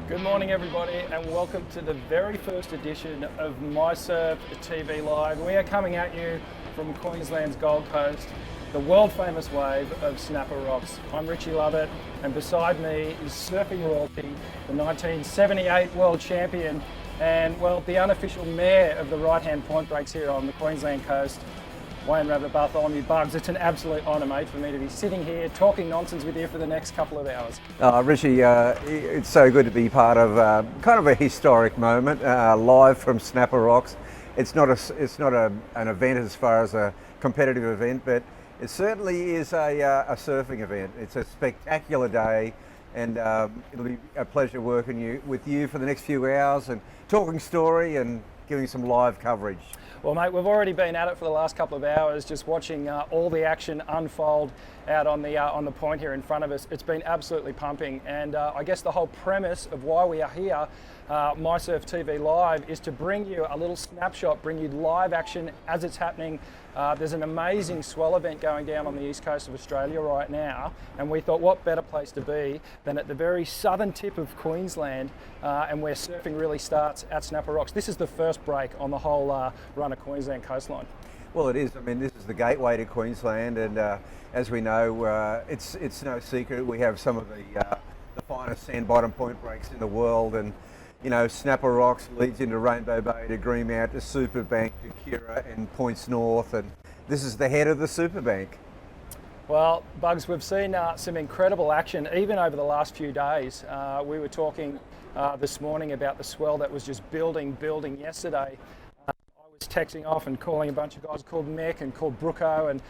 Good morning everybody and welcome to the very first edition of mySURFtv Live. We are coming at you from Queensland's Gold Coast, the world famous wave of Snapper Rocks. I'm Richie Lovett and beside me is surfing royalty, the 1978 world champion and well the unofficial mayor of the right hand point breaks here on the Queensland coast, Wayne Rabbit Bartholomew. Bugs, it's an absolute honour, mate, for me to be sitting here talking nonsense with you for the next couple of hours. Richie, it's so good to be part of kind of a historic moment, live from Snapper Rocks. It's not an event as far as a competitive event, but it certainly is a surfing event. It's a spectacular day, and it'll be a pleasure working with you for the next few hours and talking story and giving some live coverage. Well, mate, we've already been at it for the last couple of hours, just watching all the action unfold out on the point here in front of us. It's been absolutely pumping, and I guess the whole premise of why we are here, mySURFtv Live, is to bring you a little snapshot, bring you live action as it's happening. There's an amazing swell event going down on the east coast of Australia right now, and we thought what better place to be than at the very southern tip of Queensland, and where surfing really starts at Snapper Rocks. This is the first break on the whole run of Queensland coastline. Well, it is. I mean, this is the gateway to Queensland, and as we know, it's no secret we have some of the finest sand bottom point breaks in the world, and you know, Snapper Rocks leads into Rainbow Bay to Greenmount to Superbank to Kira and Points North, and this is the head of the Superbank. Well, Bugs, we've seen some incredible action even over the last few days. We were talking this morning about the swell that was just building yesterday. I was texting off and calling a bunch of guys called Mick and called Brooko, and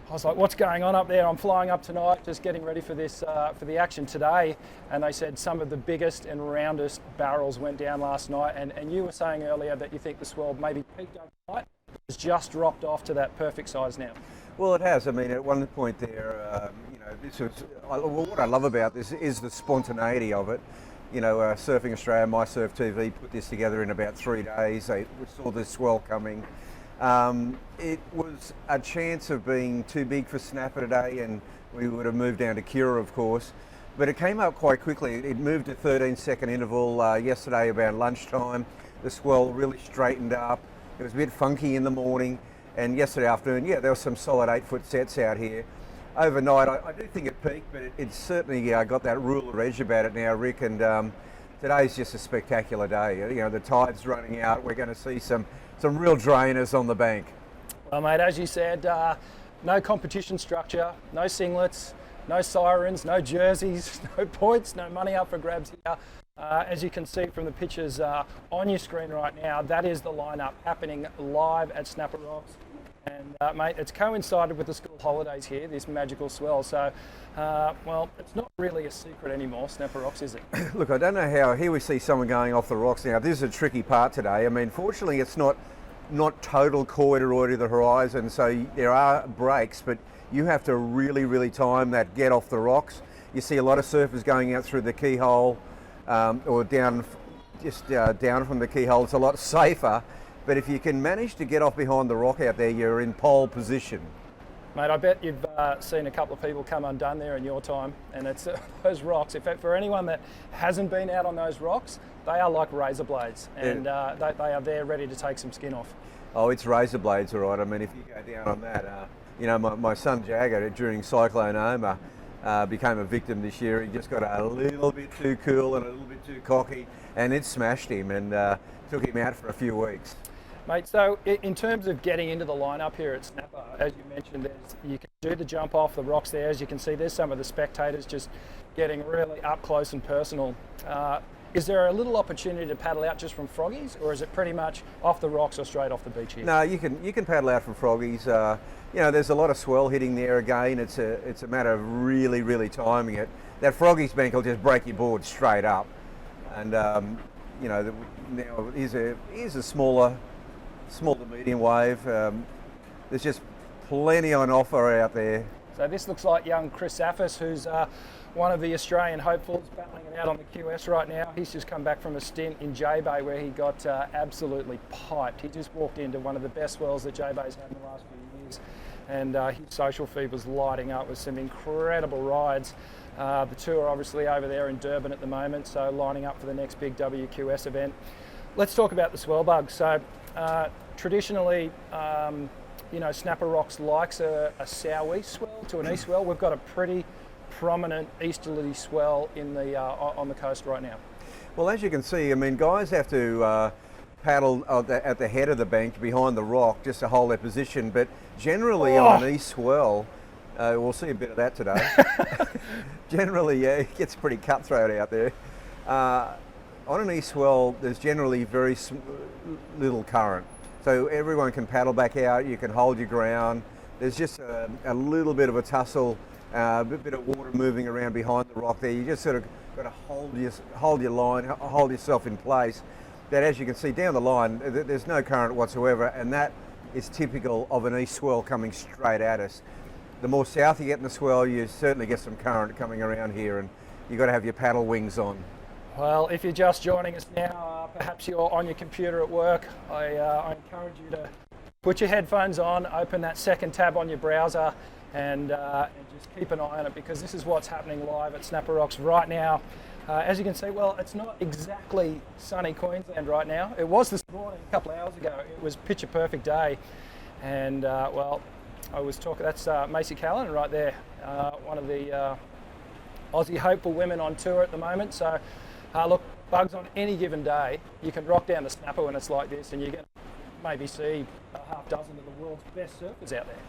I was like, what's going on up there? I'm flying up tonight, just getting ready for this, for the action today. And they said some of the biggest and roundest barrels went down last night. And you were saying earlier that you think the swell maybe peaked overnight. It's just dropped off to that perfect size now. Well, it has. I mean, at one point there, you know, this was, what I love about this is the spontaneity of it. You know, Surfing Australia, mySURFtv put this together in about 3 days. We saw this swell coming. It was a chance of being too big for Snapper today, and we would have moved down to Kira, of course, but it came up quite quickly. It moved at 13-second interval yesterday about lunchtime. The swell really straightened up. It was a bit funky in the morning, and yesterday afternoon, yeah, there were some solid 8-foot sets out here. Overnight, I do think it peaked, but it certainly got that ruler edge about it now, Rick, and today's just a spectacular day. You know, the tide's running out. We're going to see some real drainers on the bank. Well, mate, as you said, no competition structure, no singlets, no sirens, no jerseys, no points, no money up for grabs here. As you can see from the pictures on your screen right now, that is the lineup happening live at Snapper Rocks. And mate, it's coincided with the school holidays here, this magical swell. So, well, it's not really a secret anymore, Snapper Rocks, is it? Look, I don't know how, here we see someone going off the rocks now. This is a tricky part today. I mean, fortunately, it's not total corduroy to the horizon, so there are breaks, but you have to really time that get off the rocks. You see a lot of surfers going out through the keyhole, or down from the keyhole. It's a lot safer. But if you can manage to get off behind the rock out there, you're in pole position. Mate, I bet you've seen a couple of people come undone there in your time, and it's those rocks. In fact, for anyone that hasn't been out on those rocks, they are like razor blades, and they are there ready to take some skin off. Oh, it's razor blades, all right. I mean, if you go down on that, you know, my son Jagger during Cyclone Oma became a victim this year. He just got a little bit too cool and a little bit too cocky, and it smashed him and took him out for a few weeks. Mate, so in terms of getting into the lineup here at Snapper, as you mentioned, you can do the jump off the rocks there. As you can see, there's some of the spectators just getting really up close and personal. Is there a little opportunity to paddle out just from Froggies, or is it pretty much off the rocks or straight off the beach here? No, you can paddle out from Froggies. You know, there's a lot of swell hitting there again. It's a matter of really timing it. That Froggies bank will just break your board straight up, and you know, now here's a smaller to medium wave. There's just plenty on offer out there. So this looks like young Chris Affis, who's one of the Australian hopefuls, battling it out on the QS right now. He's just come back from a stint in J-Bay where he got absolutely piped. He just walked into one of the best swells that J-Bay's had in the last few years. and his social feed was lighting up with some incredible rides. The two are obviously over there in Durban at the moment, so lining up for the next big WQS event. Let's talk about the swell bug. So traditionally, you know, Snapper Rocks likes a south-east swell to an east swell. We've got a pretty prominent easterly swell in the on the coast right now. Well, as you can see, I mean, guys have to paddle at the head of the bank behind the rock just to hold their position, but generally on an east swell, we'll see a bit of that today. Generally, yeah, it gets pretty cutthroat out there. On an east swell, there's generally very little current. So everyone can paddle back out, you can hold your ground. There's just a little bit of a tussle, a bit of water moving around behind the rock there. You just sort of got to hold your line, hold yourself in place. That, as you can see down the line, there's no current whatsoever, and that is typical of an east swell coming straight at us. The more south you get in the swell, you certainly get some current coming around here, and you've got to have your paddle wings on. Well, if you're just joining us now, perhaps you're on your computer at work, I encourage you to put your headphones on, open that second tab on your browser, and just keep an eye on it, because this is what's happening live at Snapper Rocks right now. As you can see, well, it's not exactly sunny Queensland right now. It was this morning, a couple of hours ago. It was picture perfect day, and well, I was talking. That's Macy Callan right there, one of the Aussie hopeful women on tour at the moment. So. Look, Bugs, on any given day, you can rock down the Snapper when it's like this, and you can maybe see a half dozen of the world's best surfers out there.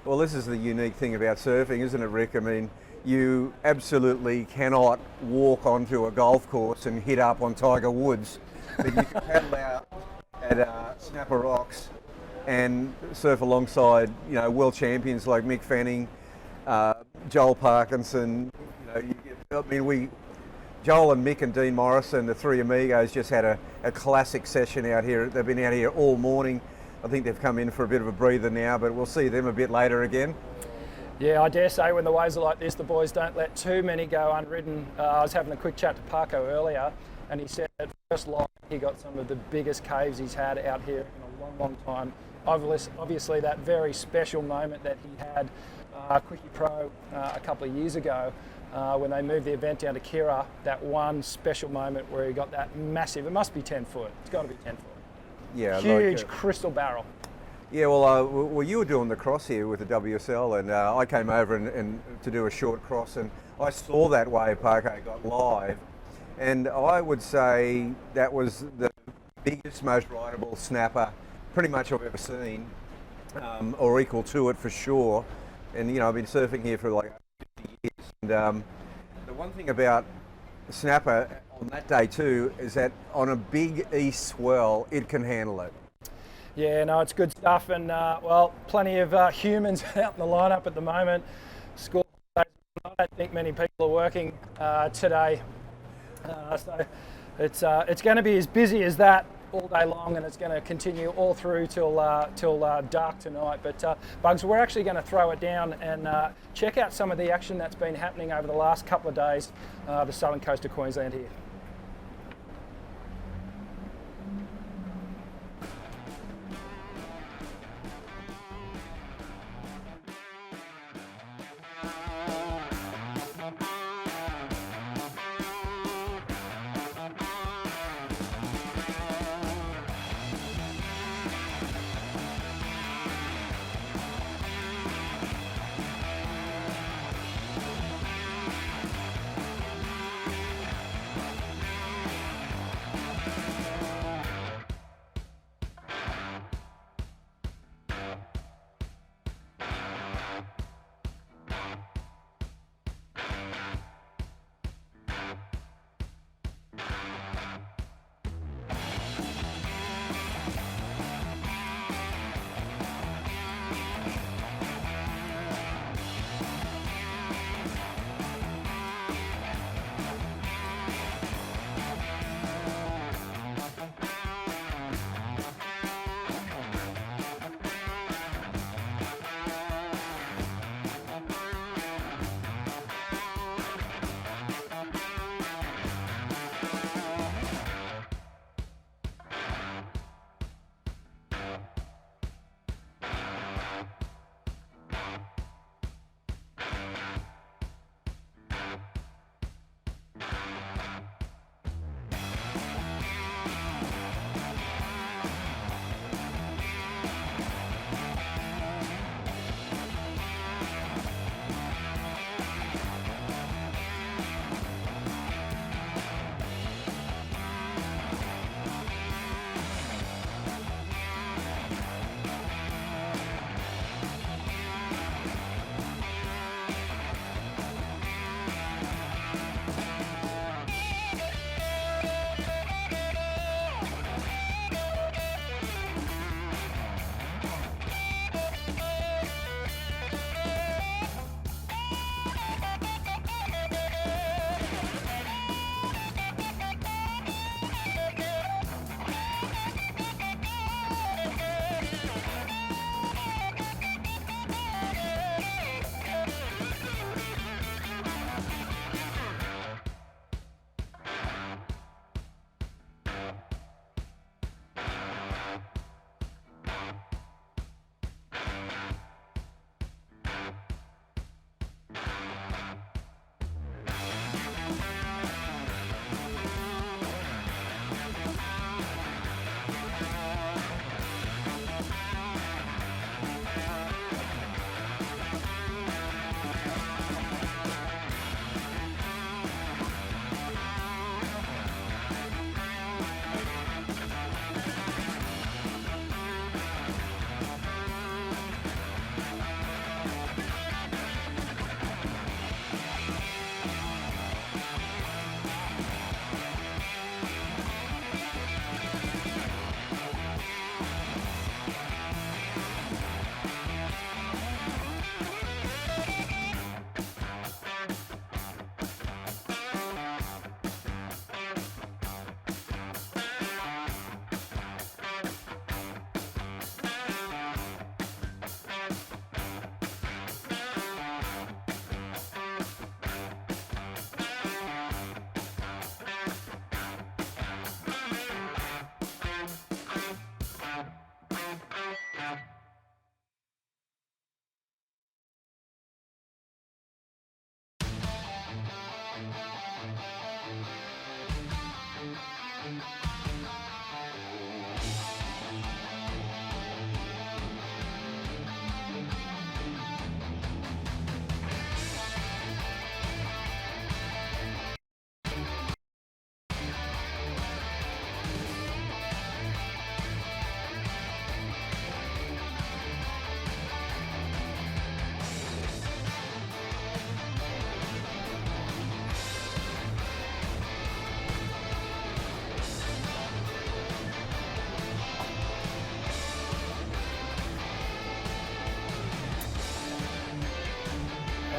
Well, this is the unique thing about surfing, isn't it, Rick? I mean, you absolutely cannot walk onto a golf course and hit up on Tiger Woods, but you can paddle out at Snapper Rocks and surf alongside, you know, world champions like Mick Fanning, Joel Parkinson. You know, I mean, Joel and Mick and Dean Morrison, the three amigos, just had a classic session out here. They've been out here all morning. I think they've come in for a bit of a breather now, but we'll see them a bit later again. Yeah, I dare say when the waves are like this, the boys don't let too many go unridden. I was having a quick chat to Parko earlier, and he said at first light he got some of the biggest caves he's had out here in a long, long time. Obviously that very special moment that he had Quickie Pro a couple of years ago, when they moved the event down to Kira, that one special moment where he got that massive, it must be 10 foot, it's got to be 10 foot. Yeah, huge like, crystal barrel. Yeah, well, you were doing the cross here with the WSL, and I came over and to do a short cross, and I saw that wave Parko got live, and I would say that was the biggest, most rideable snapper pretty much I've ever seen, or equal to it for sure. And you know, I've been surfing here for like 50 years, and the one thing about snapper on that day too is that on a big east swell, it can handle it. Yeah, no, it's good stuff, and well, plenty of humans out in the lineup at the moment. School days, I don't think many people are working today, so it's going to be as busy as that all day long, and it's going to continue all through till dark tonight. But Bugs, we're actually going to throw it down and check out some of the action that's been happening over the last couple of days, the southern coast of Queensland here.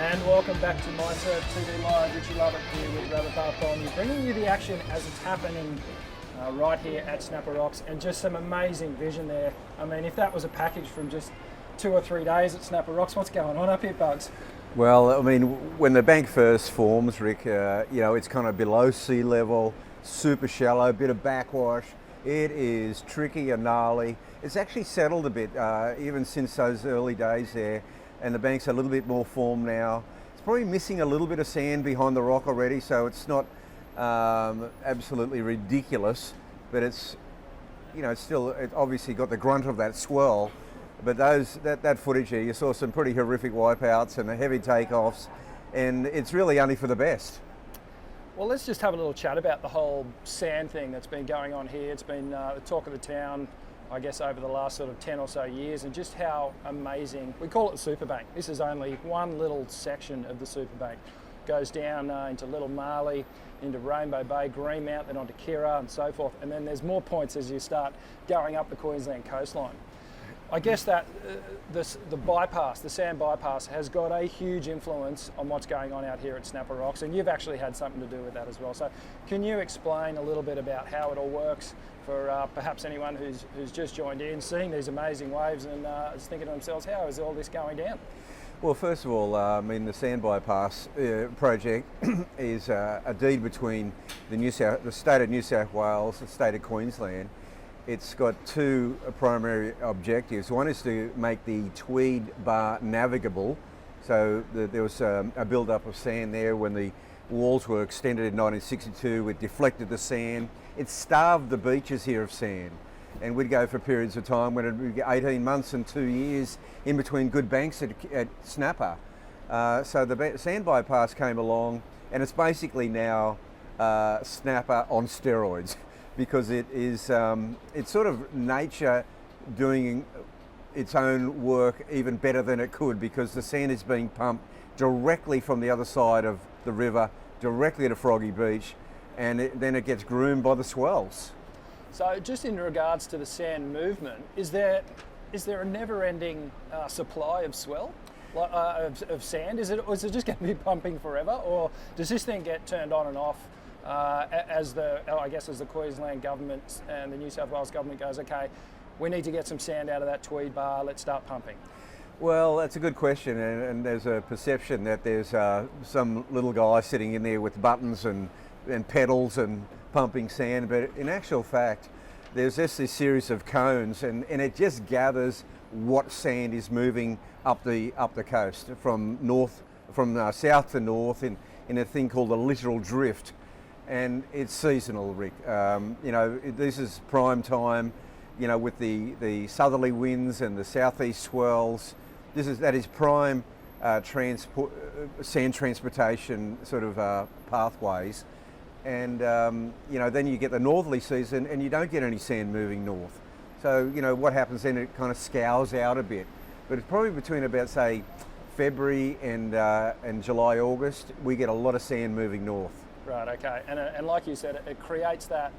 And welcome back to mySURFtv Live, which you love it here with Rabbit Bartholomew, bringing you the action as it's happening right here at Snapper Rocks, and just some amazing vision there. I mean, if that was a package from just 2 or 3 days at Snapper Rocks, what's going on up here, Bugs? Well, I mean, when the bank first forms, Rick, you know, it's kind of below sea level, super shallow, bit of backwash. It is tricky and gnarly. It's actually settled a bit, even since those early days there, and the bank's a little bit more formed now. It's probably missing a little bit of sand behind the rock already, so it's not absolutely ridiculous, but it's, you know, it's obviously got the grunt of that swell. But that footage here, you saw some pretty horrific wipeouts and the heavy takeoffs, and it's really only for the best. Well, let's just have a little chat about the whole sand thing that's been going on here. It's been the talk of the town, I guess, over the last sort of 10 or so years, and just how amazing. We call it the Superbank. This is only one little section of the Superbank. Goes down into Little Marley, into Rainbow Bay, Greenmount, then onto Kirra and so forth. And then there's more points as you start going up the Queensland coastline. I guess that the bypass, the sand bypass, has got a huge influence on what's going on out here at Snapper Rocks, and you've actually had something to do with that as well. So can you explain a little bit about how it all works for perhaps anyone who's just joined in, seeing these amazing waves and is thinking to themselves, how is all this going down? Well, first of all, I mean, the sand bypass project is a deed between the state of New South Wales, the state of Queensland. It's got two primary objectives. One is to make the Tweed Bar navigable. So there was a build-up of sand there when the walls were extended in 1962. It deflected the sand. It starved the beaches here of sand. And we'd go for periods of time when it would be 18 months and 2 years in between good banks at Snapper. So the sand bypass came along, and it's basically now Snapper on steroids. Because it is, it's sort of nature doing its own work even better than it could, because the sand is being pumped directly from the other side of the river, directly to Froggy Beach, and then it gets groomed by the swells. So just in regards to the sand movement, is there a never-ending supply of swell, of sand? Is it just going to be pumping forever, or does this thing get turned on and off as the Queensland government and the New South Wales government goes, okay, we need to get some sand out of that Tweed Bar, let's start pumping? Well, that's a good question, and there's a perception that there's some little guy sitting in there with buttons and pedals and pumping sand, but in actual fact, there's just this series of cones, and it just gathers what sand is moving up the coast from south to north in a thing called a littoral drift. And it's seasonal, Rick. You know, this is prime time, you know, with the southerly winds and the southeast swells. That is prime sand transportation sort of pathways. And, you know, then you get the northerly season and you don't get any sand moving north. So, you know, what happens then, it kind of scours out a bit. But it's probably between about, say, February and July, August, we get a lot of sand moving north. Right, okay, and like you said, it creates that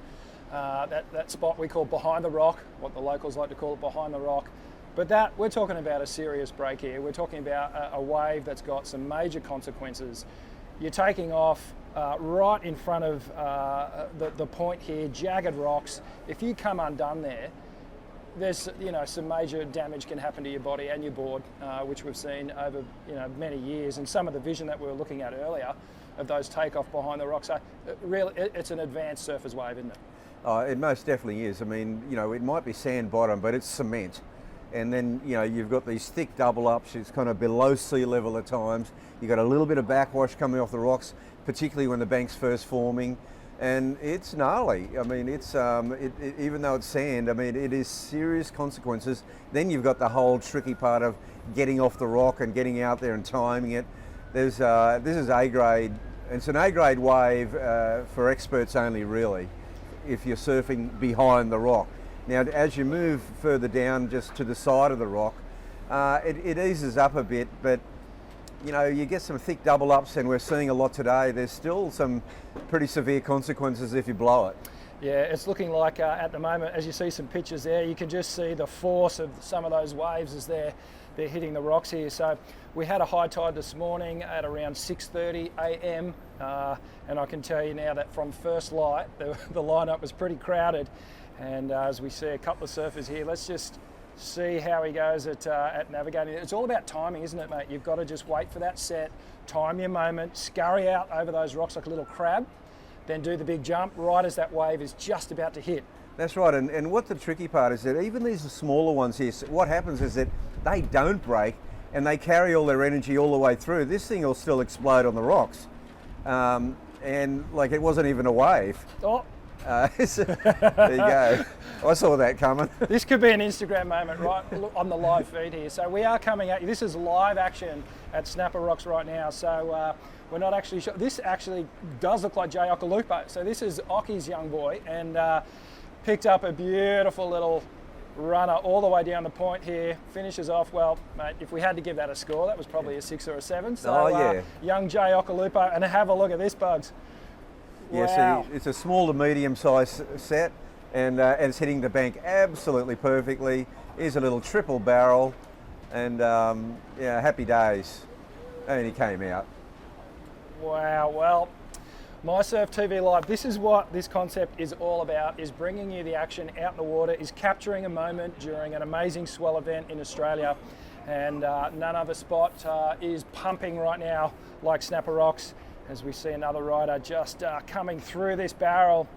spot we call behind the rock, what the locals like to call it, behind the rock. But we're talking about a serious break here. We're talking about a wave that's got some major consequences. You're taking off right in front of the point here, jagged rocks. If you come undone there's, you know, some major damage can happen to your body and your board, which we've seen over, you know, many years, and some of the vision that we were looking at earlier of those takeoff behind the rocks. So really, it's an advanced surfer's wave, isn't it? Oh, it most definitely is. I mean, you know, it might be sand bottom, but it's cement. And then, you know, you've got these thick double ups. It's kind of below sea level at times. You've got a little bit of backwash coming off the rocks, particularly when the bank's first forming. And it's gnarly. I mean, it's even though it's sand, I mean, it is serious consequences. Then you've got the whole tricky part of getting off the rock and getting out there and timing it. This is A-grade. It's an A-grade wave for experts only, really, if you're surfing behind the rock. Now, as you move further down just to the side of the rock, it eases up a bit, but you know, you get some thick double ups, and we're seeing a lot today. There's still some pretty severe consequences if you blow it. Yeah, it's looking like at the moment, as you see some pictures there, you can just see the force of some of those waves as they're hitting the rocks here. So we had a high tide this morning at around 6:30 a.m. And I can tell you now that from first light, the lineup was pretty crowded. And as we see a couple of surfers here, let's just see how he goes at navigating. It's all about timing, isn't it, mate? You've got to just wait for that set, time your moment, scurry out over those rocks like a little crab, then do the big jump right as that wave is just about to hit. That's right, and what the tricky part is that even these smaller ones here, what happens is that they don't break and they carry all their energy all the way through. This thing will still explode on the rocks. And like it wasn't even a wave. Oh. There you go. I saw that coming. This could be an Instagram moment right on the live feed here. So we are coming at you. This is live action at Snapper Rocks right now. So we're not actually sure. This actually does look like Jay Okalupo. So this is Oki's young boy, and picked up a beautiful little runner all the way down the point here. Finishes off, well, mate, if we had to give that a score, that was probably a 6 or a 7. So young Jay Okalupo, and have a look at this, Bugs. Yeah, wow. So it's a small to medium size set, and it's hitting the bank absolutely perfectly. Here's a little triple barrel, and yeah, happy days. And he came out. Wow, well, mySURFtv Live, this is what this concept is all about, is bringing you the action out in the water, is capturing a moment during an amazing swell event in Australia. And none other spot is pumping right now like Snapper Rocks, as we see another rider just coming through this barrel,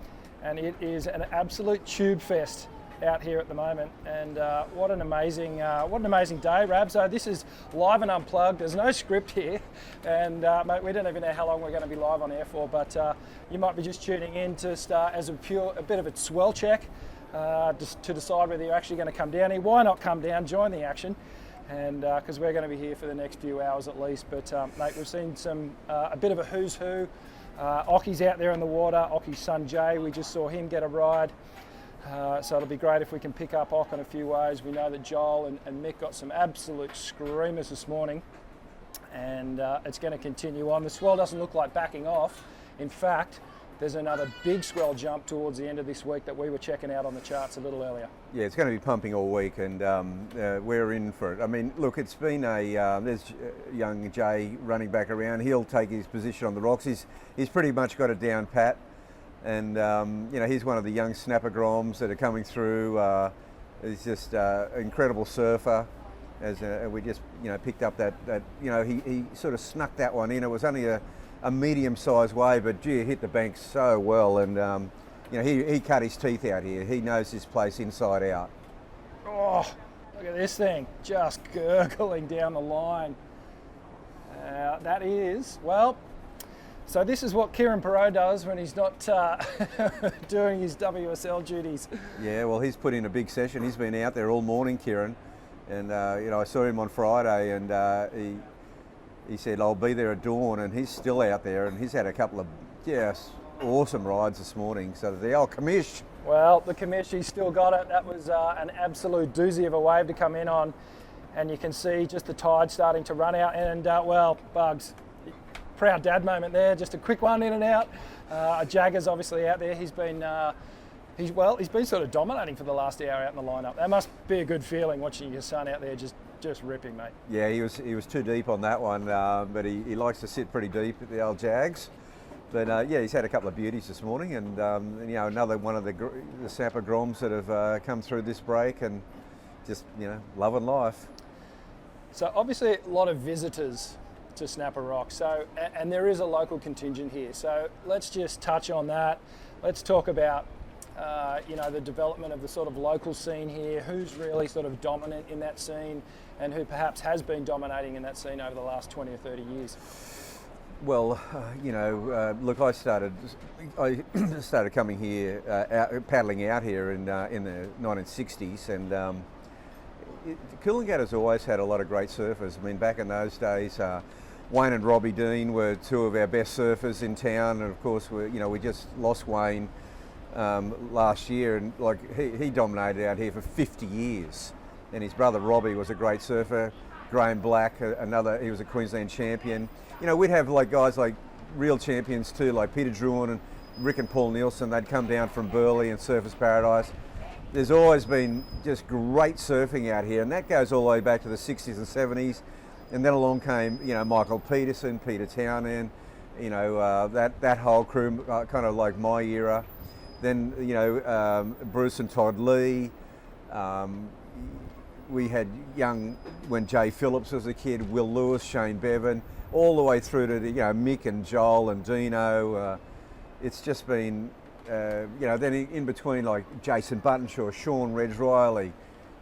and it is an absolute tube fest out here at the moment. And what an amazing day, Rabso. This is live and unplugged. There's no script here, and mate, we don't even know how long we're going to be live on air for. But you might be just tuning in to start as a bit of a swell check, just to decide whether you're actually going to come down here. Why not come down, join the action? And because we're going to be here for the next few hours at least. But mate, we've seen a bit of a who's who. Oki's out there in the water. Oki's son Jay, we just saw him get a ride. So it'll be great if we can pick up Ok in a few ways. We know that Joel and Mick got some absolute screamers this morning, and it's going to continue on. The swell doesn't look like backing off. In fact, there's another big swell jump towards the end of this week that we were checking out on the charts a little earlier. Yeah, it's going to be pumping all week, and we're in for it. I mean, look, it's been there's young Jay running back around. He'll take his position on the rocks. He's pretty much got it down pat, and you know, he's one of the young snapper groms that are coming through. He's just an incredible surfer. As we just picked up that he sort of snuck that one in. It was only a medium-sized wave, but gee, it hit the bank so well, and he cut his teeth out here. He knows this place inside out. Oh, look at this thing, just gurgling down the line. That is, well, so this is what Kieran Perot does when he's not doing his WSL duties. Yeah, well, he's put in a big session. He's been out there all morning, Kieran, and I saw him on Friday, and he said, I'll be there at dawn, and he's still out there, and he's had a couple of awesome rides this morning. So the old commish. Well, the commish, he's still got it. That was an absolute doozy of a wave to come in on, and you can see just the tide starting to run out, and well, Bugs, proud dad moment there, just a quick one in and out. Jagger's obviously out there. He's been sort of dominating for the last hour out in the lineup. That must be a good feeling watching your son out there just ripping, mate. Yeah, he was too deep on that one, but he likes to sit pretty deep at the old Jags. But yeah, he's had a couple of beauties this morning, and another one of the Snapper Groms that have come through this break, and just loving life. So obviously a lot of visitors to Snapper Rock. So and there is a local contingent here. So let's just touch on that. Let's talk about the development of the sort of local scene here, who's really sort of dominant in that scene, and who perhaps has been dominating in that scene over the last 20 or 30 years. Well, look, I started coming here, paddling out here in the 1960s, and Coolangatta's always had a lot of great surfers. I mean, back in those days, Wayne and Robbie Dean were two of our best surfers in town, and of course, we just lost Wayne last year, and like he dominated out here for 50 years, and his brother Robbie was a great surfer. Graham Black, he was a Queensland champion. We'd have like guys like real champions too, like Peter Druin and Rick and Paul Nielsen, they'd come down from Burleigh and Surfers Paradise. There's always been just great surfing out here, and that goes all the way back to the 60s and 70s. And then along came, you know, Michael Peterson, Peter Townend, you know, that whole crew, kind of like my era. Then, you know, Bruce and Todd Lee. We had when Jay Phillips was a kid, Will Lewis, Shane Bevan, all the way through to, you know, Mick and Joel and Dino. It's just been, you know, then in between, like Jason Buttonshaw, Sean Reg Riley,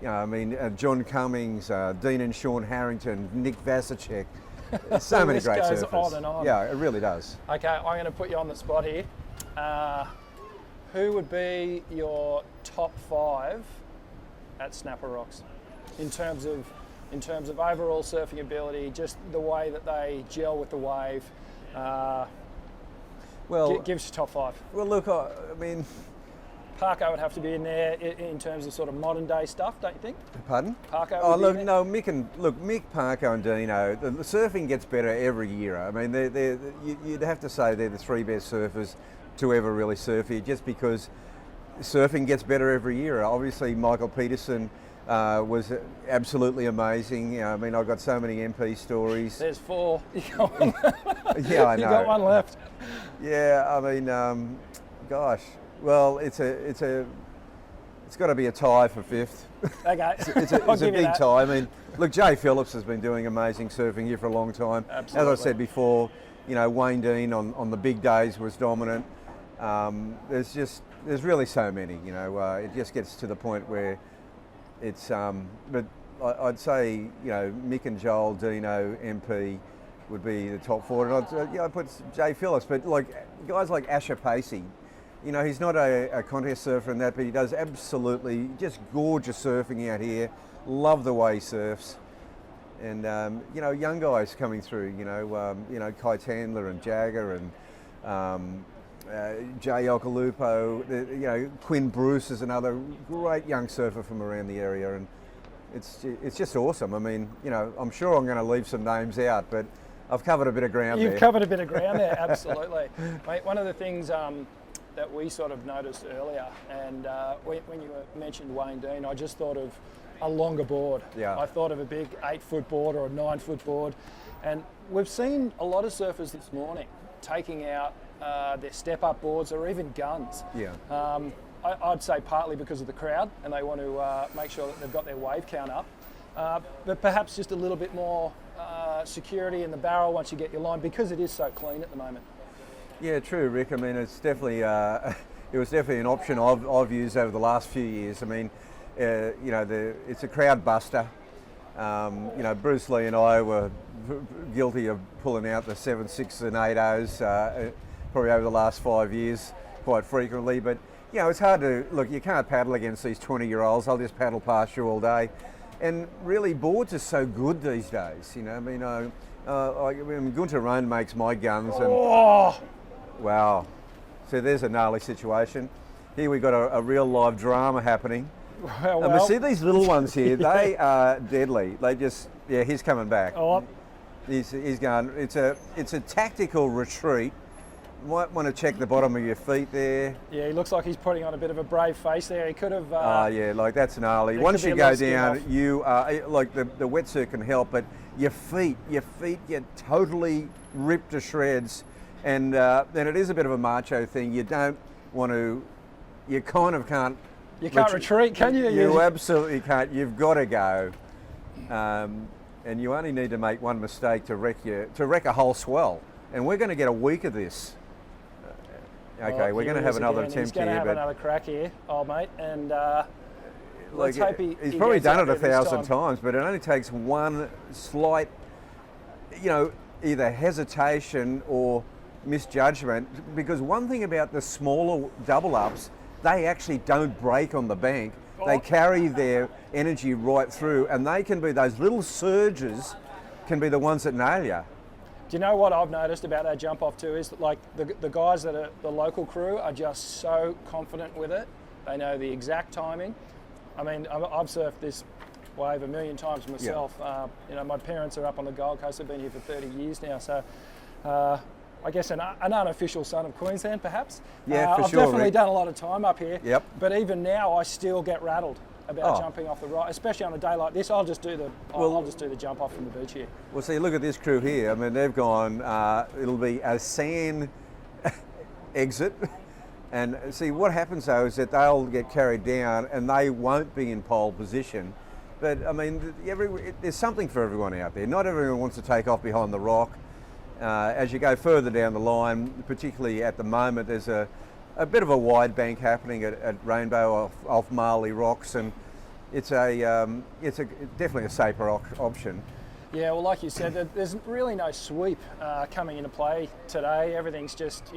you know, I mean, John Cummings, Dean and Sean Harrington, Nick Vasicek. So many great surfers. Goes on and on. Yeah, it really does. Okay, I'm going to put you on the spot here. Who would be your top 5 at Snapper Rocks in terms of overall surfing ability, just the way that they gel with the wave? Well, give us your top 5. Well, look, I mean, Parko would have to be in there in terms of sort of modern day stuff, don't you think? Pardon? Parko. Oh, look, no, Mick, Parko, and Dino. The surfing gets better every year. I mean, you'd have to say they're the 3 best surfers to ever really surf here, just because surfing gets better every year. Obviously, Michael Peterson was absolutely amazing. I mean, I've got so many MP stories. There's 4. You got one. Yeah, I know. You got one left. Yeah, I mean, gosh. Well, it's got to be a tie for 5th. Okay. It's a big tie. I mean, look, Jay Phillips has been doing amazing surfing here for a long time. Absolutely. As I said before, you know, Wayne Dean on the big days was dominant. There's really so many, you know, it just gets to the point where it's, but I'd say, you know, Mick and Joel, Dino, MP would be the top 4. And I'd put Jay Phillips, but like guys like Asher Pacey, you know, he's not a contest surfer and that, but he does absolutely just gorgeous surfing out here. Love the way he surfs. And, you know, young guys coming through, you know, Kai Tandler and Jagger and Jay Okalupo, you know, Quinn Bruce is another great young surfer from around the area, and it's just awesome. I mean, you know, I'm sure I'm going to leave some names out, but I've covered a bit of ground there. You've covered a bit of ground there, absolutely. Mate, one of the things that we sort of noticed earlier, and when you mentioned Wayne Dean, I just thought of a longer board. Yeah. I thought of a big 8-foot board or a 9-foot board, and we've seen a lot of surfers this morning taking out their step-up boards or even guns. Yeah. I'd say partly because of the crowd, and they want to make sure that they've got their wave count up, but perhaps just a little bit more security in the barrel once you get your line, because it is so clean at the moment. Yeah, true, Rick. I mean, it's definitely it was definitely an option I've used over the last few years. I mean, you know, it's a crowd buster. You know, Bruce Lee and I were guilty of pulling out the 7.6 and 8.0s probably over the last 5 years quite frequently. But you know, it's hard to look. You can't paddle against these 20-year-olds. They'll just paddle past you all day. And really, boards are so good these days. You know, I mean, Gunter Rohn makes my guns, and wow. So there's a gnarly situation. Here we've got a real live drama happening. Well, and we see these little ones here. They are deadly. They just, yeah, he's coming back. Oh. He's going. It's a tactical retreat. Might want to check the bottom of your feet there. Yeah, he looks like he's putting on a bit of a brave face there. He could have. Yeah, like that's gnarly. Once you go down, you like the wetsuit can help, but your feet get totally ripped to shreds, and then it is a bit of a macho thing. You don't want to. You kind of can't. You can't retreat, can you? You absolutely can't. You've got to go, and you only need to make one mistake to wreck a whole swell. And we're going to get a week of this. Okay, we're going to have another attempt here. He's going to have another crack here, old mate, and let's hope he's probably done it 1,000 times, but it only takes one slight, you know, either hesitation or misjudgment. Because one thing about the smaller double ups, they actually don't break on the bank. They carry their energy right through, and they can be, those little surges can be the ones that nail you. Do you know what I've noticed about that jump off too is that, like, the guys that are the local crew are just so confident with it. They know the exact timing. I mean, I've surfed this wave a million times myself. Yeah. You know, my parents are up on the Gold Coast. They've been here for 30 years now. So I guess an unofficial son of Queensland, perhaps. Yeah, for I've sure, definitely Rick. done a lot of time up here. Yep. But even now, I still get rattled about Oh. jumping off the right, especially on a day like this. I'll just do the jump off from the beach here. Well, see, look at this crew here. I mean, they've gone, it'll be a sand exit. And see, what happens though is that they'll get carried down and they won't be in pole position. But I mean, there's something for everyone out there. Not everyone wants to take off behind the rock. As you go further down the line, particularly at the moment, there's a bit of a wide bank happening at Rainbow off Marley Rocks, and it's definitely a safer option. Yeah, well, like you said, there's really no sweep coming into play today. Everything's just,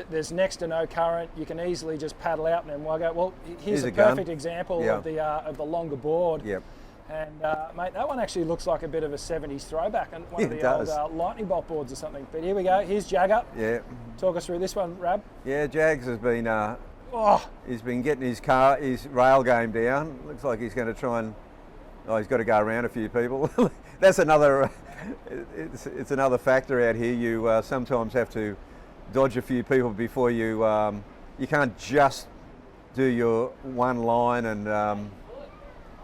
there's next to no current. You can easily just paddle out and then go. Well, here's a perfect example of the longer board. Yep. And mate, that one actually looks like a bit of a 70s throwback and one of the old lightning bolt boards or something. But here we go. Here's Jagger. Yeah. Talk us through this one, Rab. Yeah, Jags has been. He's been getting his rail game down. Looks like he's going to try and. Oh, he's got to go around a few people. That's another. It's another factor out here. You sometimes have to dodge a few people before you. You can't just do your one line and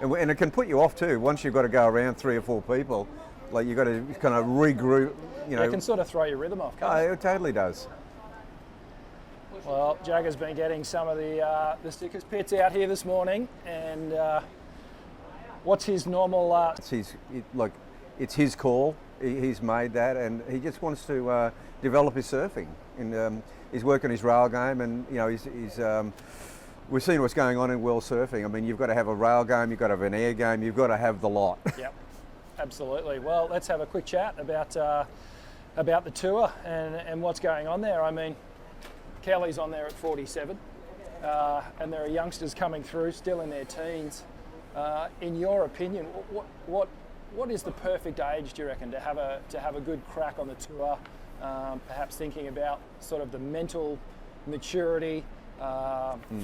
it can put you off too. Once you've got to go around 3 or 4 people, like you've got to kind of regroup. It can sort of throw your rhythm off, can't it? It totally does. Well, Jagger's been getting some of the stickers pits out here this morning, and what's his normal? It's his call. He's made that, and he just wants to develop his surfing. And he's working his rail game, and he's. We've seen what's going on in world surfing. I mean, you've got to have a rail game, you've got to have an air game, you've got to have the lot. Yep, absolutely. Well, let's have a quick chat about the tour and what's going on there. I mean, Kelly's on there at 47, and there are youngsters coming through still in their teens. In your opinion, what is the perfect age, do you reckon, to have a good crack on the tour? Perhaps thinking about sort of the mental maturity,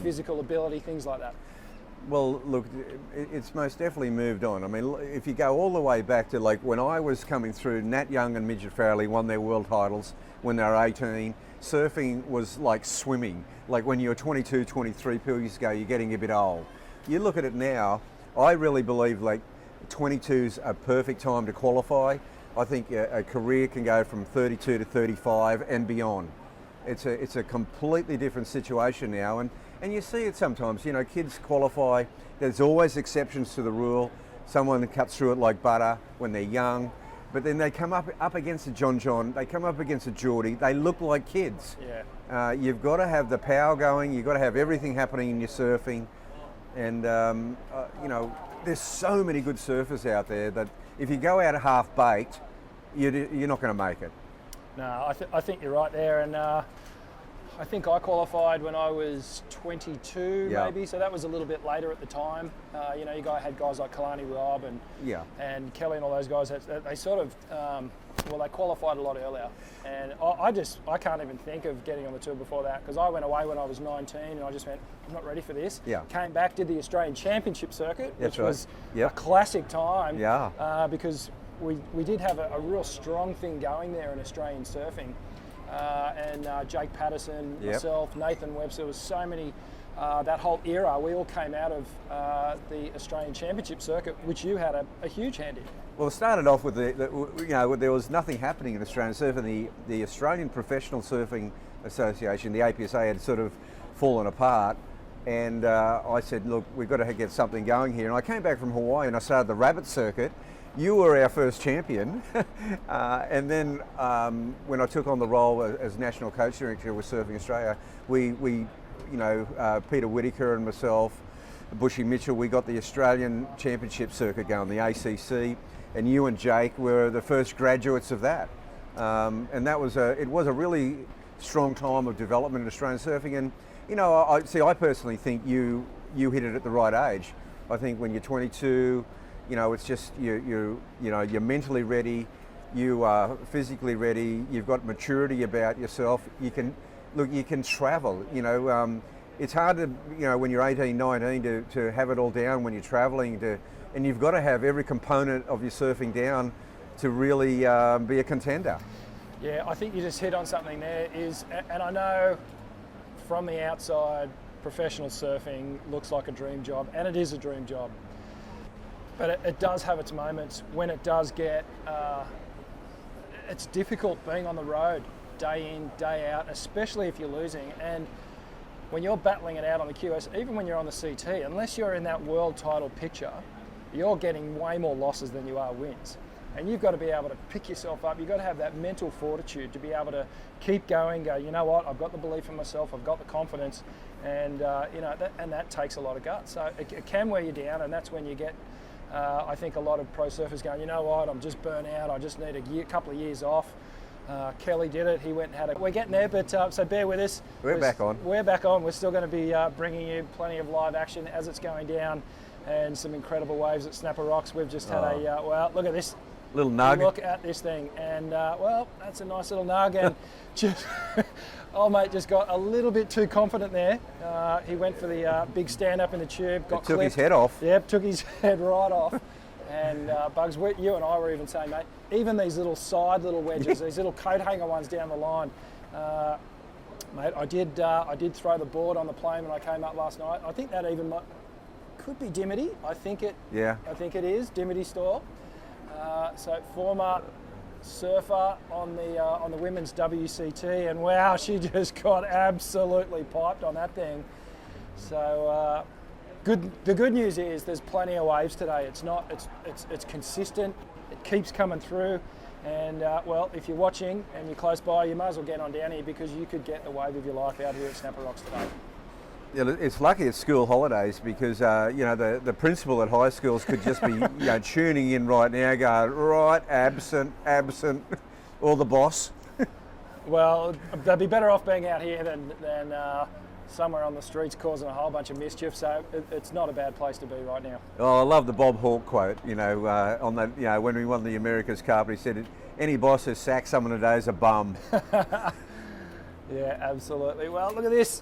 physical ability, things like that. Well, look, it's most definitely moved on. I mean, if you go all the way back to like when I was coming through, Nat Young and Midget Farrelly won their world titles when they were 18. Surfing was like swimming. Like when you're 22, 23 years ago, you're getting a bit old. You look at it now, I really believe like 22's a perfect time to qualify. I think a career can go from 32 to 35 and beyond. It's a completely different situation now, and you see it sometimes. Kids qualify. There's always exceptions to the rule. Someone cuts through it like butter when they're young, but then they come up against a John. They come up against a Geordie. They look like kids. Yeah. You've got to have the power going. You've got to have everything happening in your surfing, and there's so many good surfers out there that if you go out half baked, you're not going to make it. No, I think you're right there, and I think I qualified when I was 22, maybe, so that was a little bit later at the time. You had guys like Kalani Robb and Kelly and all those guys. They sort of, they qualified a lot earlier, and I can't even think of getting on the tour before that, because I went away when I was 19, and I just went, I'm not ready for this. Yeah. Came back, did the Australian Championship circuit, That's which was a classic time. Yeah. Because we did have a real strong thing going there in Australian surfing. And Jake Patterson, myself, Nathan Webster, was so many, that whole era, we all came out of the Australian Championship circuit, which you had a huge hand in. Well, it started off with there was nothing happening in Australian surfing. The Australian Professional Surfing Association, the APSA, had sort of fallen apart, and I said, look, we've got to get something going here. And I came back from Hawaii and I started the rabbit circuit. You were our first champion, and then when I took on the role as national coach director with Surfing Australia, we Peter Whitaker and myself, Bushy Mitchell, we got the Australian Championship circuit going, the ACC, and you and Jake were the first graduates of that, and that was it was a really strong time of development in Australian surfing. And I personally think you hit it at the right age. I think when you're 22. It's just you're mentally ready, you are physically ready, you've got maturity about yourself. You can travel. It's hard to when you're 18, 19 to have it all down when you're traveling and you've got to have every component of your surfing down to really be a contender. Yeah, I think you just hit on something there. And I know from the outside, professional surfing looks like a dream job, and it is a dream job. But it does have its moments when it does get, it's difficult being on the road day in, day out, especially if you're losing. And when you're battling it out on the QS, even when you're on the CT, unless you're in that world title picture, you're getting way more losses than you are wins. And you've got to be able to pick yourself up. You've got to have that mental fortitude to be able to keep going, go, you know what, I've got the belief in myself, I've got the confidence, and that takes a lot of guts. So it can wear you down, and that's when you get, I think, a lot of pro surfers going, you know what, I'm just burnt out, I just need a couple of years off. Kelly did it, he went and had it. We're getting there, but so bear with us. We're back on. We're back on. We're still going to be bringing you plenty of live action as it's going down, and some incredible waves at Snapper Rocks. We've just had well, look at this. Little nug. Look at this thing, and well, that's a nice little nug, and just, old mate just got a little bit too confident there. He went for the big stand up in the tube, got took clipped. his head off. Yep, took his head right off. And Bugs, you and I were even saying, mate, even these little side little wedges, these little coat hanger ones down the line, mate, I did throw the board on the plane when I came up last night. I think that even could be Dimity. I think it is Dimity store. So former surfer on the women's WCT, and wow, she just got absolutely piped on that thing. So the good news is there's plenty of waves today. It's consistent. It keeps coming through, and well, if you're watching and you're close by, you might as well get on down here, because you could get the wave of your life out here at Snapper Rocks today. Yeah, it's lucky it's school holidays, because the principal at high schools could just be tuning in right now, going right absent, or the boss. Well, they'd be better off being out here than somewhere on the streets causing a whole bunch of mischief. So it's not a bad place to be right now. Oh, I love the Bob Hawke quote. On that, when we won the America's Cup, he said, "Any boss who sacks someone today is a bum." Yeah, absolutely. Well, look at this.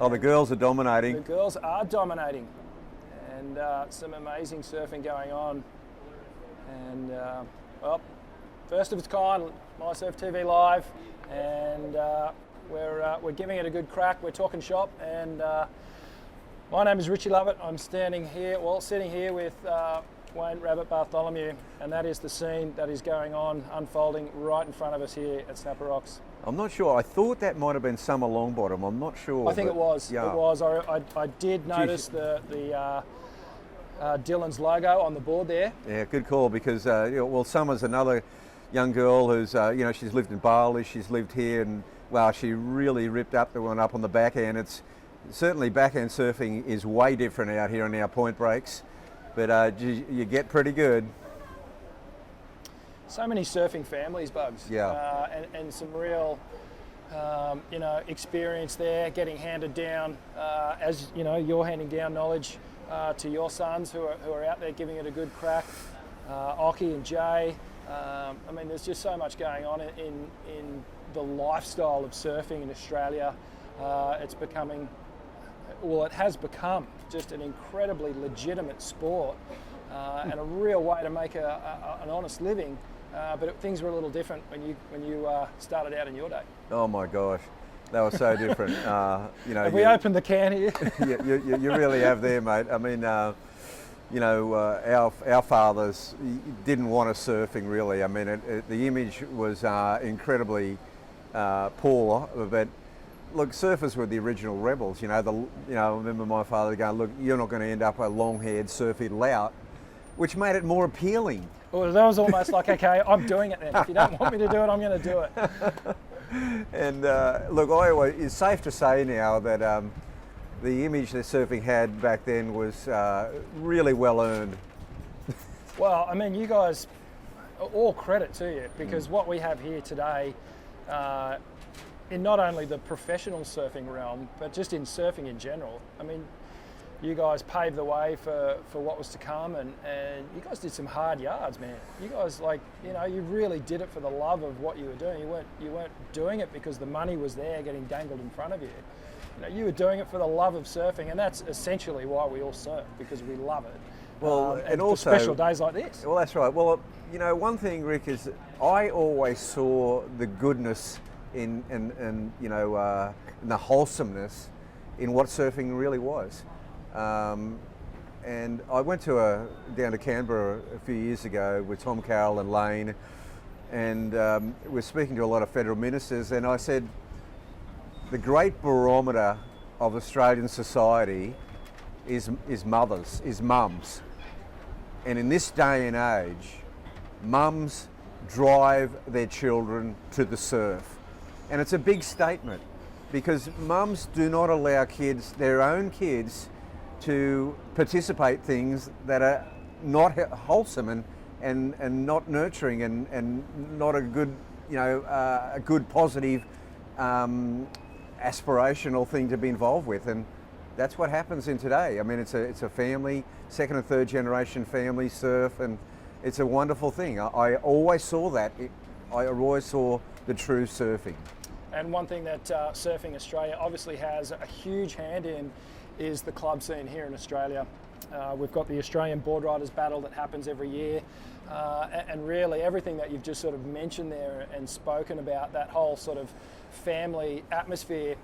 Oh, the girls are dominating. The girls are dominating, and some amazing surfing going on. And well, first of its kind, mySURFtv live, and we're giving it a good crack. We're talking shop, and my name is Richie Lovett. I'm sitting here with Wayne Rabbit Bartholomew, and that is the scene that is going on, unfolding right in front of us here at Snapper Rocks. I'm not sure. I thought that might have been Summer Longbottom. I'm not sure. I think it was. Yeah. It was. I did notice the Dylan's logo on the board there. Yeah, good call, because well, Summer's another young girl who's she's lived in Bali, she's lived here, and wow, she really ripped up the one up on the backhand. It's certainly backhand surfing is way different out here on our point breaks, but you get pretty good. So many surfing families, Bugs. Yeah. And some real, experience there, getting handed down, as you're handing down knowledge to your sons who are out there giving it a good crack. Ockie and Jay. There's just so much going on in the lifestyle of surfing in Australia. It has become just an incredibly legitimate sport and a real way to make an honest living. But things were a little different when you started out in your day. Oh my gosh, they were so different. Have we opened the can here? you really have there, mate. I mean, our fathers didn't want us surfing really. I mean, the image was incredibly poor, but look, surfers were the original rebels. I remember my father going, "Look, you're not going to end up a long-haired surfy lout," which made it more appealing. Well, that was almost like, okay, I'm doing it then. If you don't want me to do it, I'm going to do it. And look, it's safe to say now that the image that surfing had back then was really well earned. Well, you guys, all credit to you, because what we have here today, in not only the professional surfing realm, but just in surfing in general, you guys paved the way for what was to come, and you guys did some hard yards, man. You guys, you really did it for the love of what you were doing. You weren't doing it because the money was there getting dangled in front of you. You were doing it for the love of surfing, and that's essentially why we all surf, because we love it. Well, and for also special days like this. Well, that's right. Well, you know, one thing, Rick, is I always saw the goodness in you know, in the wholesomeness in what surfing really was. And I went down to Canberra a few years ago with Tom Carroll and Lane, and we're speaking to a lot of federal ministers, and I said, the great barometer of Australian society is mothers, is mums. And in this day and age, mums drive their children to the surf. And it's a big statement, because mums do not allow kids, their own kids, to participate things that are not wholesome and not nurturing and not a good, you know, a good positive aspirational thing to be involved with. And that's what happens in today. I mean, it's a family, second and third generation family surf, and it's a wonderful thing. I always saw that. I always saw the true surfing. And one thing that Surfing Australia obviously has a huge hand in is the club scene here in Australia. We've got the Australian Board Riders Battle that happens every year, and really everything that you've just sort of mentioned there and spoken about, that whole sort of family atmosphere,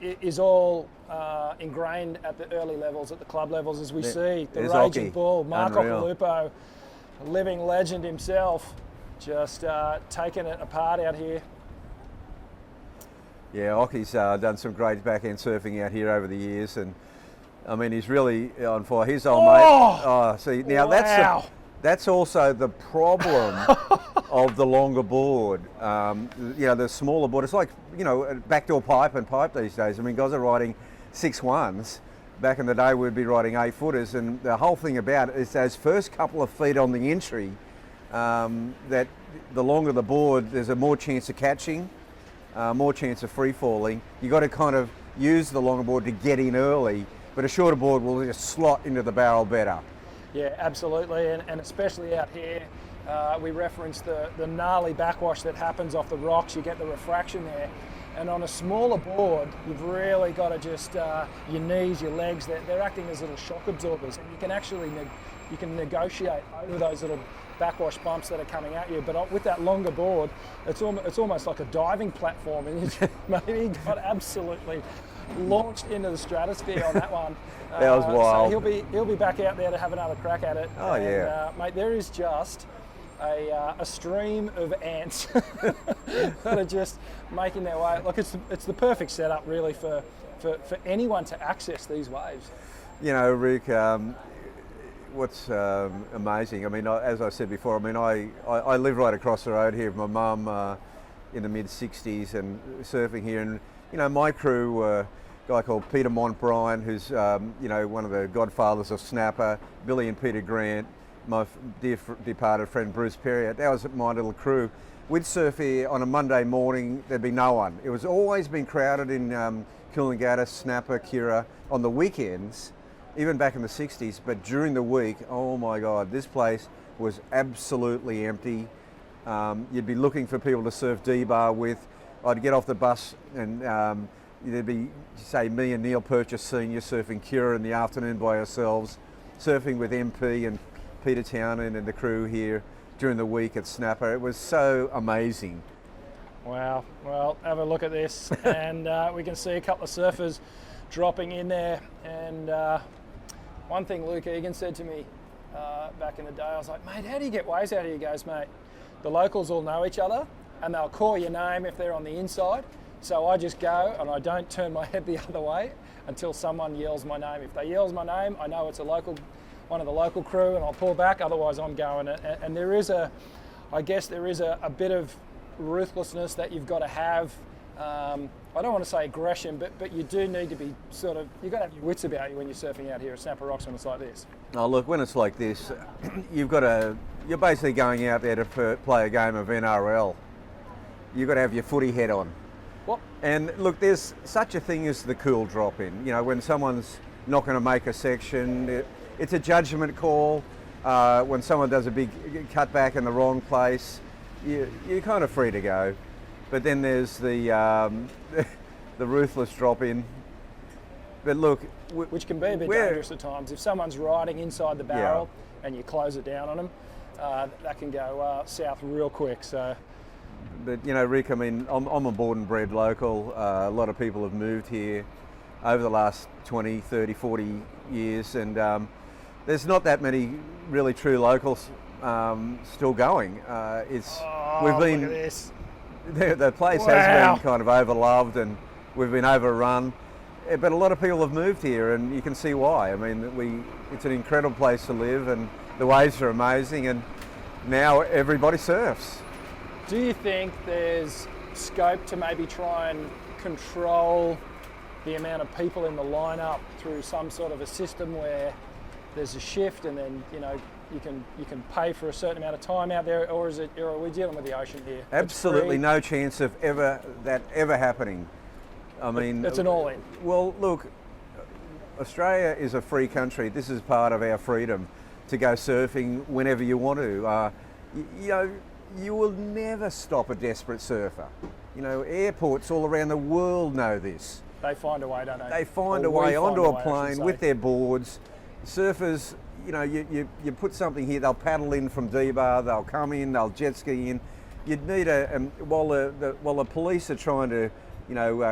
is all ingrained at the early levels, at the club levels, as we see the Raging Bull, Mark Occhilupo, a living legend himself, just taking it apart out here. Yeah, Ocky's done some great backhand surfing out here over the years, and I mean, he's really on fire. His old mate. Oh, see, now wow. That's also the problem of the longer board. You know, the smaller board. It's like, you know, backdoor pipe and pipe these days. I mean, guys are riding 6.1s. Back in the day, we'd be riding 8-footers, and the whole thing about it is those first couple of feet on the entry. That the longer the board, there's a more chance of catching. More chance of free falling. You got to kind of use the longer board to get in early, but a shorter board will just slot into the barrel better. Yeah, absolutely, and especially out here, we referenced the gnarly backwash that happens off the rocks. You get the refraction there, and on a smaller board, you've really got to just your knees, your legs. They're acting as little shock absorbers, and you can actually you can negotiate over those little backwash bumps that are coming at you. But with that longer board, it's almost like a diving platform, and maybe got absolutely launched into the stratosphere on that one. That was wild. So he'll be back out there to have another crack at it. Oh, yeah, mate. There is just a stream of ants that are just making their way. Look, it's the perfect setup really for anyone to access these waves. You know, Rick, what's amazing, I mean, as I said before, I mean, I live right across the road here with my mum in the mid-60s and surfing here, and you know, my crew, a guy called Peter Montbryan, who's you know, one of the godfathers of snapper, Billy and Peter Grant, my dear departed friend Bruce Perry. That was my little crew. We'd surf here on a Monday morning, there'd be no one. It was always been crowded in Coolangatta, Snapper, Kira on the weekends, even back in the 60s, but during the week, oh my God, this place was absolutely empty. You'd be looking for people to surf D-bar with. I'd get off the bus and there'd be, say, me and Neil Purchase Senior surfing Kira in the afternoon by ourselves, surfing with MP and Peter Townend and the crew here during the week at Snapper. It was so amazing. Wow, well, have a look at this, and we can see a couple of surfers dropping in there, and one thing Luke Egan said to me back in the day, I was like, mate, how do you get waves out here? He goes, mate, the locals all know each other, and they'll call your name if they're on the inside, so I just go and I don't turn my head the other way until someone yells my name. If they yells my name, I know it's one of the local crew, and I'll pull back, otherwise I'm going. And there is I guess there is a bit of ruthlessness that you've got to have. I don't want to say aggression, but you do need to be you've got to have your wits about you when you're surfing out here at Snapper Rocks when it's like this. Oh, look, when it's like this, you're basically going out there to play a game of NRL. You've got to have your footy head on. What? And look, there's such a thing as the cool drop in. You know, when someone's not going to make a section, it's a judgment call. When someone does a big cutback in the wrong place, you're kind of free to go. But then there's the ruthless drop in. But look, which can be a bit dangerous at times. If someone's riding inside the barrel and you close it down on them, that can go south real quick. So. But you know, Rick, I mean, I'm a born and bred local. A lot of people have moved here over the last 20, 30, 40 years, and there's not that many really true locals still going. We've been, look at this. The place has been kind of overloved, and we've been overrun. But a lot of people have moved here, and you can see why. I mean, it's an incredible place to live, and the waves are amazing, and now everybody surfs. Do you think there's scope to maybe try and control the amount of people in the lineup through some sort of a system where there's a shift, and then you can pay for a certain amount of time out there, or are we dealing with the ocean here? Absolutely no chance of that ever happening. I mean, it's an all-in. Well, look, Australia is a free country. This is part of our freedom to go surfing whenever you want to. You will never stop a desperate surfer. You know, airports all around the world know this. They find a way, don't they? They find a way onto a plane with their boards. Surfers, you put something here, they'll paddle in from D-Bar, they'll come in, they'll jet ski in. You'd need while the police are trying to,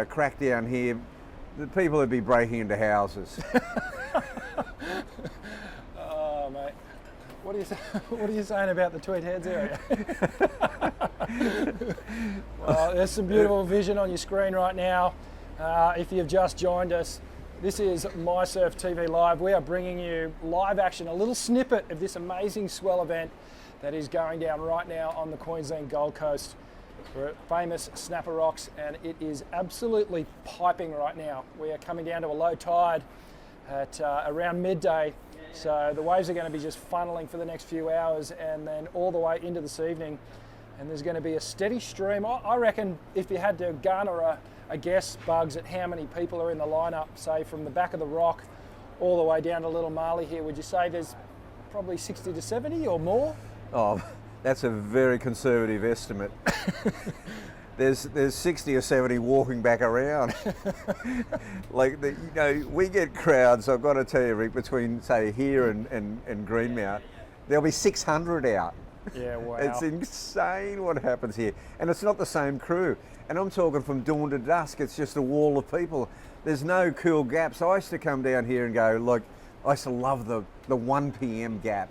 crack down here, the people would be breaking into houses. Oh, mate. What are you saying about the Tweed Heads area? Well, there's some beautiful vision on your screen right now. If you've just joined us, this is mySURFtv Live. We are bringing you live action, a little snippet of this amazing swell event that is going down right now on the Queensland Gold Coast. We're at famous Snapper Rocks, and it is absolutely piping right now. We are coming down to a low tide at around midday. So the waves are going to be just funneling for the next few hours, and then all the way into this evening. And there's going to be a steady stream. I reckon if you had to garner a guess, Bugs, at how many people are in the lineup, say from the back of the rock all the way down to Little Marley here, would you say there's probably 60 to 70 or more? Oh, that's a very conservative estimate. There's 60 or 70 walking back around. We get crowds, I've got to tell you, Rick, between, say, here and Greenmount, there'll be 600 out. Yeah, wow. It's insane what happens here. And it's not the same crew. And I'm talking from dawn to dusk, it's just a wall of people. There's no cool gaps. I used to come down here and go, look, I used to love the 1 p.m. gap.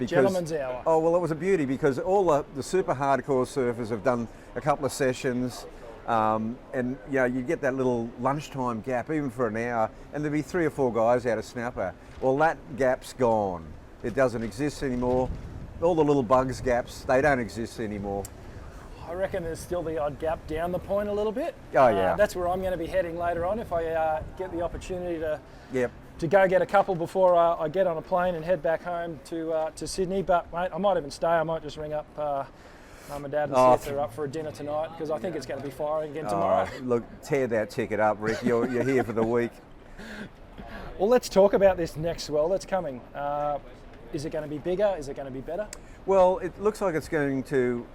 Gentleman's hour. Oh, well, it was a beauty because all the super hardcore surfers have done a couple of sessions, and you get that little lunchtime gap even for an hour, and there'd be 3 or 4 guys out of snapper. Well, that gap's gone. It doesn't exist anymore. All the little bugs gaps, they don't exist anymore. I reckon there's still the odd gap down the point a little bit. Oh yeah. That's where I'm going to be heading later on if I get the opportunity to. Yep. To go get a couple before I get on a plane and head back home to Sydney. But mate, I might even stay. I might just ring up Mum and Dad and see if they're up for a dinner tonight, because I think it's going to be firing again tomorrow. Look, tear that ticket up, Rick. You're here for the week. Well, let's talk about this next swell that's coming. Is it going to be bigger? Is it going to be better? Well, it looks like it's going to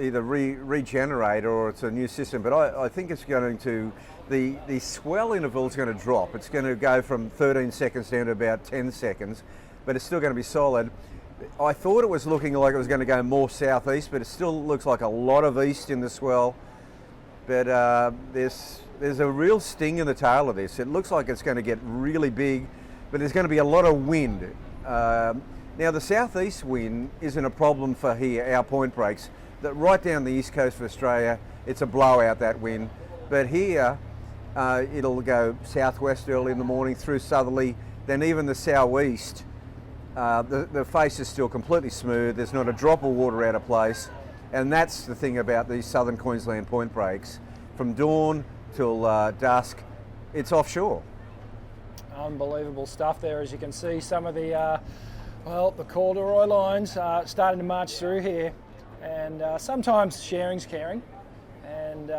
either regenerate or it's a new system, but I think it's going to, the swell interval is going to drop. It's going to go from 13 seconds down to about 10 seconds, but it's still going to be solid. I thought it was looking like it was going to go more southeast, but it still looks like a lot of east in the swell. But there's a real sting in the tail of this. It looks like it's going to get really big, but there's going to be a lot of wind. Now the southeast wind isn't a problem for here, our point breaks. That right down the east coast of Australia, it's a blowout, that wind. But here, it'll go southwest early in the morning through southerly, then even the southeast. The face is still completely smooth. There's not a drop of water out of place. And that's the thing about these southern Queensland point breaks. From dawn till dusk, it's offshore. Unbelievable stuff there. As you can see, some of the corduroy lines starting to march through here. And sometimes sharing's caring, and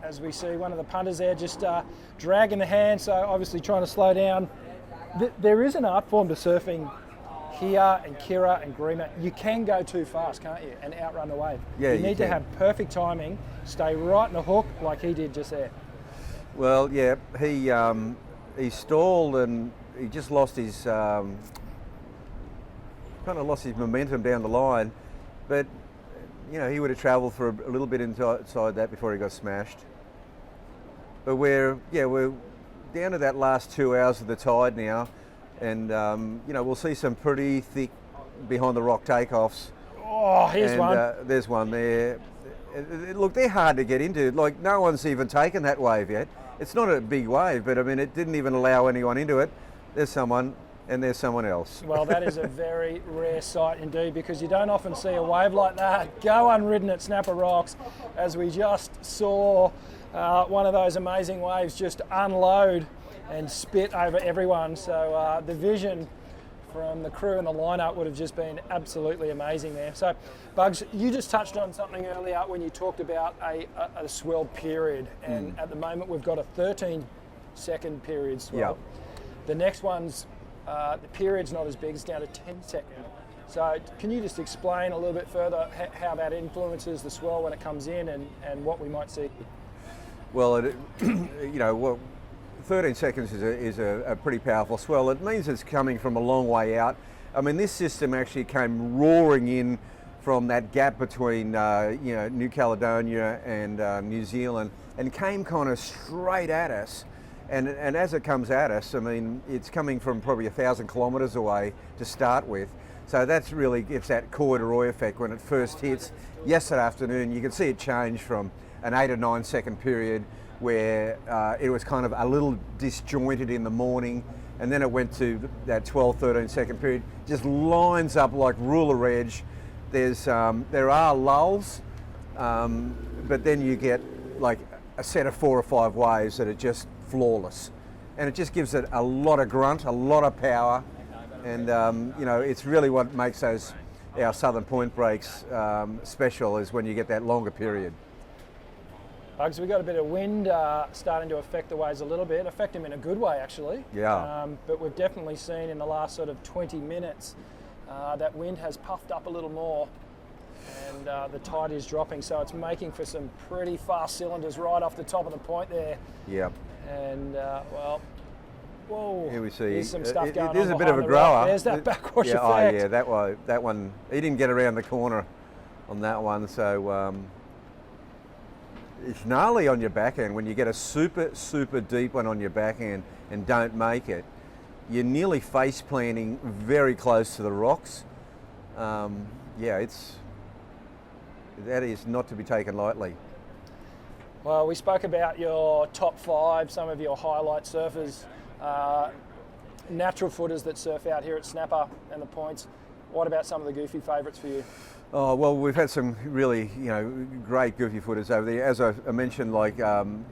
as we see one of the punters there just dragging the hand, so obviously trying to slow down. There is an art form to surfing here and Kirra and Greenmount. You can go too fast, can't you, and outrun the wave. Yeah, you need to have perfect timing, stay right in the hook like he did just there. Well, yeah, he stalled and he just lost his kind of lost his momentum down the line, but you know he would have travelled for a little bit inside that before he got smashed. But we're down to that last 2 hours of the tide now, and you know we'll see some pretty thick behind the rock takeoffs. Oh, here's one. There's one there. Look, they're hard to get into. Like, no one's even taken that wave yet. It's not a big wave, but I mean, it didn't even allow anyone into it. There's someone, and there's someone else. Well, that is a very rare sight indeed, because you don't often see a wave like that go unridden at Snapper Rocks, as we just saw one of those amazing waves just unload and spit over everyone. So the vision from the crew and the lineup would have just been absolutely amazing there. So, Bugs, you just touched on something earlier when you talked about a swell period, and at the moment we've got a 13-second period swell. Yep. The next one's, the period's not as big, it's down to 10 seconds. So can you just explain a little bit further how that influences the swell when it comes in and what we might see? Well, you know, 13 seconds is a pretty powerful swell. It means it's coming from a long way out. I mean, this system actually came roaring in from that gap between you know, New Caledonia and New Zealand, and came kind of straight at us. And as it comes at us, I mean, it's coming from probably 1,000 kilometres away to start with. So that's really gives that corduroy effect when it first hits. Yesterday afternoon, you can see it change from an 8 or 9 second period where it was kind of a little disjointed in the morning, and then it went to that 12, 13 second period, just lines up like ruler edge. There are lulls, but then you get like a set of 4 or 5 waves that are just flawless, and it just gives it a lot of grunt, a lot of power, and you know, it's really what makes our southern point breaks special, is when you get that longer period. Bugs, we've got a bit of wind starting to affect the waves a little bit, affect them in a good way actually. Yeah. But we've definitely seen in the last sort of 20 minutes that wind has puffed up a little more, and the tide is dropping, so it's making for some pretty fast cylinders right off the top of the point there. Yep. And well, whoa, here we see there's some stuff going on. There's a bit of a grower. There's that backwash effect. Oh yeah, that one, he didn't get around the corner on that one, so it's gnarly on your backhand when you get a super deep one on your backhand and don't make it. You're nearly face planting very close to the rocks. Yeah, that is not to be taken lightly. Well, we spoke about your top 5, some of your highlight surfers, natural footers that surf out here at Snapper and the points. What about some of the goofy favourites for you? Oh, well, we've had some really, you know, great goofy footers over there. As I mentioned, like Graham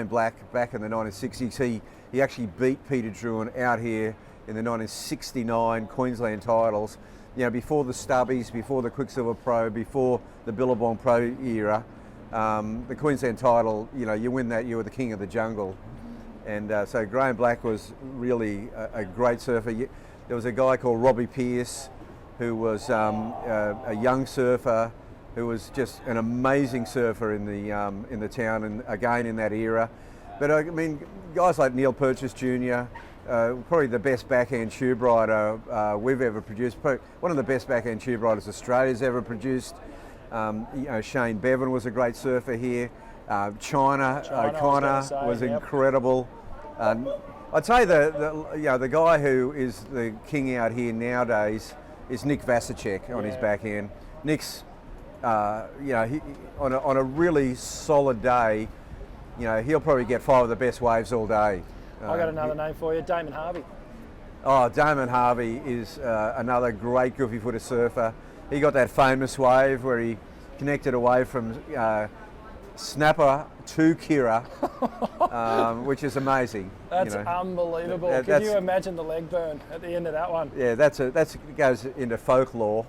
Black back in the 1960s, he actually beat Peter Druin out here in the 1969 Queensland titles. You know, before the Stubbies, before the Quicksilver Pro, before the Billabong Pro era, the Queensland title, you know, you win that, you were the king of the jungle. And so Graham Black was really a great surfer. There was a guy called Robbie Pearce, who was a young surfer, who was just an amazing surfer in the town, and again in that era. But I mean, guys like Neil Purchase Jr., probably the best backhand tube rider we've ever produced, probably one of the best backhand tube riders Australia's ever produced. You know, Shane Bevan was a great surfer here. China O'Connor was incredible. I'd say the guy who is the king out here nowadays is Nick Vasicek on his backhand. Nick's, you know, on a really solid day, you know, he'll probably get 5 of the best waves all day. I got another name for you, Damon Harvey. Oh, Damon Harvey is another great goofy footer surfer. He got that famous wave where he connected away from Snapper to Kira, which is amazing. That's unbelievable. Can you imagine the leg burn at the end of that one? Yeah, that goes into folklore.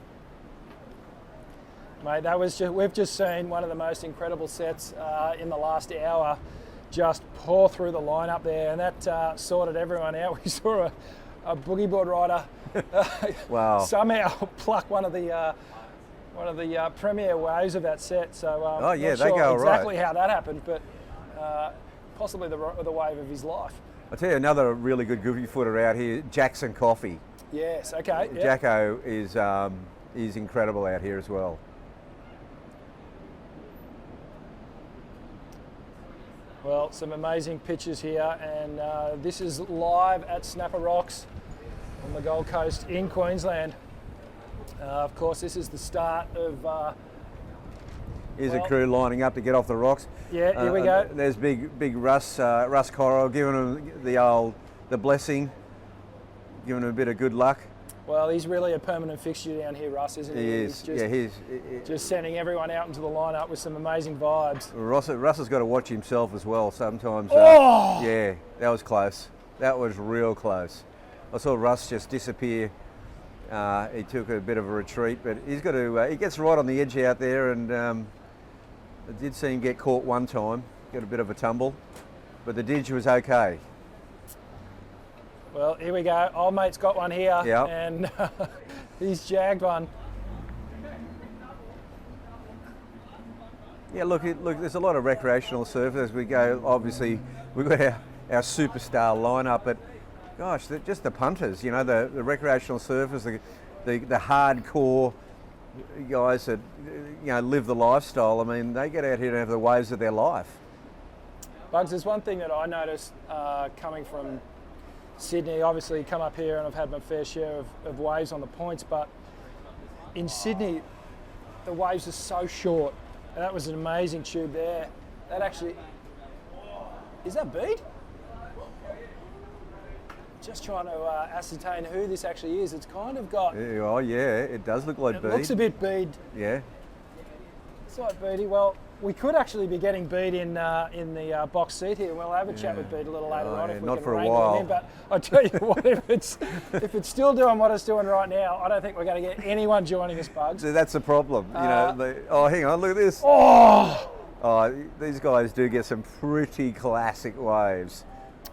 Mate, we've just seen one of the most incredible sets in the last hour just pour through the lineup there, and that sorted everyone out. We saw a boogie board rider wow. somehow pluck one of the premier waves of that set. So oh yeah, not they sure go exactly right. how that happened, but possibly the wave of his life. I'll tell you another really good goofy footer out here, Jackson Coffee. Yes, okay. Yep. Jacko is incredible out here as well. Well, some amazing pictures here, and this is live at Snapper Rocks on the Gold Coast in Queensland. Of course, this is the start of... Here's a crew lining up to get off the rocks. Yeah, here we go. There's big Russ Coral giving him the blessing, giving him a bit of good luck. Well, he's really a permanent fixture down here, Russ, isn't he? He is. He's just sending everyone out into the lineup with some amazing vibes. Russ has got to watch himself as well sometimes. Yeah, that was close. That was real close. I saw Russ just disappear. He took a bit of a retreat, but he's got to. He gets right on the edge out there, and I did see him get caught one time, got a bit of a tumble, but the ditch was okay. Well, here we go. Old mate's got one here, and he's jagged one. Yeah, look. There's a lot of recreational surfers as we go. Obviously, we've got our superstar lineup, but gosh, just the punters. You know, the recreational surfers, the hardcore guys that live the lifestyle. I mean, they get out here and have the waves of their life. Bugs, there's one thing that I noticed coming from Sydney. Obviously, come up here and I've had my fair share of waves on the points, but in Sydney, the waves are so short. And that was an amazing tube there. That actually, is that bead? Just trying to ascertain who this actually is. It's kind of got... Oh yeah, it does look like bead. It looks a bit bead. Yeah. It's like beady. Well, we could actually be getting bead in the box seat here. We'll have a chat with bead a little later on if we can wrangle him in. But I tell you what, if it's still doing what it's doing right now, I don't think we're going to get anyone joining us, Bugs. So that's the problem. Hang on, look at this. These guys do get some pretty classic waves.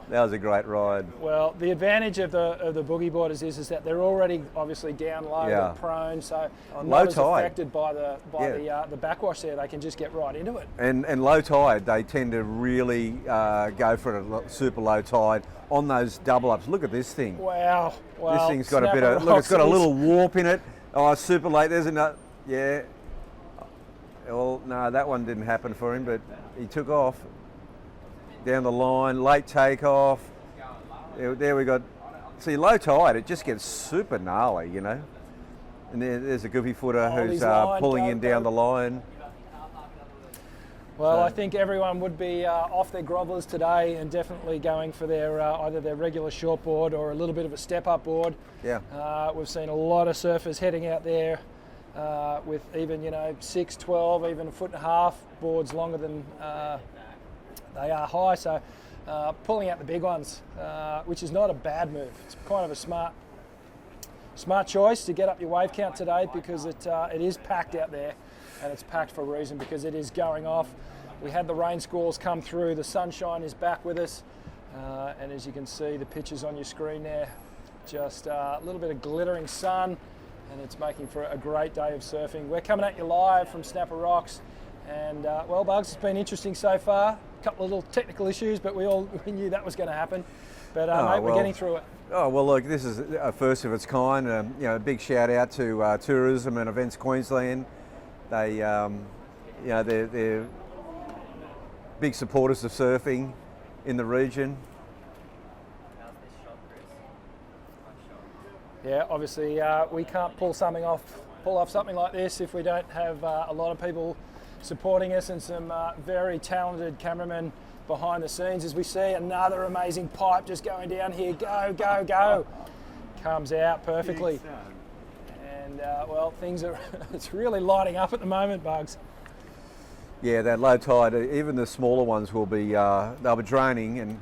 That was a great ride. Well, the advantage of the boogie boarders is that they're already obviously down low and prone, so not as affected by the backwash there. They can just get right into it. And low tide, they tend to really go for a super low tide on those double ups. Look at this thing. Wow. Well, this thing's got a bit of look. It's got a little warp in it. Oh, super late. There's another. Yeah. Well, no, that one didn't happen for him, but he took off. Down the line, late takeoff. There we got. See, low tide, it just gets super gnarly, you know. And there's a goofy footer who's pulling in down the line. Well, I think everyone would be off their grovellers today and definitely going for their either their regular shortboard or a little bit of a step-up board. Yeah. We've seen a lot of surfers heading out there with even 6, 12, even a foot and a half boards longer than. They are high, so pulling out the big ones, which is not a bad move. It's kind of a smart choice to get up your wave count today because it is packed out there, and it's packed for a reason because it is going off. We had the rain squalls come through, the sunshine is back with us, and as you can see the pictures on your screen there, just a little bit of glittering sun, and it's making for a great day of surfing. We're coming at you live from Snapper Rocks. And well, Bugs, it's been interesting so far. A couple of little technical issues, but we knew that was going to happen. But mate, we're getting through it. Oh well, look, this is a first of its kind. A big shout out to Tourism and Events Queensland. They, they're big supporters of surfing in the region. Yeah, obviously we can't pull off something like this if we don't have a lot of people supporting us and some very talented cameramen behind the scenes. As we see another amazing pipe just going down here, go, comes out perfectly. And well, things are, it's really lighting up at the moment, Bugs. Yeah, that low tide, even the smaller ones will be, they'll be draining, and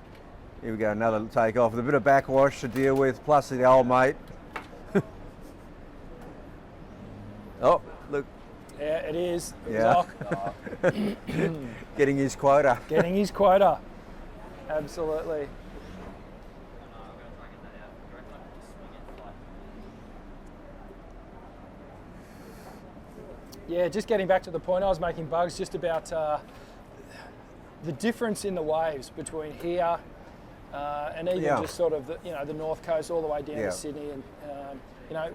here we go, another take off with a bit of backwash to deal with, plus the old mate. Oh, look. Yeah, it is. Yeah. Getting his quota. Getting his quota. Absolutely. Yeah, just getting back to the point I was making, Bugs, just about the difference in the waves between here and even just sort of the north coast all the way down to Sydney, and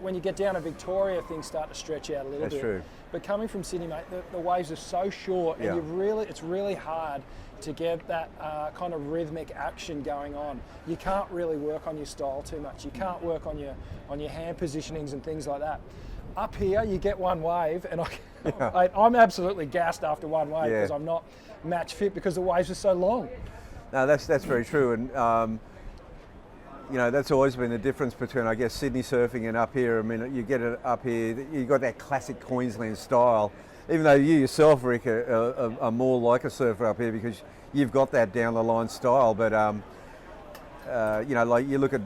when you get down to Victoria, things start to stretch out a little bit. That's true. But coming from Sydney, mate, the waves are so short, and it's really hard to get that kind of rhythmic action going on. You can't really work on your style too much. You can't work on your hand positionings and things like that. Up here, you get one wave, and I'm absolutely gassed after one wave because I'm not match fit because the waves are so long. No, that's very true, and that's always been the difference between, I guess, Sydney surfing and up here. I mean, you get it up here, you got that classic Queensland style. Even though you yourself, Rick, are more like a surfer up here because you've got that down the line style. But like you look at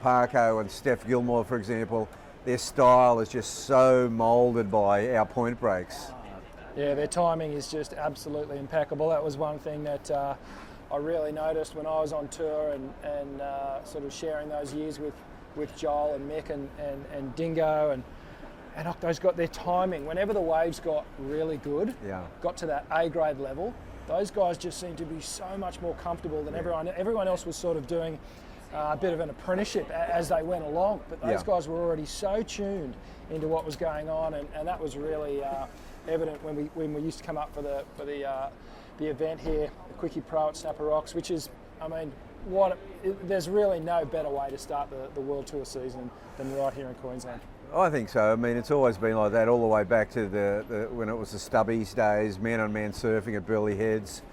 Parko and Steph Gilmore, for example, their style is just so moulded by our point breaks. Yeah, their timing is just absolutely impeccable. That was one thing that I really noticed when I was on tour and sort of sharing those years with Joel and Mick and Dingo and those got their timing. Whenever the waves got really good, got to that A grade level, those guys just seemed to be so much more comfortable than everyone. Everyone else was sort of doing a bit of an apprenticeship as they went along, but those guys were already so tuned into what was going on, and that was really evident when we used to come up for the event here, the Quickie Pro at Snapper Rocks, which is, I mean, there's really no better way to start the World Tour season than right here in Queensland. I think so. I mean, it's always been like that all the way back to when it was the Stubbies days, man-on-man surfing at Burleigh Heads.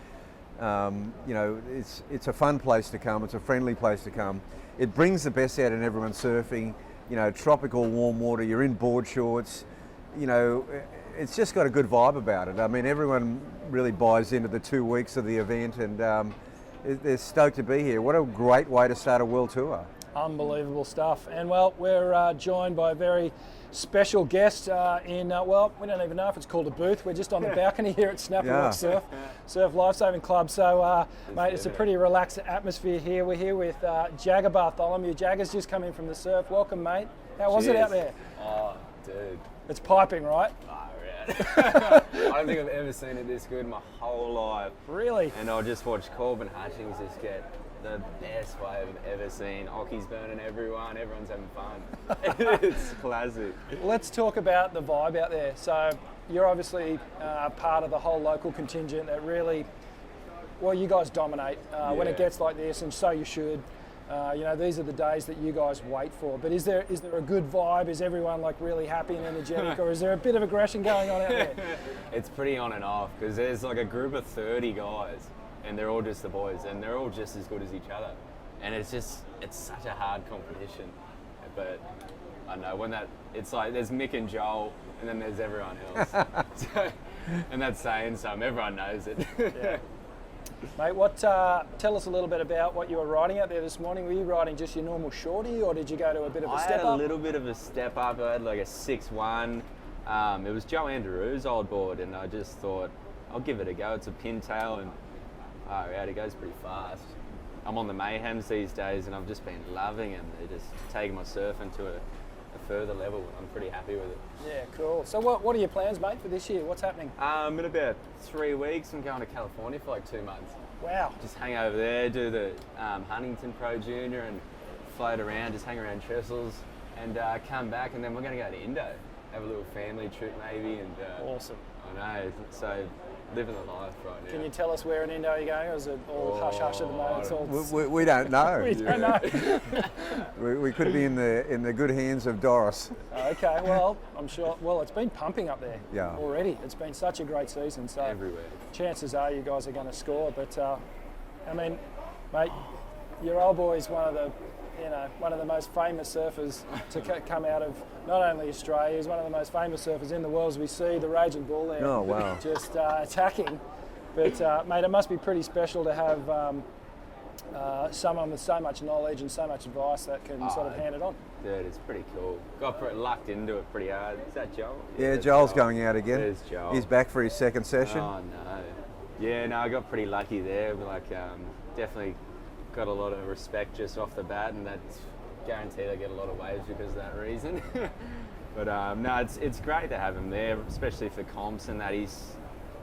It's a fun place to come. It's a friendly place to come. It brings the best out in everyone surfing. Tropical warm water. You're in board shorts. It's just got a good vibe about it. I mean, everyone really buys into the 2 weeks of the event, and they're stoked to be here. What a great way to start a world tour. Unbelievable stuff. And well, we're joined by a very special guest we don't even know if it's called a booth. We're just on the balcony here at Snapper Rock Surf Lifesaving Club. So, mate, it's a pretty relaxed atmosphere here. We're here with Jagger Bartholomew. Jagger's just come in from the surf. Welcome, mate. How was it out there? Oh, dude. It's piping, right? Oh, yeah. I don't think I've ever seen it this good my whole life. Really? And I just watched Corbin Hutchings just get the best wave I've ever seen. Ocky's burning everyone. Everyone's having fun. It's classic. Let's talk about the vibe out there. So you're obviously part of the whole local contingent that really, you guys dominate when it gets like this, and so you should. These are the days that you guys wait for. But is there a good vibe? Is everyone like really happy and energetic, or is there a bit of aggression going on out there? It's pretty on and off because there's like a group of 30 guys, and they're all just the boys, and they're all just as good as each other. And it's such a hard competition. But I know it's like there's Mick and Joel, and then there's everyone else. And that's saying something. Everyone knows it. Yeah. Mate, tell us a little bit about what you were riding out there this morning. Were you riding just your normal shorty, or did you go to a bit of a step up? I had a little bit of a step up. I had like a 6.1. It was Joe Andrew's old board, and I just thought, I'll give it a go. It's a pintail, and it goes pretty fast. I'm on the Mayhems these days, and I've just been loving them. They're just taking my surfing to a further level. I'm pretty happy with it. Yeah, cool. So what are your plans, mate, for this year? What's happening? In about 3 weeks, I'm going to California for like 2 months. Wow. Just hang over there, do the Huntington Pro Junior, and float around, just hang around Trestles, and come back, and then we're going to go to Indo. Have a little family trip maybe. And awesome. I know, so living the life right now. Can you tell us where in Indo you're going, or is it all hush-hush at the moment? We don't know. We don't know. we could be in the good hands of Doris. Okay, well, I'm sure. Well, it's been pumping up there already. It's been such a great season. So everywhere. Chances are you guys are going to score. But I mean, mate, your old boy's one of the most famous surfers to come out of not only Australia. He's one of the most famous surfers in the world, as we see the Raging Bull there. Oh, wow. Just attacking. But mate, it must be pretty special to have someone with so much knowledge and so much advice that can sort of hand it on. Dude, it's pretty cool. Got lucked into it pretty hard. Is that Joel? Yeah, Joel's going out again. There's Joel. He's back for his second session. Oh, no. Yeah, no, I got pretty lucky there. Like, definitely got a lot of respect just off the bat, and that's guaranteed I get a lot of waves because of that reason. But no, it's great to have him there, especially for comps, and that he's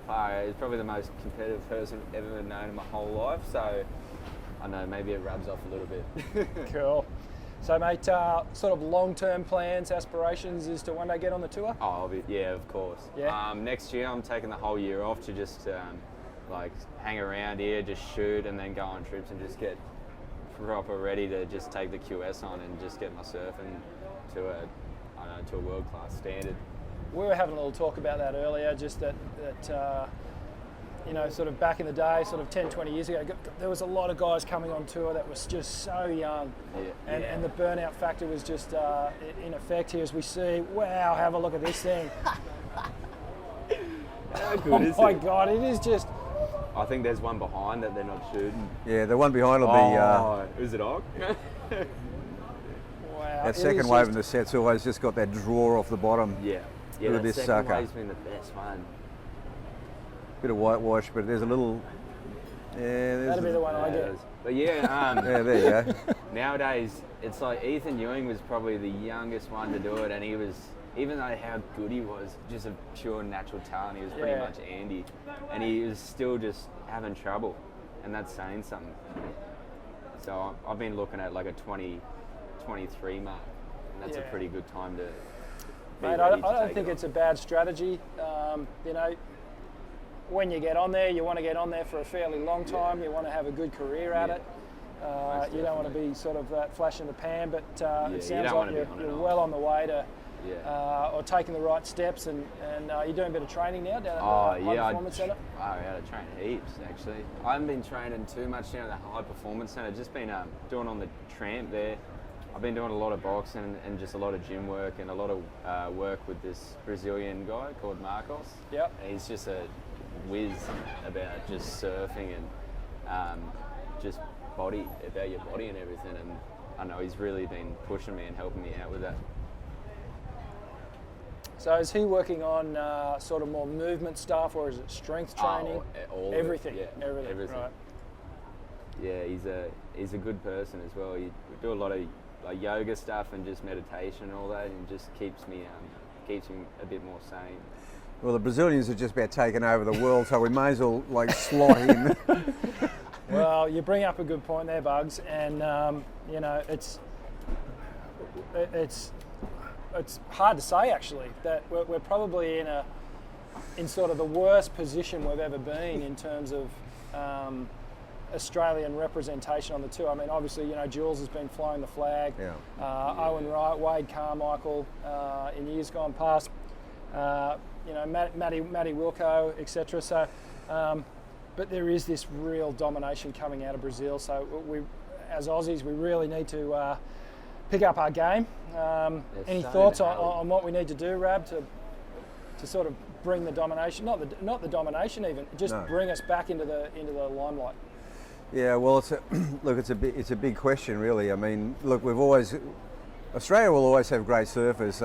He's probably the most competitive person I've ever known in my whole life. So I know maybe it rubs off a little bit. Cool. So, mate, sort of long-term plans, aspirations is to one day get on the tour? Oh, yeah, of course. Yeah. Next year, I'm taking the whole year off to just like hang around here, just shoot, and then go on trips and just get proper ready to just take the QS on and just get my surfing to a world-class standard. We were having a little talk about that earlier, just that you know, sort of back in the day, sort of 10, 20 years ago, there was a lot of guys coming on tour that was just so young. And the burnout factor was just in effect here as we see, wow, have a look at this thing. How good is my it? God, it is just... I think there's one behind that they're not shooting. Yeah, the one behind will be... Is it Og? Wow. that second wave in the set's always just got that draw off the bottom. Yeah. Look at that this second sucker. wave's been the best one. Bit of whitewash, but there's a little... Yeah, there's That'll be the one I get. But yeah, Yeah, there you go. nowadays it's like Ethan Ewing was probably the youngest one to do it, and he was, even though how good he was, just a pure natural talent, he was pretty much Andy, and he was still just having trouble, and that's saying something. So I've been looking at like a 23 mark, and that's a pretty good time to be Mate, ready to I don't take think it it's a bad strategy. You know, when you get on there, you want to get on there for a fairly long time. You want to have a good career at it. You don't want to be sort of that flash in the pan, but it sounds like you're well on the way to, or taking the right steps, and you're doing a bit of training now down at the High Performance Centre? I train heaps, actually. I haven't been training too much down at the High Performance Centre, just been doing on the tramp there. I've been doing a lot of boxing and just a lot of gym work and a lot of work with this Brazilian guy called Marcos. Yep. And he's just a whiz about just surfing and just about your body and everything, and I know he's really been pushing me and helping me out with that. So is he working on sort of more movement stuff, or is it strength training? All everything. Everything. Right. Yeah, he's a good person as well. We do a lot of like yoga stuff and just meditation and all that, and just keeps me a bit more sane. Well, the Brazilians are just about taken over the world, so we may as well like slot in. Well, you bring up a good point there, Bugs, and you know, it's hard to say actually that we're probably in sort of the worst position we've ever been in terms of Australian representation on the tour. I mean, obviously, you know, Jules has been flying the flag. Owen Wright, Wade Carmichael in years gone past. You know, Matty Wilco, etc. So, but there is this real domination coming out of Brazil. So we, as Aussies, we really need to pick up our game. Any thoughts on what we need to do, Rab, to sort of bring the domination, not the domination even, just bring us back into the limelight? Yeah, well, it's a big question, really. I mean, look, Australia will always have great surfers.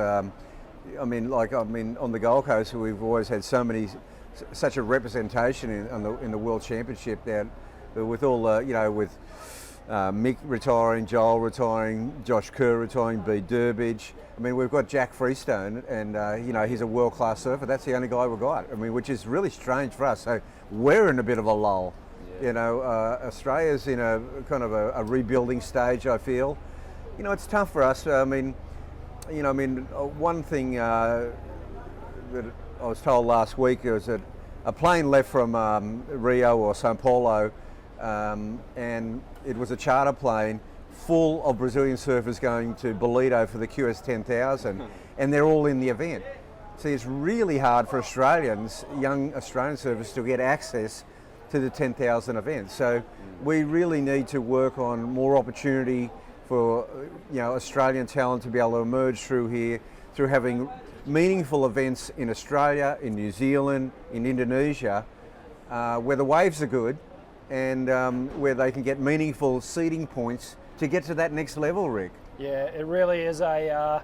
I mean, on the Gold Coast, we've always had such a representation in the World Championship that with all you know, with Mick retiring, Joel retiring, Josh Kerr retiring, B. Durbidge. I mean, we've got Jack Freestone, and you know, he's a world-class surfer. That's the only guy we've got. I mean, which is really strange for us. So we're in a bit of a lull. You know, Australia's in a kind of a rebuilding stage, I feel. You know, it's tough for us. I mean, one thing that I was told last week was that a plane left from Rio or Sao Paulo, and it was a charter plane full of Brazilian surfers going to Bolito for the QS 10,000, and they're all in the event. See, it's really hard for Australians, young Australian surfers, to get access to the 10,000 events. So we really need to work on more opportunity for Australian talent to be able to emerge through here, through having meaningful events in Australia, in New Zealand, in Indonesia, where the waves are good and where they can get meaningful seeding points to get to that next level, Rick. Yeah, it really is a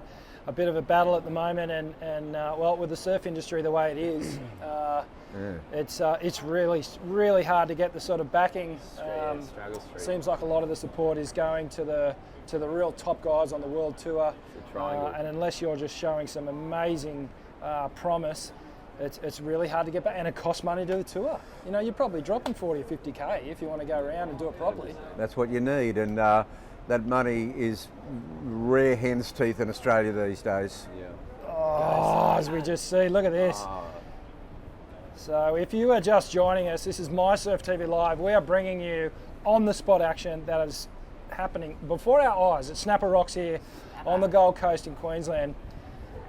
bit of a battle at the moment, and well, with the surf industry the way it is, it's really hard to get the sort of backing. Seems like a lot of the support is going to the real top guys on the world tour, and unless you're just showing some amazing promise, it's really hard to get back, and it costs money to do the tour. You know, you're probably dropping 40 or 50K if you want to go around and do it properly. That's what you need, and that money is rare hen's teeth in Australia these days. Yeah. Oh, as we just see, look at this. So if you are just joining us, this is mySURFtv Live. We are bringing you on-the-spot action that is happening before our eyes at Snapper Rocks here on the Gold Coast in Queensland.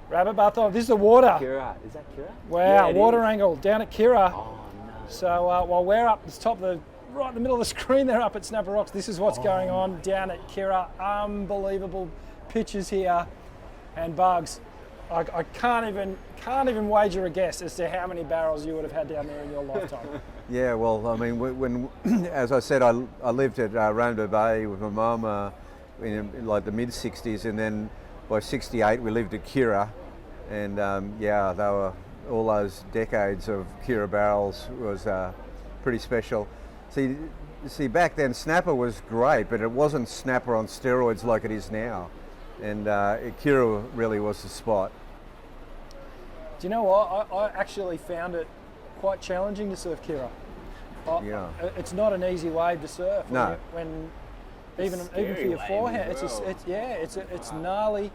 Rabbit Bathon, this is the water. Kira, is that Kira? Wow, Yeah, water is. angle down at Kira. Oh no. So while we're up the top of the, right in the middle of the screen there up at Snapper Rocks, this is what's going on down at Kira. Unbelievable pictures here and bugs. I can't even wager a guess as to how many barrels you would have had down there in your lifetime. Yeah, well, I mean, when as I said, I lived at Rainbow Bay with my mum in like the mid '60s, and then by '68 we lived at Kira, and yeah, they were all those decades of Kira barrels was pretty special. See, back then Snapper was great, but it wasn't Snapper on steroids like it is now, and Kira really was the spot. Do you know what? I actually found it quite challenging to surf Kira. Yeah. It's not an easy wave to surf. No. When even for Scary your wave forehand, as well. it's gnarly.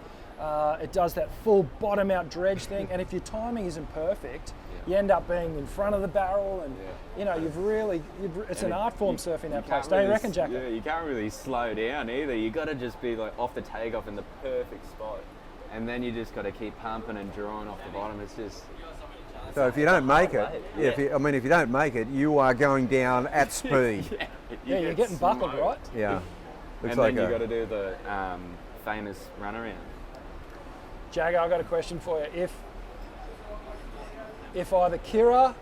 It does that full bottom out dredge thing, and if your timing isn't perfect, you end up being in front of the barrel, and you know it's an art form surfing that place. Don't you reckon, Jack? Yeah, you can't really slow down either. You got to just be like off the takeoff in the perfect spot, and then you just got to keep pumping and drawing off the bottom. It's just. So if you don't make it, Yeah. if you don't make it, you are going down at speed. Yeah, you're getting buckled, right? Yeah. Looks And like then you got to do the famous run around. Jagger, I've got a question for you. If either Kira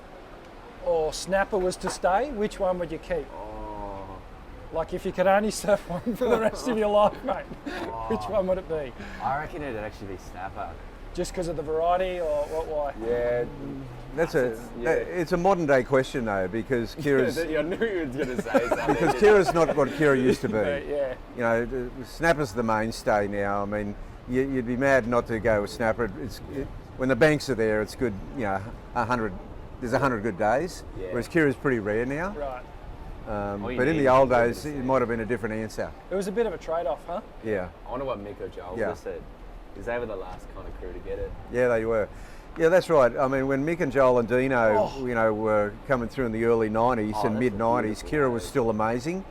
or Snapper was to stay, which one would you keep? Oh, Like if you could only surf one for the rest of your life, mate, which one would it be? I reckon it'd actually be Snapper. Just because of the variety, or what? Why? Yeah. It's a modern day question though, because Kira's I knew you were going to say something. because Kira's not what Kira used to be. Yeah. You know, the Snapper's the mainstay now. I mean, you'd be mad not to go with Snapper. When the banks are there, it's good. You know, 100. There's 100 good days. Yeah. Whereas Kira's pretty rare now. Right. All you But in need the old is a days, bit of it might have been a different answer. It was a bit of a trade-off, huh? Yeah. I wonder what Mick or Joel Yeah. just said. Because they were the last kind of crew to get it. Yeah, they were. Yeah, that's right. I mean, when Mick and Joel and Dino, you know, were coming through in the early 90s and that's mid 90s, beautiful Kira wave. was still amazing.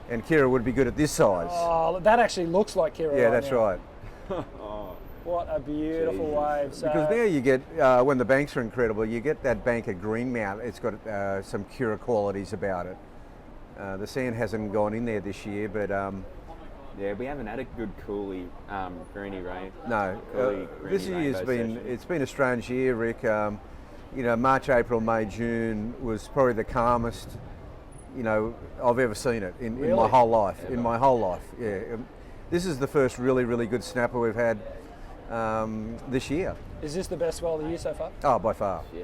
And Kira would be good at this size. Oh, that actually looks like Kira. Yeah, right that's now. right. What a beautiful wave. So, Because now you get, when the banks are incredible, you get that bank at Greenmount. It's got some Kira qualities about it. The sand hasn't gone in there this year, but Yeah, we haven't had a good coolie greeny rain. no. Coolie, This greeny year's rainbow it's been a strange year, Rick. You know, March, April, May, June was probably the calmest, you know, I've ever seen it in my Really? whole life. In my whole life, yeah. This is the first really, really good snapper we've had this year. is this the best swell of the year so far? Oh, by far, Yeah.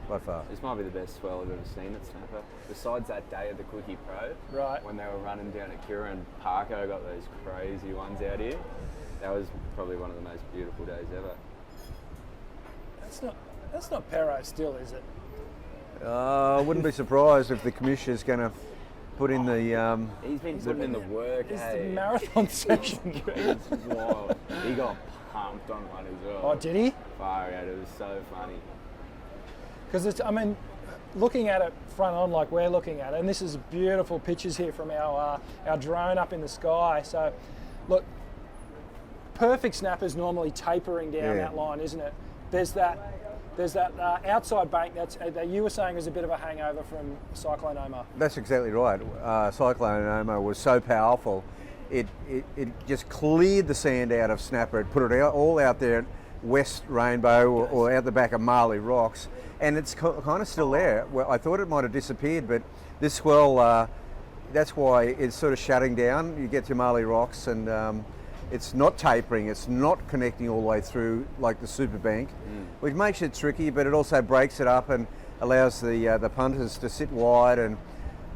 by far. This might be the best swell I've ever seen at Snapper. Besides that day of the Quickie Pro, Right. when they were running down at Kira and Parko got those crazy ones out here. That was probably one of the most beautiful days ever. That's not Perro still, is it? I wouldn't be surprised if the commissioner's going to put in the. He's been putting in the work, It's hey. the marathon section. It's wild. He got pumped on one as well. Oh, did he? Far out, it was so funny. Because it's, I mean, looking at it front on like we're looking at it, and this is beautiful pictures here from our drone up in the sky. So, look, perfect snapper's normally tapering down Yeah. that line, isn't it? There's that outside bank that you were saying was a bit of a hangover from Cyclone Omar. That's exactly right. Cyclone Omar was so powerful, it just cleared the sand out of Snapper. It put it all out there at West Rainbow or out the back of Marley Rocks, and it's kind of still there. Well, I thought it might have disappeared, but this swell, that's why it's sort of shutting down. You get to Marley Rocks and it's not tapering, it's not connecting all the way through like the super bank, which makes it tricky, but it also breaks it up and allows the punters to sit wide and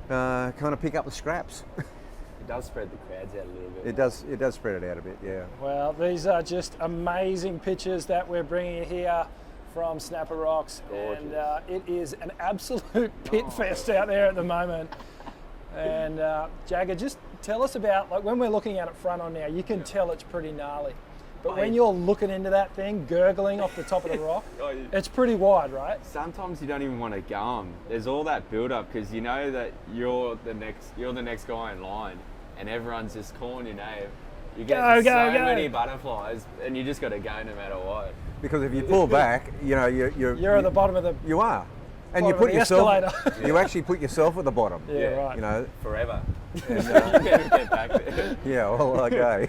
kind of pick up the scraps. It does spread the crowds out a little bit. It does spread it out a bit, yeah. Well, these are just amazing pictures that we're bringing you here from Snapper Rocks, Gorgeous. and it is an absolute pit fest out there at the moment. And Jagger, just tell us about, like, when we're looking at it front on now, you can tell it's pretty gnarly. But when you're looking into that thing, gurgling off the top of the rock, it's pretty wide, right? Sometimes you don't even want to go 'em. There's all that build up because you know that you're the next guy in line, and everyone's just calling your name. You get so many butterflies, and you just got to go no matter what. Because if you pull back, you know You're at the bottom of the. You are, and bottom you put of the yourself. escalator. You actually put yourself at the bottom. Yeah, right. You know. Forever. And, you never get back there. Yeah. Well, okay.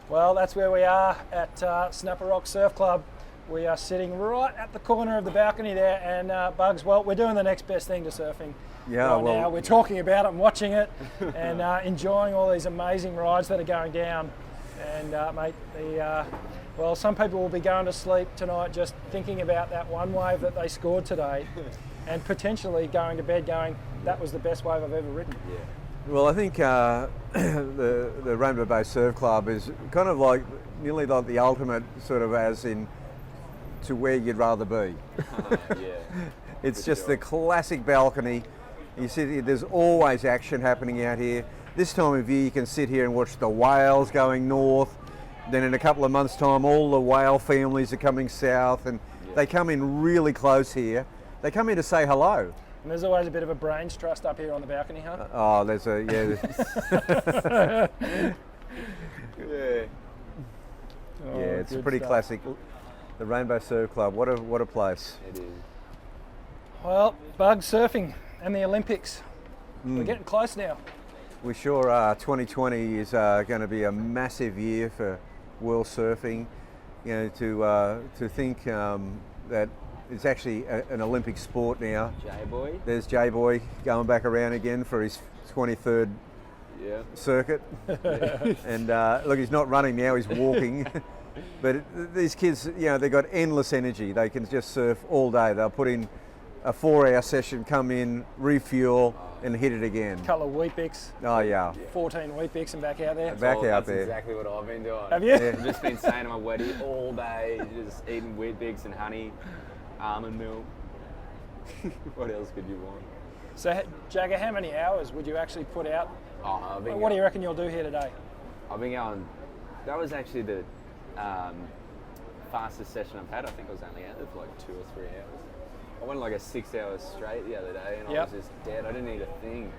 Well, that's where we are at Snapper Rock Surf Club. We are sitting right at the corner of the balcony there, and Bugs, well, we're doing the next best thing to surfing Yeah. right Well. now. We're talking about it and watching it and enjoying all these amazing rides that are going down. And mate, well, some people will be going to sleep tonight just thinking about that one wave that they scored today and potentially going to bed going, that was the best wave I've ever ridden. Yeah. Well, I think the Rainbow Bay Surf Club is kind of like nearly like the ultimate sort of as in to where you'd rather be. Yeah. It's just the classic balcony. You sit here, there's always action happening out here. This time of year you can sit here and watch the whales going north. Then in a couple of months' time all the whale families are coming south, and they come in really close here. They come in to say hello. And there's always a bit of a brains trust up here on the balcony, huh? Oh, there's a, yeah. Yeah. Oh, Yeah, it's good pretty stuff. classic. The Rainbow Surf Club, what a place. It is. Well, bug surfing and the Olympics. Mm. We're getting close now. We sure are. 2020 is going to be a massive year for world surfing. You know, to think that it's actually an Olympic sport now. J-Boy. There's J-Boy going back around again for his 23rd Yeah. circuit. And look, he's not running now, he's walking. But these kids, you know, they've got endless energy. They can just surf all day. They'll put in a 4-hour session, come in, refuel, and hit it again. Couple of Weet-Bix, Oh, yeah. 14 Weet-Bix and back out there. Back out That's there. exactly what I've been doing. Have you? Yeah. I've just been staying on my weddy all day, just eating Weet-Bix and honey, almond milk. What else could you want? So, Jagger, how many hours would you actually put out? Oh, What do you reckon you'll do here today? I've been going. That was actually the fastest session I've had. I think I was only out there for like 2 or 3 hours. I went like a 6 hours straight the other day, and I Yep. was just dead. I didn't eat a thing.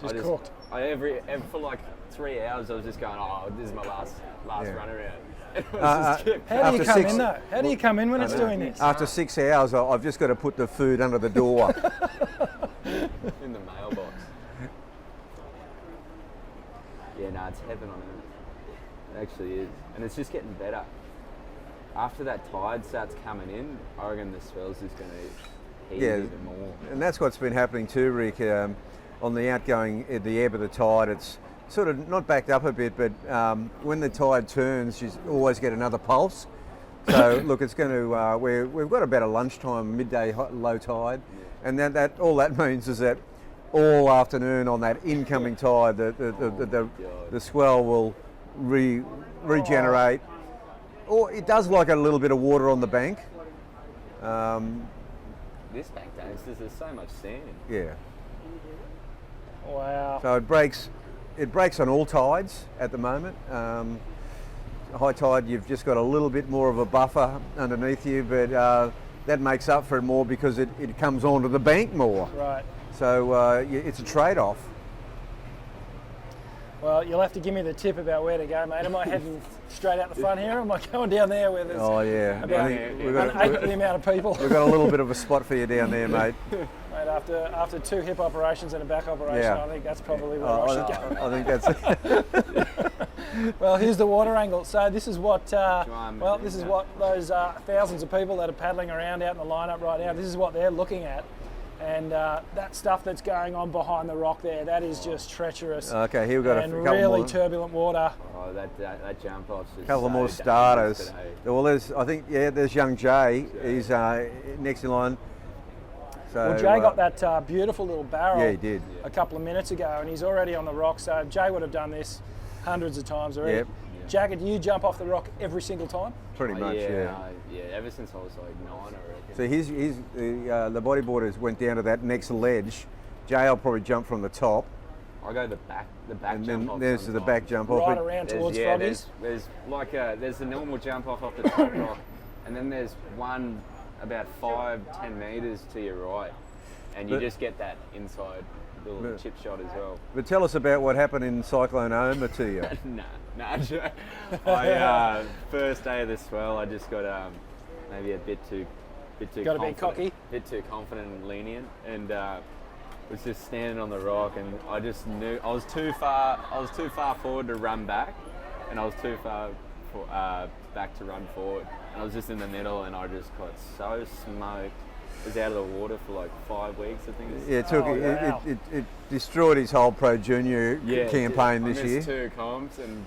Just cooked. For like 3 hours, I was just going, oh, this is my last Yeah. run around. And I was just kept How do you After come 6 in though? How do you come in when it's doing this? After 6 hours, I've just got to put the food under the door. in the mailbox. Yeah, no, it's heaven on earth. It actually is. And it's just getting better. After that tide starts coming in, I reckon the swell's just going to heat Yeah. even more. And that's what's been happening too, Rick. On the outgoing, at the ebb of the tide, it's sort of not backed up a bit, but when the tide turns, you always get another pulse. So look, it's going to. We've got about a lunchtime, midday low tide, and that all that means is that all afternoon on that incoming tide, the swell will regenerate. Or it does like a little bit of water on the bank. This bank does. There's so much sand. Yeah. Wow. So it breaks on all tides at the moment. High tide, you've just got a little bit more of a buffer underneath you, but that makes up for it more because it comes onto the bank more. Right. So it's a trade-off. Well, you'll have to give me the tip about where to go, mate. Am I heading straight out the front here, or am I going down there where there's Oh yeah, about we've an eighth of the amount of people? got a little bit of a spot for you down there, mate. Mate, after 2 hip operations and a back operation, Yeah. I think that's probably where I should go. I think that's it. Well, here's the water angle. So this is what, Drum, well, this is yeah. what those thousands of people that are paddling around out in the lineup right now, this is what they're looking at. And that stuff that's going on behind the rock there, that is just treacherous. Okay, here we've got and a couple really more. turbulent water. Oh, that jump off's just Couple so more dangerous starters. today. Well, there's young Jay. He's next in line. So, Well, Jay got that beautiful little barrel Yeah, he did. a couple of minutes ago, and he's already on the rock. So Jay would have done this hundreds of times already. Yep. Jagger, do you jump off the rock every single time? Pretty much, yeah. Yeah, ever since I was like 9, I reckon. So the bodyboarders went down to that next ledge. JL probably jumped from the top. I go the back And jump then off. there's the sometimes. back jump off. Right but around There's- towards yeah, Froggies? there's the normal jump off the top rock, and then there's one about 5-10 meters to your right, and you But- just get that inside little But- chip shot as well. But tell us about what happened in Cyclone Oma to you. Nah. I first day of the swell, I just got maybe a bit too Got a bit confident- cocky? bit too confident and lenient, and was just standing on the rock, and I just knew I was too far forward to run back, and I was too far back to run forward, and I was just in the middle, and I just got so smoked. I was out of the water for like 5 weeks, I think. Yeah, it took Oh, wow. it destroyed his whole Pro Junior campaign I this year. missed 2 comps, and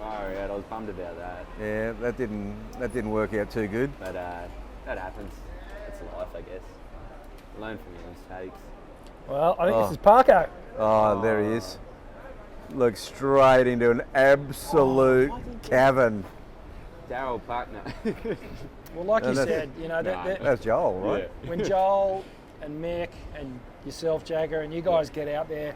I was bummed about that. Yeah, that didn't work out too good. But that happens. It's life, I guess. Learn from your mistakes. Well, I think this is Parko. Oh, there he is. Look straight into an absolute cavern. Daryl Partner. Well, like you that's- said, you know, That's Joel, right? when Joel and Mick and yourself, Jagger, and you guys get out there,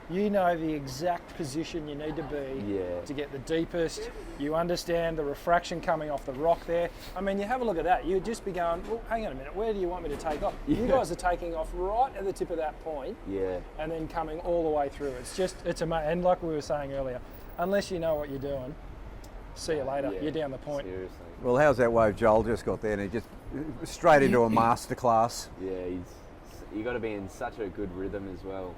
you know the exact position you need to be Yeah. to get the deepest. You understand the refraction coming off the rock there. I mean, you have a look at that. You'd just be going, well, hang on a minute, where do you want me to take off? You guys are taking off right at the tip of that point Yeah. and then coming all the way through. It's amazing. And like we were saying earlier, unless you know what you're doing, see you later. Yeah. You're down the point. Seriously. Well, how's that wave Joel just got there? And he just straight into a masterclass. Yeah, you got to be in such a good rhythm as well.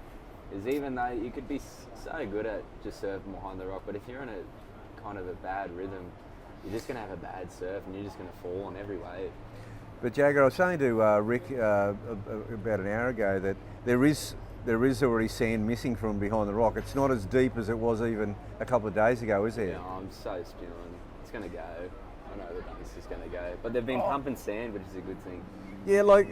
Is even though you could be so good at just surfing behind the rock, but if you're in a kind of a bad rhythm, you're just going to have a bad surf and you're just going to fall on every wave. But Jagger, I was saying to Rick about an hour ago that there is already sand missing from behind the rock. It's not as deep as it was even a couple of days ago, is there? Yeah, I'm so spewing. It's going to go. I know that it's just going to go. But they've been pumping sand, which is a good thing. Yeah, like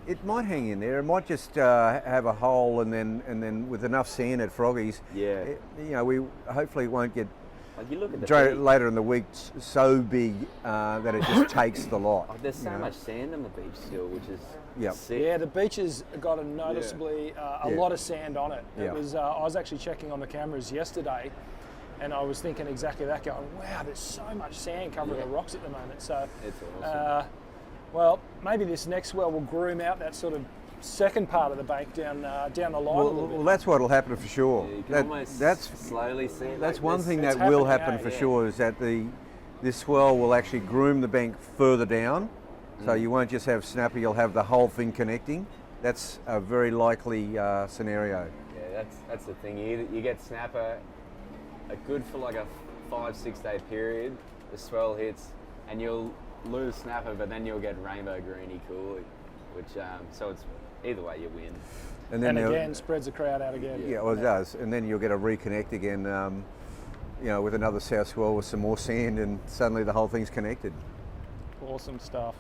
it might hang in there. It might just have a hole, and then with enough sand at Froggies, Yeah. we hopefully won't get Like you look at the beach. later in the week so big that it just takes the lot. Oh, there's so you know. much sand on the beach still, which is Yep. sick. Yeah, the beach has got a noticeably a Yeah. lot of sand on it. It Yeah. was. I was actually checking on the cameras yesterday, and I was thinking exactly that. Going, wow, there's so much sand covering the rocks at the moment. So, It's awesome. well, maybe this next swell will groom out that sort of second part of the bank down the line a little bit. Well, that's what'll happen for sure. Yeah, you can That- almost that's slowly see it. That's like one this. thing It's that will happening, happen for yeah. sure is that this swell will actually groom the bank further down, so you won't just have snapper, you'll have the whole thing connecting. That's a very likely scenario. Yeah, that's the thing. You get snapper, good for like a 5-6 day period. The swell hits, and you'll lose snapper, but then you'll get rainbow greeny cool, which so it's either way you win. And they'll- again, spreads the crowd out again. yeah, well, it does, and then you'll get a reconnect again. With another south swell with some more sand, and suddenly the whole thing's connected. Awesome stuff.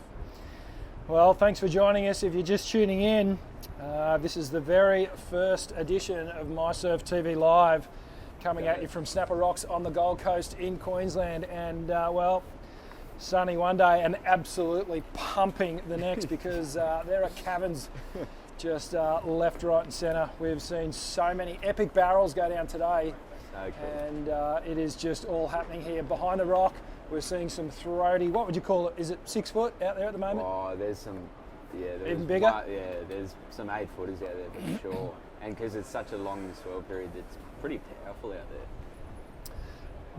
Well, thanks for joining us. If you're just tuning in, this is the very first edition of mySURFtv Live, coming at you from Snapper Rocks on the Gold Coast in Queensland. And well, sunny one day and absolutely pumping the next, because there are caverns just left, right, and centre. We've seen so many epic barrels go down today. So cool. And it is just all happening here behind the rock. We're seeing some throaty, what would you call it? Is it 6 foot out there at the moment? Oh, there's some, there's Even bigger? there's some 8-footers out there for sure. And because it's such a long swell period, it's pretty powerful out there.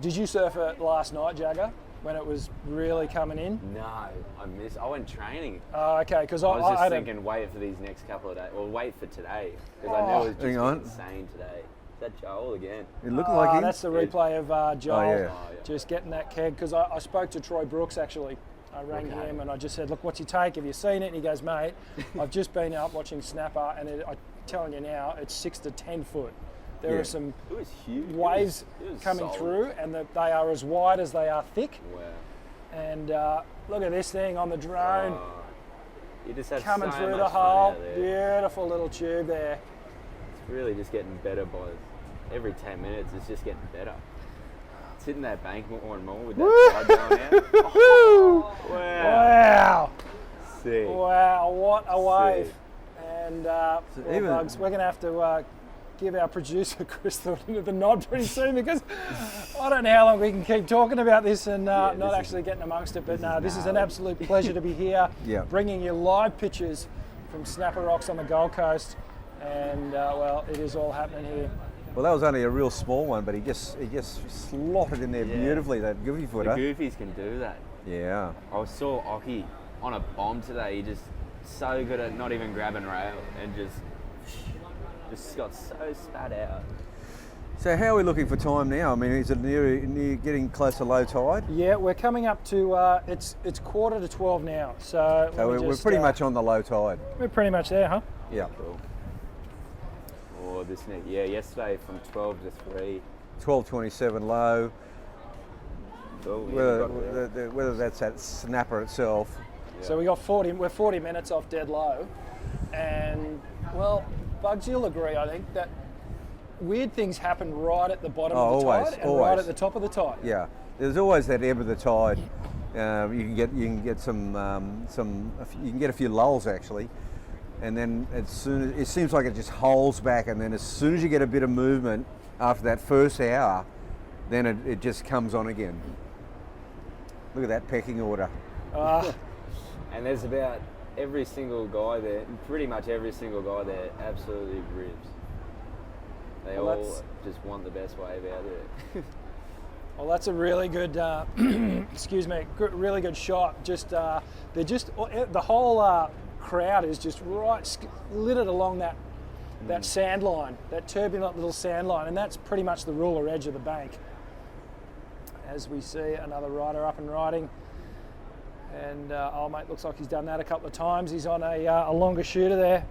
Did you surf it last night, Jagger, when it was really coming in? No, I went training. Oh, okay, because I was just had thinking, wait for these next couple of days, or wait for today, because I knew it was just Hang on. insane today. Is that Joel again? It looked like him. That's the replay of Joel yeah. just getting that keg, because I spoke to Troy Brooks actually. I rang Okay. him and I just said, look, what's your take? Have you seen it? And he goes, mate, I've just been up watching snapper, and I'm telling you now, it's 6 to 10 foot. There Yeah. are some It was huge. waves It was coming solid. through, and they are as wide as they are thick. Wow. And look at this thing on the drone Oh, you just had coming so through much the fun hole. out there. Beautiful little tube there. It's really just getting better by every 10 minutes. It's just getting better. hitting that bank more and more with that tide going out. Oh, Wow. wow. Sick. Wow, what a wave. Sick. And well, even- Bugs, we're going to have to give our producer Chris the nod pretty soon, because I don't know how long we can keep talking about this and not this is- actually getting amongst it. But this is an gnarly. absolute pleasure to be here, Yeah. bringing you live pictures from Snapper Rocks on the Gold Coast. And well, it is all happening here. Well, that was only a real small one, but he just slotted in there Yeah. beautifully, that goofy The footer. goofies can do that. Yeah. I saw Oki on a bomb today. He just so good at not even grabbing rail and just got so spat out. So how are we looking for time now? I mean, is it near getting close to low tide? Yeah, we're coming up to it's 11:45 now. So So we're pretty much on the low tide. we're pretty much there, huh? Yeah. Cool. Or this next, yeah, yesterday from 12 to 3. 12:27 low. Cool, yeah, got there. Whether that's that snapper itself. So we're 40 minutes off dead low, and well, Bugs, you'll agree, I think, that weird things happen right at the bottom of the always, tide and always. right at the top of the tide. Yeah. There's always that ebb of the tide. You can get a few lulls actually, and then as soon as it seems like it just holds back, and then as soon as you get a bit of movement after that first hour, then it just comes on again. Look at that pecking order. And there's about every single guy there, pretty much every single guy there, absolutely ribs. They Well, all that's- just want the best wave out there. Well, that's a really good, excuse me, really good shot. Just they're just the whole crowd is just right littered along that sand line, that turbulent little sand line, and that's pretty much the ruler edge of the bank. As we see another rider up and riding, and old mate looks like he's done that a couple of times. He's on a longer shooter there.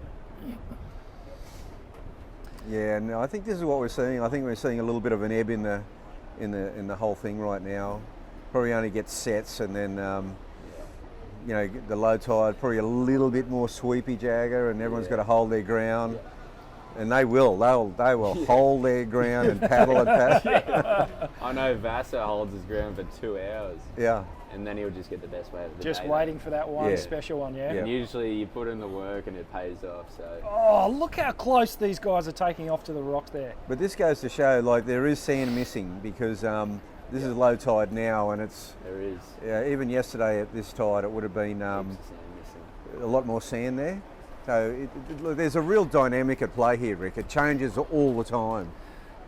Yeah, no, I think this is what we're seeing. I think we're seeing a little bit of an ebb in the whole thing right now. Probably only gets sets, and then the low tide probably a little bit more sweepy Jagger, and everyone's got to hold their ground. And they will hold their ground and paddle and paddle. I know Vassar holds his ground for 2 hours, Yeah. and then he'll just get the best wave of the Just day. waiting for that one Yeah. special one, yeah? Yeah. And usually you put in the work and it pays off. So Oh, look how close these guys are taking off to the rock there. But this goes to show, like, there is sand missing because this is low tide now, and it's there is even yesterday at this tide it would have been heaps of sand missing. a lot more sand there. So look, there's a real dynamic at play here, Rick. It changes all the time.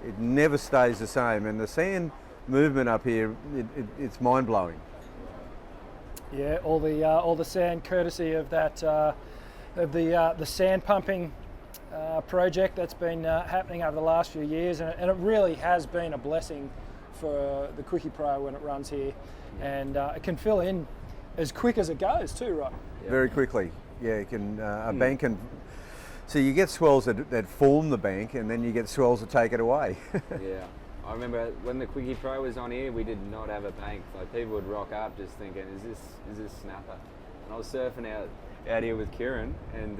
It never stays the same, and the sand movement up here, it's mind blowing. Yeah, all the sand courtesy of that of the sand pumping project that's been happening over the last few years, and it really has been a blessing for the Quickie Pro when it runs here, and it can fill in as quick as it goes too, right? Yeah. Very quickly. Yeah, it can a bank can. So you get swells that form the bank, and then you get swells that take it away. Yeah, I remember when the Quickie Pro was on here, we did not have a bank. Like people would rock up just thinking, is this snapper? And I was surfing out here with Kieran, and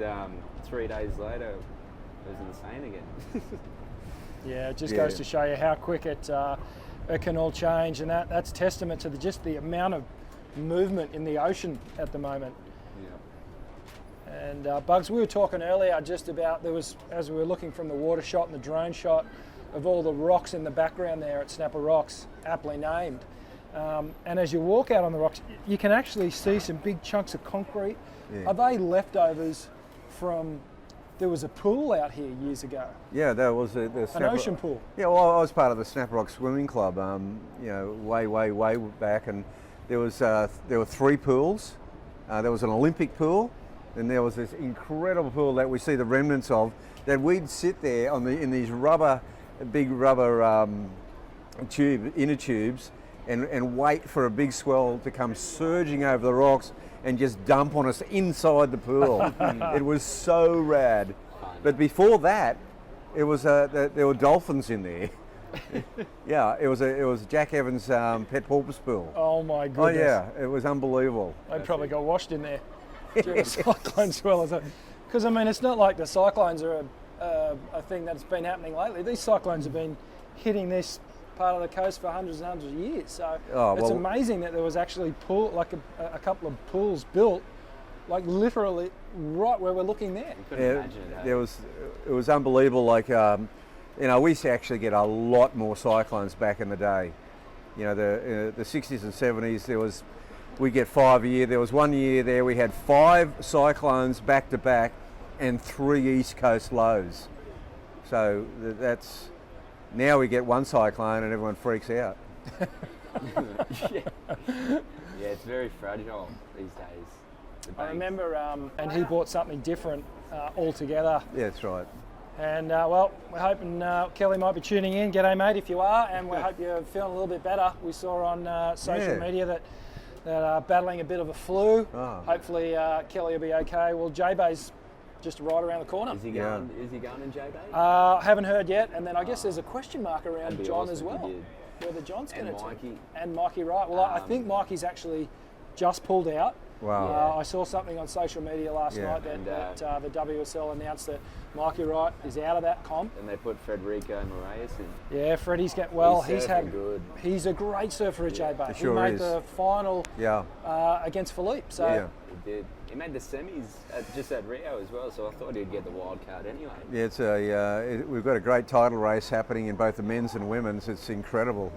3 days later, it was insane again. Yeah, it just Yeah. goes to show you how quick it can all change, and that's testament to just the amount of movement in the ocean at the moment. Yeah. And Bugs, we were talking earlier just about as we were looking from the water shot and the drone shot of all the rocks in the background there at Snapper Rocks, aptly named. And as you walk out on the rocks, you can actually see some big chunks of concrete. Yeah. Are they leftovers from? There was a pool out here years ago, Yeah, that was the an Snapper- ocean pool. Yeah, well, I was part of the Snapper Rock Swimming Club, way back, and there were 3 pools. There was an Olympic pool, and there was this incredible pool that we see the remnants of. That we'd sit there in these big rubber inner tubes, and wait for a big swell to come surging over the rocks and just dump on us inside the pool. It was so rad. But before that, it was there were dolphins in there. Yeah, it was Jack Evans' pet porpoise pool. Oh my Oh goodness! yeah, it was unbelievable. They probably got washed in there during the cyclone swell. Because I mean, it's not like the cyclones are a thing that's been happening lately. These cyclones have been hitting this part of the coast for hundreds and hundreds of years. So Oh, it's well- amazing that there was actually a couple of pools built, like literally right where we're looking there. Couldn't imagine it. There was, it was unbelievable. Like, you know, we used to actually get a lot more cyclones back in the day. You know, the 60s and 70s, we get 5 a year. There was 1 year there we had 5 cyclones back to back and 3 east coast lows. So that's, now we get 1 cyclone and everyone freaks out. Yeah, it's very fragile these days. The I banks. remember, and he bought something different altogether. Yeah, that's right. And well, we're hoping Kelly might be tuning in. G'day, mate, if you are, and we hope you're feeling a little bit better. We saw on social Yeah. media that battling a bit of a flu. Oh. Hopefully, Kelly will be okay. Well, J-Bay's just right around the corner. Is he going? Is he going in J-Bay? Haven't heard yet, and then I guess there's a question mark around That'd be John awesome as if he well. did. Whether John's going And to Mikey. and Mikey, right? Well, I think Mikey's actually just pulled out. Wow. I saw something on social media last Yeah. night And, that the WSL announced that Mikey Wright is out of that comp. And they put Federico Moraes in. Yeah, Freddie's he's surfing had good. He's a great surfer at J-Bay. He sure made is. the final Yeah. against Philippe. So Yeah. He did. He made the semis just at Rio as well, so I thought he'd get the wild card anyway. Yeah, it's we've got a great title race happening in both the men's and women's. It's incredible.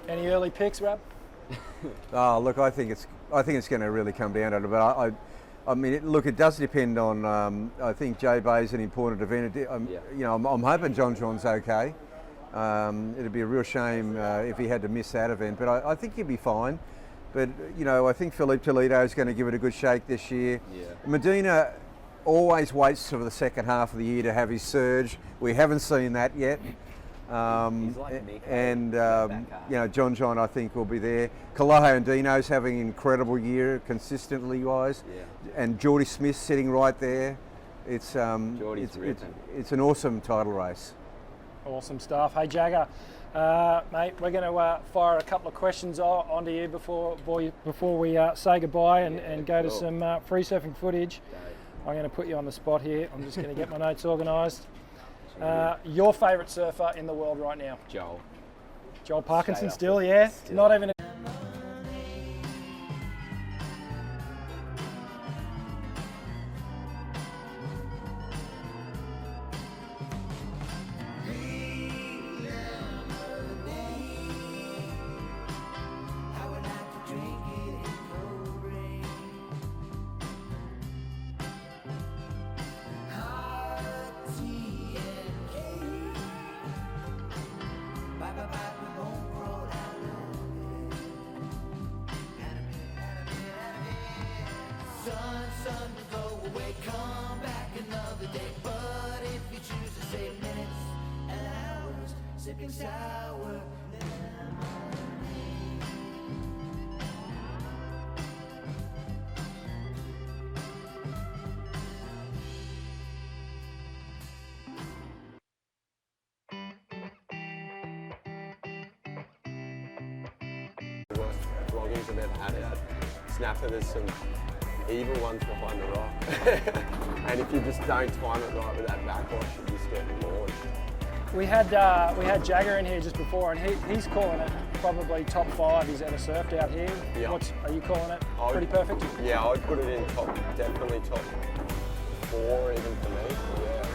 any early picks, Rab? Oh, look, I think it's going to really come down to it. But I mean, it does depend on. I think J-Bay's an important event. Yeah. You know, I'm hoping John's okay. It'd be a real shame if he had to miss that event, but I think he'll be fine. But you know, I think Philippe Toledo is going to give it a good shake this year. Yeah. Medina always waits for the second half of the year to have his surge. We haven't seen that yet. He's like Mick, And back you know, John I think will be there. Kalaho and Dino's having an incredible year consistently wise. Yeah. And Geordie Smith sitting right there. It's Geordie's ripping. it's an awesome title race. Awesome stuff. Hey, Jagger, mate, we're going to fire a couple of questions onto you before we say goodbye and go to cool. some free surfing footage. I'm going to put you on the spot here. I'm just going to get my notes organised. Your favourite surfer in the world right now? Joel Parkinson Straight up. still, yeah? Still. Not even a Sun to go away, come back another day. But if you choose to save minutes and hours, sipping sour. Worst vloggings I've ever had out. Snapper, there's some evil ones behind the rock. And if you just don't time it right with that backwash, you just get launched. We had Jagger in here just before, and he's calling it probably top 5 he's ever surfed out here. Yeah. Are you calling it I would- pretty perfect? Yeah, I'd put it in definitely top 4 even for me. Yeah,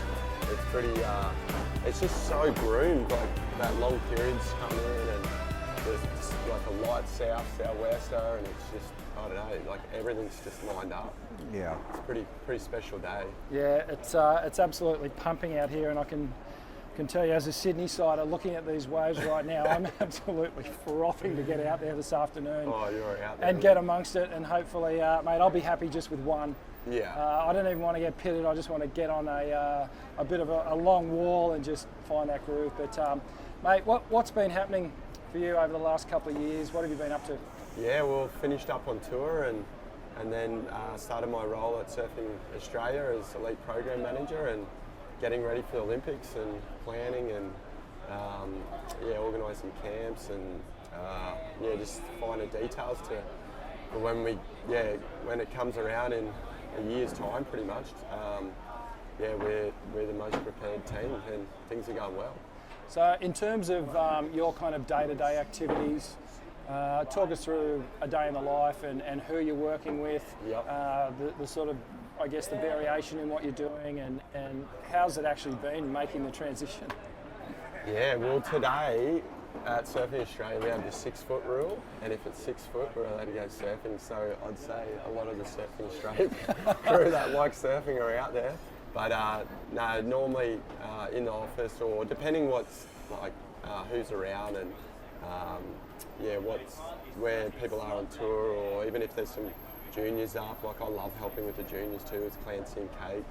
it's pretty, it's just so groomed, like that long periods come in and there's just like a light southwester, and it's just, I don't know, like everything's just lined up. Yeah. It's a pretty special day. Yeah, it's absolutely pumping out here, and I can tell you as a Sydney sider looking at these waves right now, I'm absolutely frothing to get out there this afternoon Oh, you're out there. and get amongst it, and hopefully, mate, I'll be happy just with one. Yeah. I don't even want to get pitted. I just want to get on a bit of a long wall and just find that groove. But mate, what's been happening for you over the last couple of years? What have you been up to? Yeah, well, finished up on tour and then started my role at Surfing Australia as elite program manager and getting ready for the Olympics and planning and organising camps and just finer details for when it comes around in a year's time, pretty much. We're the most prepared team and things are going well. So in terms of your kind of day-to-day activities, talk us through a day in the life and who you're working with, Yep. the sort of, I guess, the variation in what you're doing, and how's it actually been making the transition? Yeah, well today at Surfing Australia we have the 6 foot rule, and if it's 6 foot we're allowed to go surfing, so I'd say a lot of the Surfing Australia crew that like surfing are out there. But no, normally in the office, or depending what's like, who's around, and yeah, where people are on tour, or even if there's some juniors up, like I love helping with the juniors too. It's Clancy and Kate.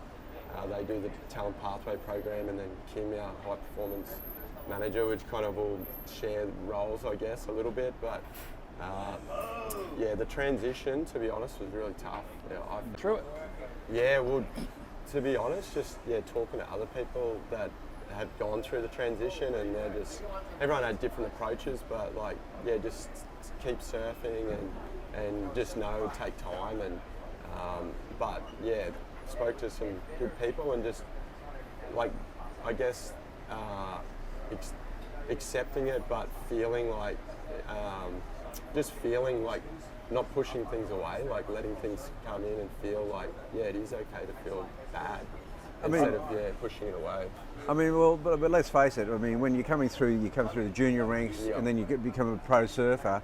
They do the talent pathway program, and then Kim, our high performance manager, which kind of will share roles, I guess, a little bit. But yeah, the transition, to be honest, was really tough. Yeah, Through it. yeah, well, to be honest, just talking to other people that have gone through the transition, and they're just, everyone had different approaches, but like, yeah, just keep surfing and just know it'll take time, and but yeah, spoke to some good people, and just like, I guess accepting it, but feeling like just feeling like not pushing things away, like letting things come in and feel like, yeah, it is okay to feel bad, instead of pushing it away. I mean, well, but let's face it. I mean, when you're coming through, you come through the junior ranks, Yeah. and then you become a pro surfer.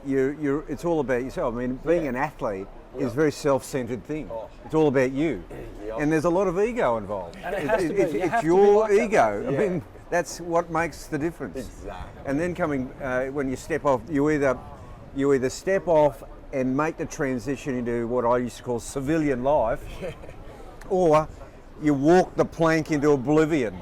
It's all about yourself. I mean, being an athlete is a very self-centered thing. Oh. It's all about you, Yeah. and there's a lot of ego involved. And it has to be. You have It's to your be like that. ego. Yeah. I mean, that's what makes the difference. Exactly. And then coming when you step off, you either step off and make the transition into what I used to call civilian life, or you walk the plank into oblivion.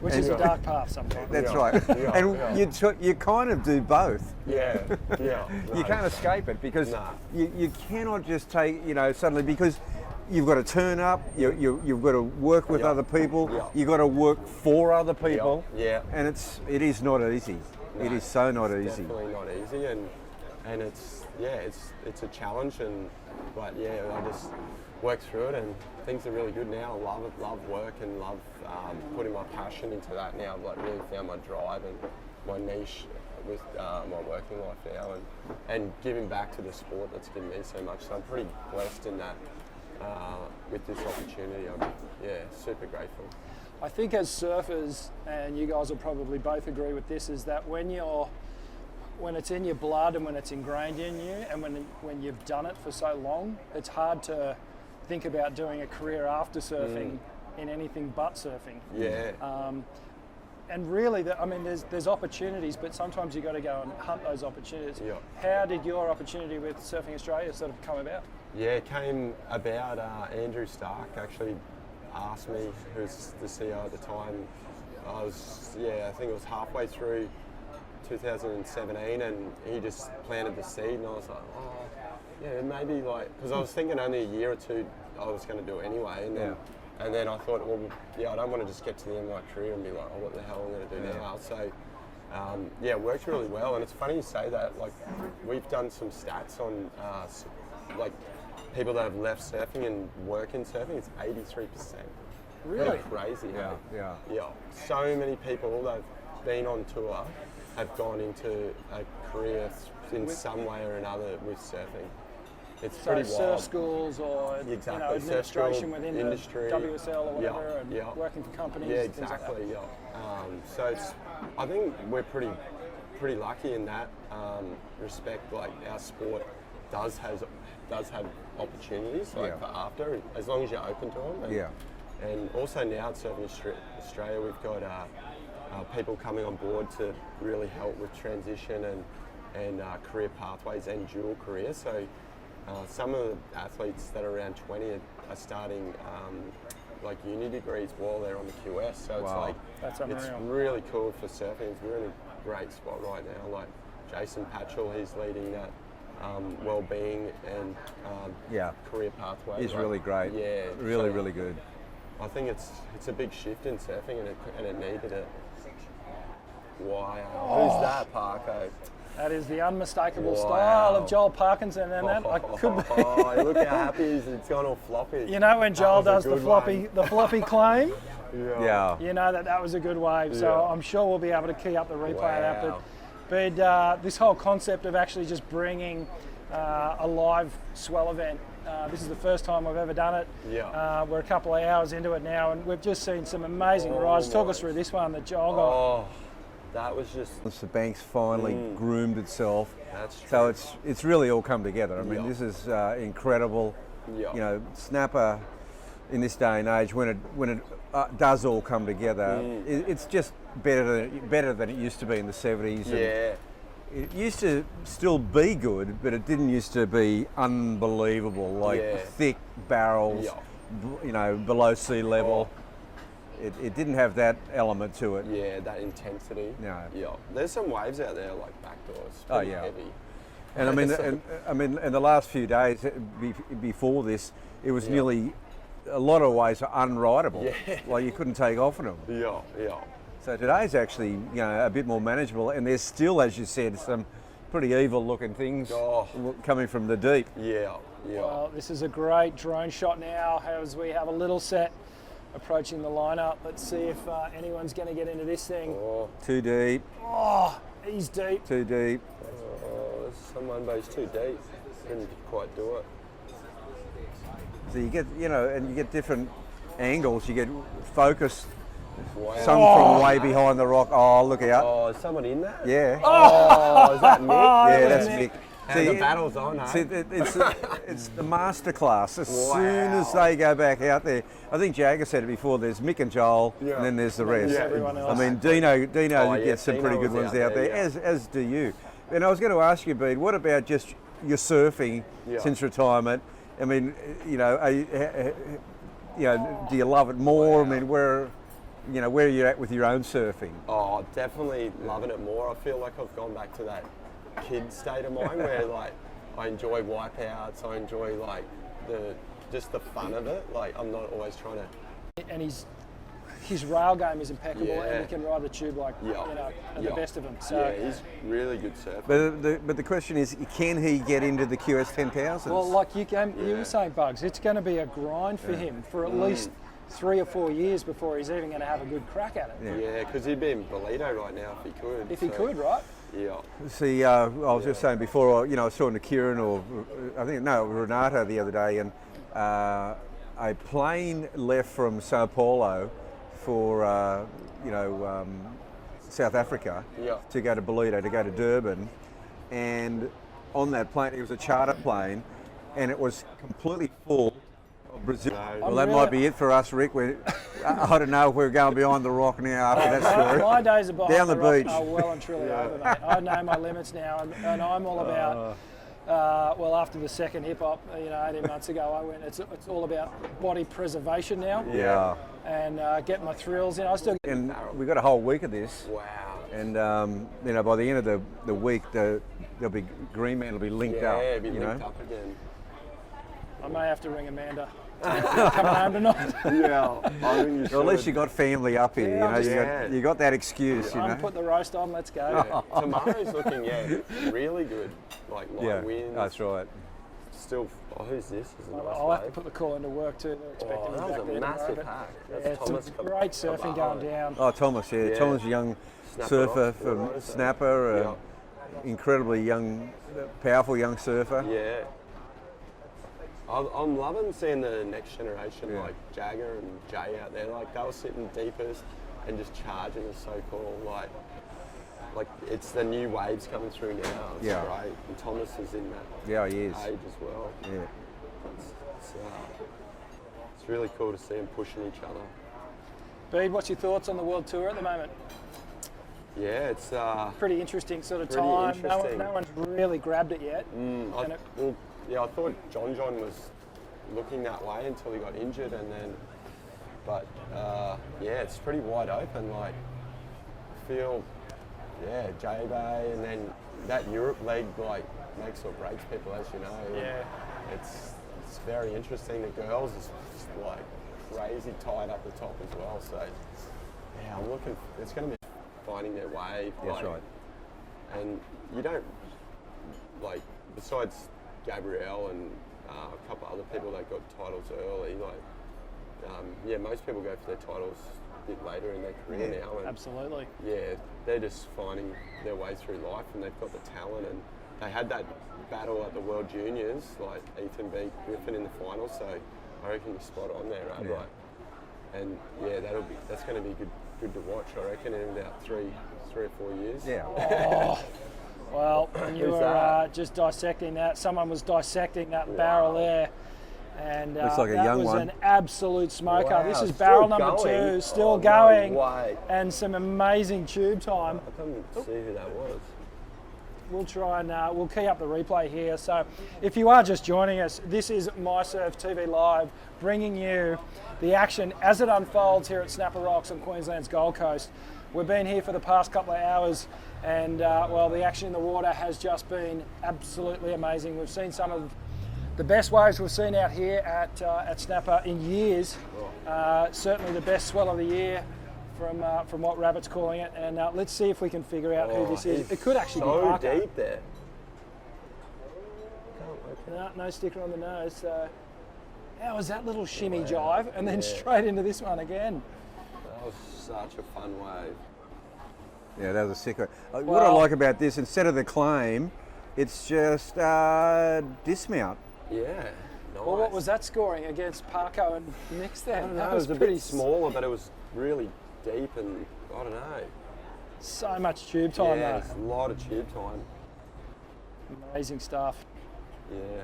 Which is a dark path sometimes. That's Yeah. right. Yeah, And yeah. you kind of do both. Yeah, yeah. You can't escape it, because Nah. you cannot just take, suddenly, because you've got to turn up, you've got to work with Yeah. other people, Yeah. you've got to work for other people, Yeah. and it is not easy. It No, is so not it's easy. Definitely not easy, and it's a challenge, but yeah, I just work through it, and things are really good now. I love it, love work, and love putting my passion into that now. I've like really found my drive and my niche with my working life now, and giving back to the sport that's given me so much. So I'm pretty blessed in that with this opportunity. I'm super grateful. I think as surfers, and you guys will probably both agree with this, is that when it's in your blood and when it's ingrained in you, and when you've done it for so long, it's hard to think about doing a career after surfing in anything but surfing. Yeah. And really, there's opportunities, but sometimes you got to go and hunt those opportunities. Yeah. How did your opportunity with Surfing Australia sort of come about? Yeah, it came about. Andrew Stark actually asked me, who's the CEO at the time. I think it was halfway through 2017, and he just planted the seed, and I was like, oh, yeah, maybe because I was thinking only a year or two I was going to do it anyway, and then I thought, well, yeah, I don't want to just get to the end of my career and be like, oh, what the hell am I going to do now? So, it worked really well, and it's funny you say that. Like, we've done some stats on people that have left surfing and work in surfing. It's 83%. Really? Crazy. Yeah, hey? yeah. Yeah. So many people that have been on tour have gone into a career in some way or another with surfing. It's So pretty surf wild. schools or Exactly. administration Surf school, within industry. the WSL or whatever, and yeah. working for companies. Yeah, things like that. exactly. Yeah. So I think we're pretty lucky in that respect. Like, our sport does have opportunities for after, as long as you're open to them. And also now at Surfing Australia, we've got people coming on board to really help with transition and career pathways and dual career. So some of the athletes that are around 20 are starting uni degrees while they're on the QS. So That's it's unreal. really cool for surfing. We're in a great spot right now. Like Jason Patchell, he's leading that well-being and career pathway. It's really great. Yeah, Really, so really good. I think it's a big shift in surfing, and it needed it. Wow, who's that, Parko? That is the unmistakable Wow. style of Joel Parkinson, and that I could be. Oh, look how happy he is. It's gone all floppy. You know when Joel That does was a the good floppy one. the floppy claim? Yeah. you know that was a good wave. So Yeah. I'm sure we'll be able to key up the replay of that. Wow. But this whole concept of actually just bringing a live swell event. This is the first time I've ever done it. Yeah. We're a couple of hours into it now, and we've just seen some amazing rides. Talk us through this one, the jog. Oh, that was just. Once the bank's finally groomed itself, That's so true. it's really all come together. I mean, Yeah. this is incredible. Yeah. You know, snapper in this day and age, when it does all come together, it's just better than it used to be in the 70s. and Yeah. It used to still be good, but it didn't used to be unbelievable, like Yeah. thick barrels, Yeah. you know, below sea level. It didn't have that element to it. Yeah, that intensity. No. Yeah. There's some waves out there like backdoors. Oh, Pretty yeah. heavy. And I mean, in the last few days before this, it was nearly a lot of ways are unrideable. Yeah. Like you couldn't take off on them. Yeah, yeah. So today's actually, you know, a bit more manageable, and there's still, as you said, some pretty evil-looking things Oh. coming from the deep. Yeah, yeah. Well, this is a great drone shot now as we have a little set approaching the lineup. Let's see if anyone's going to get into this thing. Too deep, Oh, he's deep. too deep. Oh, there's someone, but he's too deep. Couldn't quite do it. So you get, you know, and you get different angles. You get focus. Wow. Some from way behind the rock. Oh, look out! Oh, is someone in that? Yeah, Oh, is that Mick? yeah, that was that's Mick. Mick. And the battle's on, eh? See, it's the masterclass. As soon as Wow. they go back out there, I think Jagger said it before. There's Mick and Joel, Yeah. and then there's the rest. Yeah, everyone else. I mean, Dino Oh, yeah, gets some Dino pretty good was ones out out there, there, yeah. as do you. And I was going to ask you, Bede, what about just your surfing Yeah. since retirement? I mean, you know, do you love it more? I mean, where are you at with your own surfing? Oh, definitely loving it more. I feel like I've gone back to that kid state of mind where like I enjoy wipeouts. I enjoy like just the fun of it. Like I'm not always trying to. And his rail game is impeccable, Yeah. and he can ride the tube like Yeah. you know at Yeah. the best of them. So. Yeah, he's really good surfer. But the question is, can he get into the QS 10,000s? Well, like you Yeah. were saying, Bugs, it's going to be a grind for him for at least 3 or 4 years before he's even going to have a good crack at it. Yeah, because he'd be in Bolito right now if he could. If he so, could, right? Yeah. See, I was just saying before, I was talking to Kieran Renato the other day, and a plane left from Sao Paulo for South Africa Yeah. to go to Bolito, to go to Durban, and on that plane it was a charter plane, and it was completely full of Brazil. No. Well, that might be it for us, Rick. I don't know if we're going behind the rock now after that story. My days of behind Down the rock beach. are well and truly over, mate. I know my limits now, and I'm all about. After the second hip hop, 18 months ago, I went. It's all about body preservation now, Yeah. and get my thrills. I still. And we got a whole week of this. Wow. And by the end of the week, there'll be Green Man will be linked up. Yeah, be you linked know. up again. I may have to ring Amanda. Coming home tonight. Yeah, I think you should. Well, at least you got family up here. Yeah, You got that excuse. You I'm know. put the roast on. Let's go. Tomorrow's looking really good. Like light Yeah, winds. that's right. Still, who's this? This is a nice I'll have to wave. put the call into work too. They're expecting Oh, me that back was there a massive tomorrow, but pack. yeah, That's it's Thomas some great surfing going down. Oh, Thomas, yeah. Yeah. Thomas, a young Snapper surfer off, from right, so- Snapper, Yeah. incredibly young, powerful young surfer. Yeah. I'm loving seeing the next generation, Yeah. like Jagger and Jay out there. Like they were sitting deepest and just charging is so cool. Like it's the new waves coming through now. It's Yeah. great. And Thomas is in that Yeah, he is. age as well. Yeah. It's really cool to see them pushing each other. Bede, what's your thoughts on the world tour at the moment? Yeah, it's Pretty interesting sort of Pretty time. interesting. No one's really grabbed it yet. I thought John was looking that way until he got injured, and then, it's pretty wide open. Like, I feel, J-Bay, and then that Europe leg like makes or breaks people, as you know. Yeah. It's very interesting. The girls is just like crazy tight up the top as well. So yeah, I'm looking. It's going to be finding their way. That's right. And you don't like besides Gabrielle and a couple other people that got titles early, like yeah, most people go for their titles a bit later in their career now. And Absolutely. yeah, they're just finding their way through life, and they've got the talent. And they had that battle at the World Juniors, like Ethan beat Griffin in the final. So I reckon you're spot on there, right? Yeah. Like, and yeah, that's going to be good to watch. I reckon in about three or 4 years. Yeah. Oh, well, when you Who's were that? just dissecting that, someone was dissecting that barrel there. And Looks like a that young was one. an absolute smoker. Wow, this is still barrel number going? 2, still Oh, no going, way. and some amazing tube time. I couldn't see who that was. We'll try and we'll key up the replay here. So if you are just joining us, this is mySURFtv Live, bringing you the action as it unfolds here at Snapper Rocks on Queensland's Gold Coast. We've been here for the past couple of hours, and well, the action in the water has just been absolutely amazing. We've seen some of the best waves we've seen out here at Snapper in years. Certainly the best swell of the year from what Rabbit's calling it. And let's see if we can figure out who this is. It could actually be so Parker. deep there. No sticker on the nose. So how was that little shimmy jive? And then straight into this one again. That was such a fun wave. Yeah, that was a sick one. What I like about this, instead of the claim, it's just dismount. Yeah. Nice. Well, what was that scoring against Parko and Mick then? I don't know, That it was a pretty bit smaller, but it was really deep, and I don't know. So much tube time Yeah, though. it's a lot of tube time. Amazing stuff. Yeah.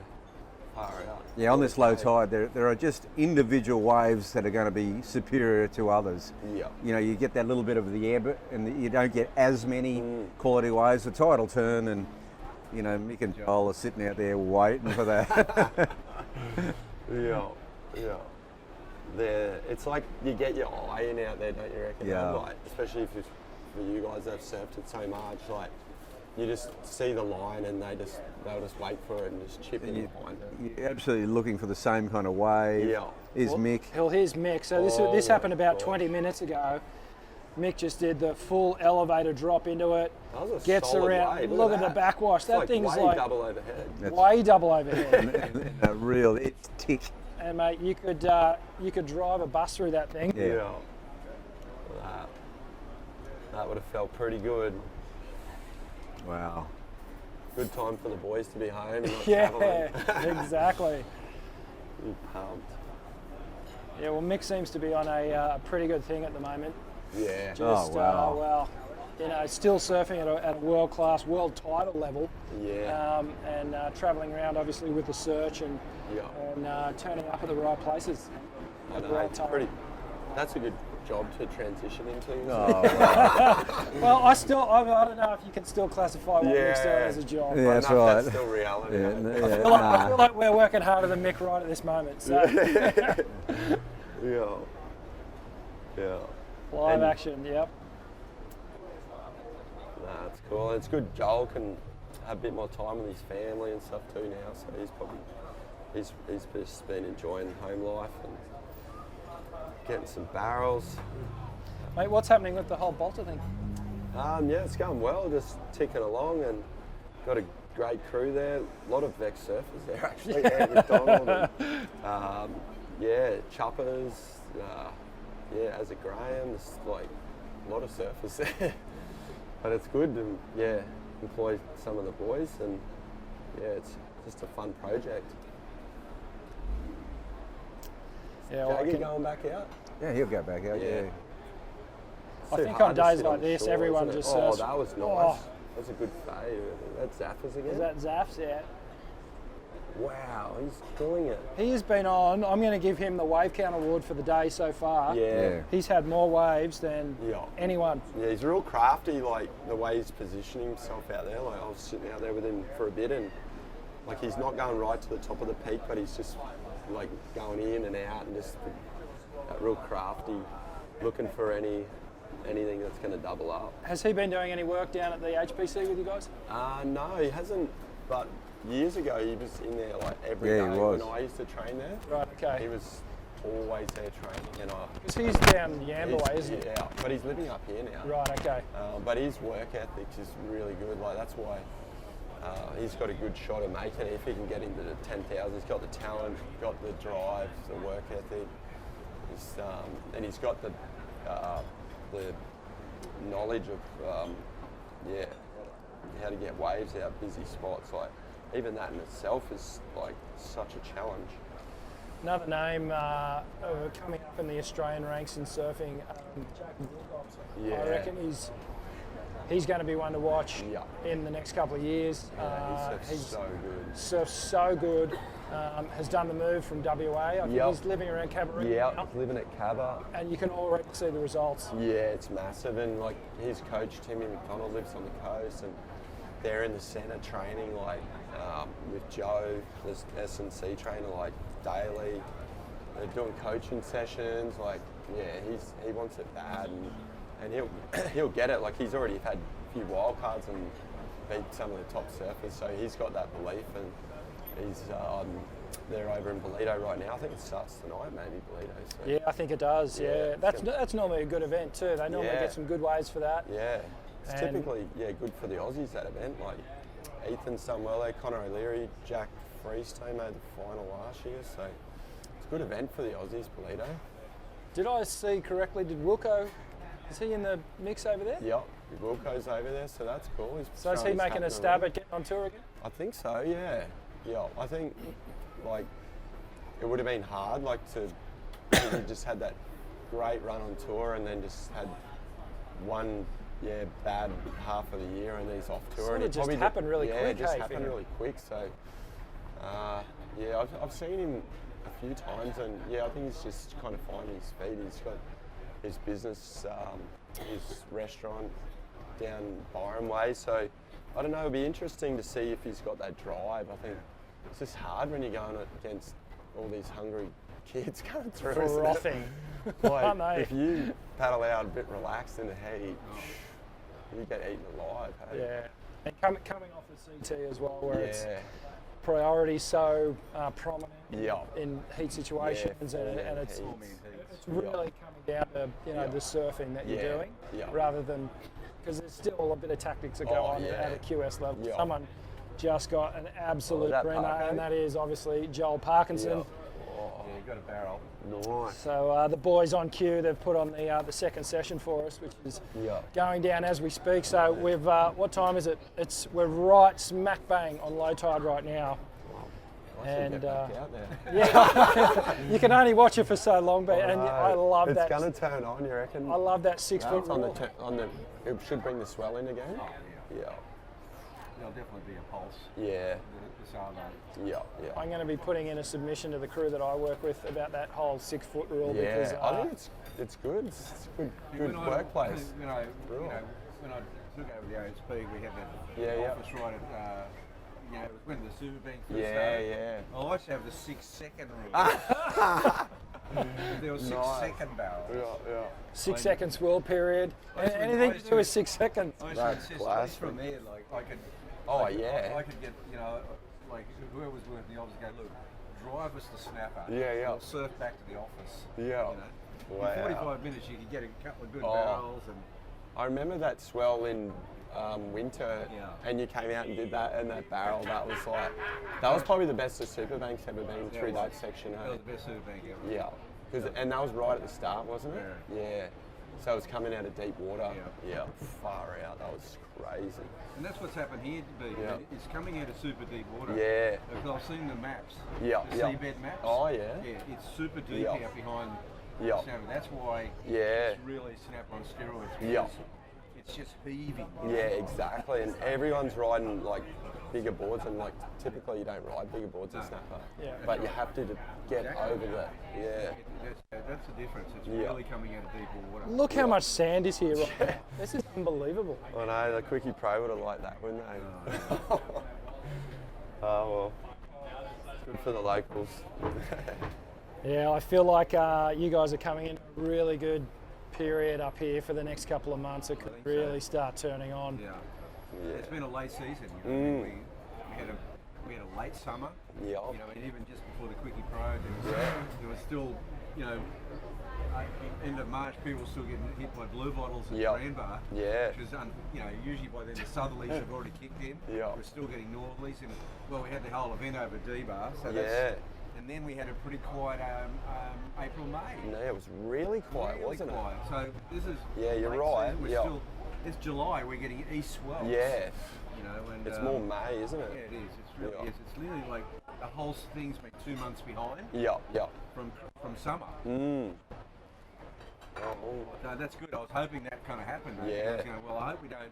Far out. Yeah, on this low tide, there are just individual waves that are going to be superior to others. Yeah. You know, you get that little bit of the ebb, and you don't get as many quality waves. The tide will turn, and you know, Mick and Joel are sitting out there waiting for that. Yeah. It's like you get your eye in out there, don't you reckon? Yeah. Like, especially if it's for you guys that have surfed it so much, like you just see the line and they'll just wait for it and just chip in behind it. You're absolutely looking for the same kind of wave. Yeah. Is Mick. Well, here's Mick. So this happened about 20 minutes ago. Mick just did the full elevator drop into it. That was a Gets solid around. wave. Look at the that. backwash. It's That like thing's way like double overhead. way double overhead. A real tick. And mate, you could drive a bus through that thing. Yeah. That would have felt pretty good. Wow. Good time for the boys to be home and not Yeah, travelling. exactly. Be pumped. Yeah, well, Mick seems to be on a pretty good thing at the moment. Yeah. Just, wow. well, you know, still surfing at a world-class, world title level. Yeah. And travelling around, obviously, with the search and turning up at the right places. I at the know, right it's time. pretty. That's a good job to transition into. Oh, wow. Well, I don't know if you can still classify what Mick's doing as a job. Yeah, I that's don't know if right. That's still reality. Yeah, mate. I feel like we're working harder than Mick right at this moment. So Yeah. live And- action, yep. That's cool. And it's good. Joel can have a bit more time with his family and stuff too now. So he's just been enjoying home life and getting some barrels. Mate, what's happening with the whole Bolter thing? Yeah, it's going well. Just ticking along, and got a great crew there. A lot of ex-surfers there actually. Ant McDonald and Chuppers. As a Graham, there's like a lot of surfers there. But it's good to employ some of the boys, and it's just a fun project. Yeah, well, Jaggy going back out? Yeah, he'll go back out. Yeah. I Too think hard on to days sit like on the this, shore, everyone isn't it? just surfs. Oh, that was nice. Oh. That was a good fade. That's Zaffers again. Is that Zaff's? Yeah. Wow, he's doing it. He has been on. I'm going to give him the wave count award for the day so far. Yeah. He's had more waves than anyone. Yeah, he's real crafty, like the way he's positioning himself out there. Like I was sitting out there with him for a bit, and like he's not going right to the top of the peak, but he's just like going in and out, and just that real crafty, looking for anything that's going to double up. Has he been doing any work down at the HPC with you guys? No, he hasn't. But years ago, he was in there like every Yeah, he day was. when I used to train there. Right. Okay. He was always there training, and Because he's down Yamba way, isn't he? Yeah, but he's living up here now. Right. Okay. But his work ethic is really good. Like that's why he's got a good shot of making it. If he can get into the 10,000, he's got the talent, got the drive, the work ethic. And he's got the knowledge of how to get waves out of busy spots. Like even that in itself is like such a challenge. Another name coming up in the Australian ranks in surfing, Jack Wilcox. Yeah. I reckon he's going to be one to watch in the next couple of years. He's so good. Surfs so good. Has done the move from WA. I think he's living around Cabaret now. Living at Cabba. And you can already see the results. Yeah, it's massive. And like his coach Timmy McDonald lives on the coast, and they're in the centre training like with Joe, this S&C trainer, like daily. They're doing coaching sessions. Like he wants it bad, and he'll get it. Like he's already had a few wild cards and beat some of the top surfers, so he's got that belief. And he's they're over in Bolito right now. I think it starts tonight, maybe Bolito. So. Yeah, I think it does. Yeah, that's normally a good event too. They normally get some good waves for that. Yeah, it's typically good for the Aussies, that event. Like Ethan's done well there, Connor O'Leary, Jack Freestone made the final last year, so it's a good event for the Aussies, Bolito. Did I see correctly? Did Wilco? Is he in the mix over there? Yep, Wilco's over there, so that's cool. So is he making a stab at getting on tour again? I think so. Yeah. I think like it would have been hard, like to he just had that great run on tour and then just had one bad half of the year and he's off tour. Sort and of just happened really quick. Yeah, it just happened really quick. So I've seen him a few times, and I think he's just kind of finding his feet. He's got his business, his restaurant down Byron Way. So I don't know. It'll be interesting to see if he's got that drive. I think it's just hard when you're going against all these hungry kids coming through. Frothing. Like, if you paddle out a bit relaxed in the heat, you get eaten alive. Hey? Yeah, and coming off the CT as well, where it's priority so prominent in heat situations, and it's really coming down to the surfing that you're doing, rather than because there's still a bit of tactics that go on at a QS level. Someone just got an absolute brenner, and that is obviously Joel Parkinson. You got a barrel. Nice. So the boys on cue, they've put on the second session for us, which is going down as we speak. So we've what time is it? We're right smack bang on low tide right now. And you can only watch it for so long, but I love that. It's going to turn on, you reckon? I love that 6 foot rule. It should bring the swell in again. There'll definitely be a pulse. I'm going to be putting in a submission to the crew that I work with about that whole 6 foot rule because I think it's good. It's a good workplace. When I took over the OSP, we had that office right at it was when the Super Bank first started. I used to have the 6 second rule. There was 6 second barrels. 6 second swirl period. Anything to do with 6 seconds. That's class. From there, like I could. I could get like whoever was working the office go, look, drive us the snapper. We'll surf back to the office. In 45 minutes you could get a couple of good barrels. And I remember that swell in winter, and you came out and did that, and that barrel, that was probably the best the Superbank's ever been through that section. That was the best Superbank ever. And that was right at the start, wasn't it? So it was coming out of deep water. Far out. That was crazy. And that's what's happened here, it's coming out of super deep water. Because I've seen the maps, the seabed maps. It's super deep out behind the Snapper. That's why it's really Snapper on steroids. It's just heaving. Exactly. And everyone's riding like bigger boards, and like typically you don't ride bigger boards in Snapper. But you have to get over that. That's the difference. It's really coming out of deeper water. Look how much sand is here. This is unbelievable. I know, the Quickie Pro would have liked that, wouldn't they? Well. Good for the locals. I feel like you guys are coming in a really good period up here for the next couple of months. It could really start turning on. It's been a late season. We had a late summer. And even just before the Quickie Pro, there was still, end of March, people were still getting hit by blue bottles and Grandbar. Which is, usually by then the southerlies have already kicked in. We're still getting northerlies, and we had the whole event over D-Bar. So and and then we had a pretty quiet April, May. No, it was really quiet, Really wasn't quiet. So this is Yeah, you're late right, season. We're yeah. still, it's July. We're getting east swells. it? Yeah. You know, and It's more May, isn't it? Yeah, it is. It's really Yeah. is. It's literally like the whole thing's been 2 months behind Yeah, yeah. from summer. Mm. Oh, So that's good. I was hoping that kind of happened. Though, Yeah. because, you know, well, I hope we don't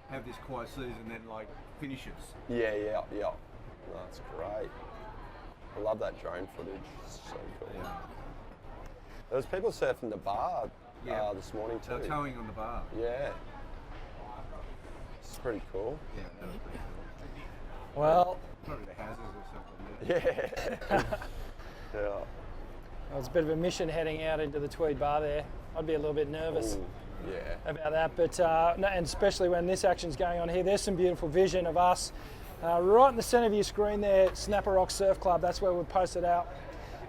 have this quiet season then like finishes. yeah, yeah, yeah. That's great. I love that drone footage. It's so cool. Yeah. There was people surfing the bar Yeah. this morning So too. towing on the bar. Yeah. It's pretty cool. Yeah, that was pretty cool. Well, Probably the hazards or something. Yeah. yeah. well, it's a bit of a mission heading out into the Tweed Bar there. I'd be a little bit nervous Ooh, yeah. about that, but no, and especially when this action's going on here. There's some beautiful vision of us right in the centre of your screen there, Snapper Rock Surf Club. That's where we've posted out